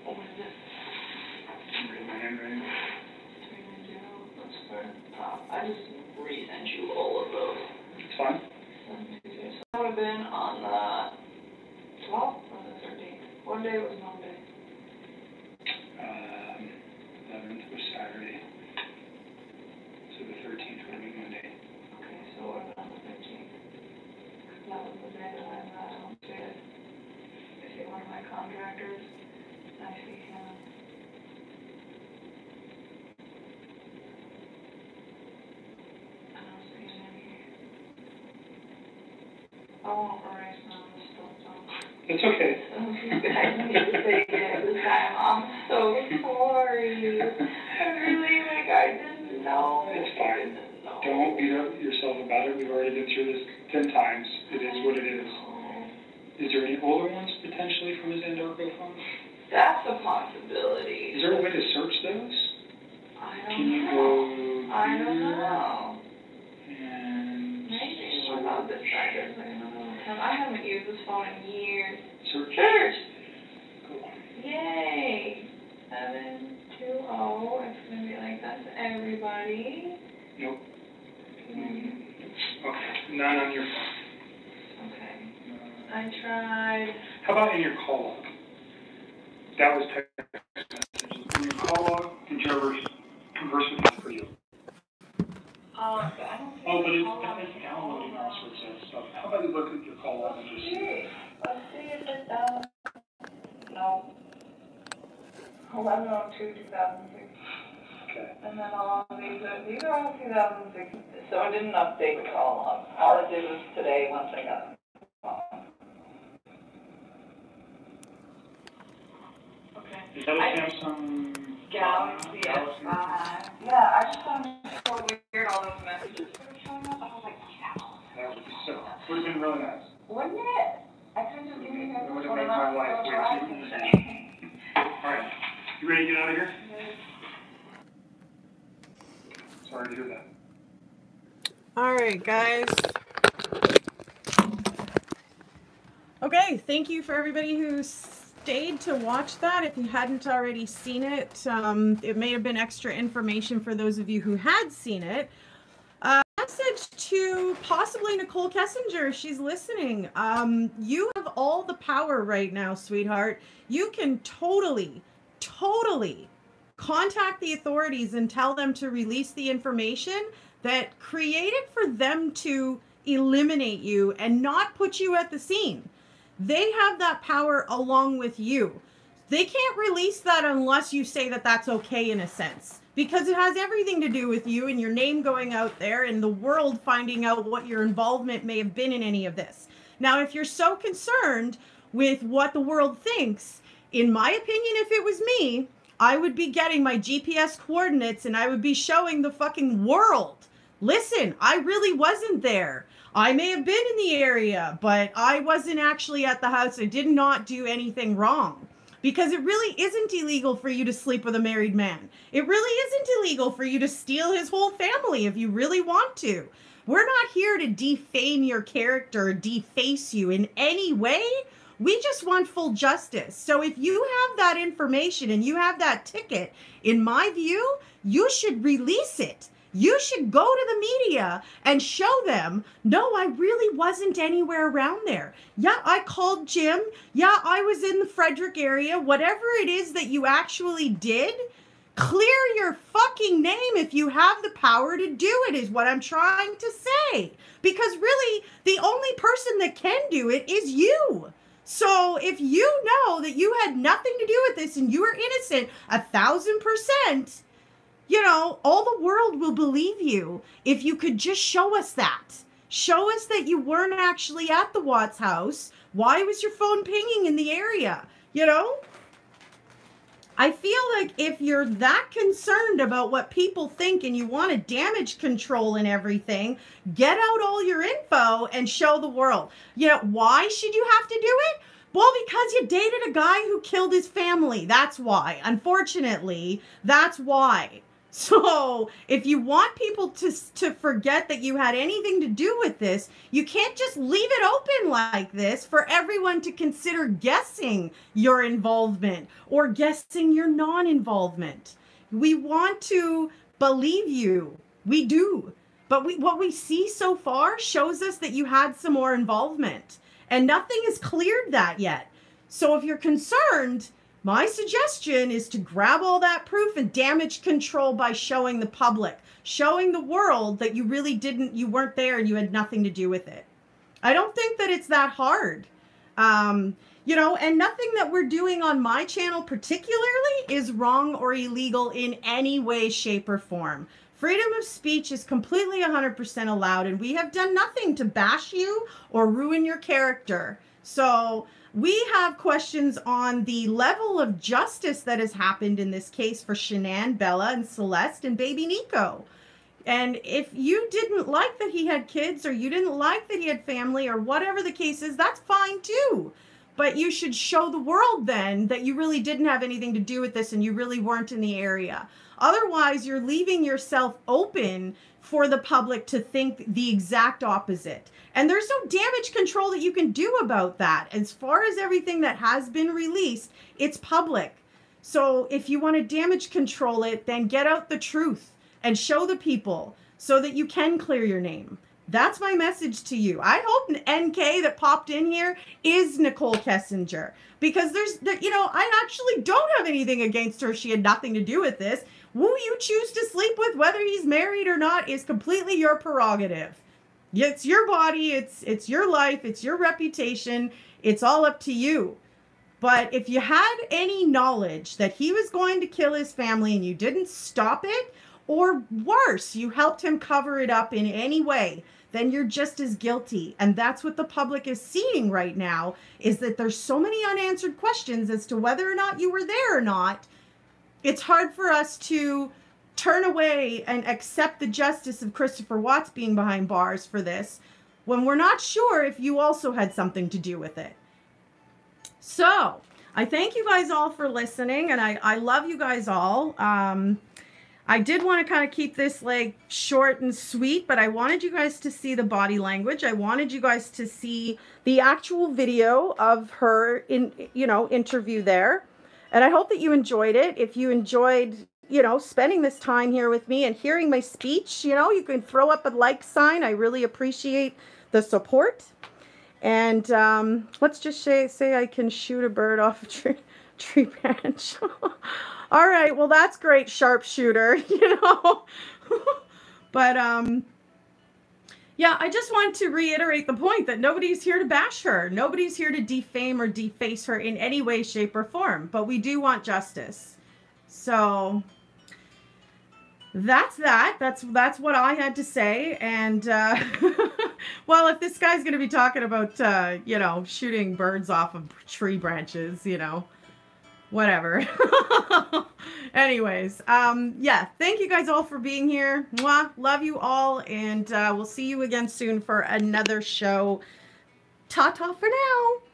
What was this? I'm reading my handwriting. I just resent you all of those. It's fine. So that would have been on the 12th or the 13th. What day was Monday? 11th was Saturday. So the 13th would be Monday. Okay, so it would have been on the 15th. That was the day that I met downstairs. I see one of my contractors. I see him. I don't see him here. I won't erase none of this stuff, though. It's okay. I need to say it this time. I'm so sorry. I really, I didn't know. It's fine. Don't beat up yourself about it. We've already been through this 10 times. It is what it is. Is there any older ones potentially from his Undarko phone? That's a possibility. Is there a way to search those? I Can you don't go know. I don't here know. And Maybe. What about this guy? There's like another one. I haven't used this phone in years. search? Search! Cool. Yay! 720. It's gonna be like that to everybody. Nope. Okay. None on your phone. Okay. I tried. How about in your call log? That was text messages. In your call log, did you ever converse with him for you? I don't think Oh, but it's downloading all sorts of stuff. How about you look at your call log and just see? Let's see if it's down. No. 11/02/2006. Okay. And then all of these are all 2006. So I didn't update the call log. All I did was today once I got it. Okay. Is that a Samsung? Galaxy S5. Yeah, I just found it so weird, all those messages were showing up. I was like, yeah. That would be so. Would have been really nice. Wouldn't it? I couldn't have given you It would have one made of my those life little way too drives. easy. Alright. You ready to get out of here? Sorry to hear that. All right, guys. Okay, thank you for everybody who stayed to watch that. If you hadn't already seen it, it may have been extra information for those of you who had seen it. Message to possibly Nicole Kessinger, if she's listening. You have all the power right now, sweetheart. You can totally contact the authorities and tell them to release the information that created for them to eliminate you and not put you at the scene. They have that power along with you. They can't release that unless you say that that's okay in a sense, because it has everything to do with you and your name going out there and the world finding out what your involvement may have been in any of this. Now, if you're so concerned with what the world thinks, in my opinion, if it was me, I would be getting my GPS coordinates and I would be showing the fucking world. Listen, I really wasn't there. I may have been in the area, but I wasn't actually at the house. I did not do anything wrong. Because it really isn't illegal for you to sleep with a married man. It really isn't illegal for you to steal his whole family if you really want to. We're not here to defame your character, deface you in any way. We just want full justice. So if you have that information and you have that ticket, in my view, you should release it. You should go to the media and show them, no, I really wasn't anywhere around there. Yeah, I called Jim. Yeah, I was in the Frederick area. Whatever it is that you actually did, clear your fucking name if you have the power to do it, is what I'm trying to say. Because really, the only person that can do it is you. So if you know that you had nothing to do with this and you are innocent 1,000%, you know, all the world will believe you if you could just show us that. Show us that you weren't actually at the Watts house. Why was your phone pinging in the area? You know? I feel like if you're that concerned about what people think and you want to damage control and everything, get out all your info and show the world. You know, why should you have to do it? Well, because you dated a guy who killed his family. That's why. Unfortunately, that's why. So if you want people to forget that you had anything to do with this, you can't just leave it open like this for everyone to consider guessing your involvement or guessing your non-involvement. We want to believe you. We do. But what we see so far shows us that you had some more involvement. And nothing has cleared that yet. So if you're concerned, my suggestion is to grab all that proof and damage control by showing the public, showing the world that you really you weren't there and you had nothing to do with it. I don't think that it's that hard. You know, and nothing that we're doing on my channel particularly is wrong or illegal in any way, shape, or form. Freedom of speech is completely 100% allowed, and we have done nothing to bash you or ruin your character. So we have questions on the level of justice that has happened in this case for Shanann, Bella, and Celeste, and baby Nico. And if you didn't like that he had kids, or you didn't like that he had family, or whatever the case is, that's fine too. But you should show the world then that you really didn't have anything to do with this and you really weren't in the area. Otherwise, you're leaving yourself open for the public to think the exact opposite. And there's no damage control that you can do about that. As far as everything that has been released, it's public. So if you want to damage control it, then get out the truth and show the people so that you can clear your name. That's my message to you. I hope NK that popped in here is Nicole Kessinger, because you know, I actually don't have anything against her. She had nothing to do with this. Who you choose to sleep with, whether he's married or not, is completely your prerogative. It's your body, it's your life, it's your reputation. It's all up to you. But if you had any knowledge that he was going to kill his family and you didn't stop it, or worse, you helped him cover it up in any way, then you're just as guilty. And that's what the public is seeing right now, is that there's so many unanswered questions as to whether or not you were there or not. It's hard for us to turn away and accept the justice of Christopher Watts being behind bars for this when we're not sure if you also had something to do with it. So I thank you guys all for listening, and I love you guys all. I did want to kind of keep this like short and sweet, but I wanted you guys to see the body language. I wanted you guys to see the actual video of her interview there. And I hope that you enjoyed it. If you enjoyed, you know, spending this time here with me and hearing my speech, you know, you can throw up a like sign. I really appreciate the support. And let's just say I can shoot a bird off a tree branch. All right, well, that's great, sharpshooter, you know. But, yeah, I just want to reiterate the point that nobody's here to bash her. Nobody's here to defame or deface her in any way, shape, or form. But we do want justice. So that's that. That's what I had to say. And, well, if this guy's going to be talking about, you know, shooting birds off of tree branches, you know, whatever. Anyways, yeah, thank you guys all for being here. Mwah, love you all, and we'll see you again soon for another show. Ta-ta for now.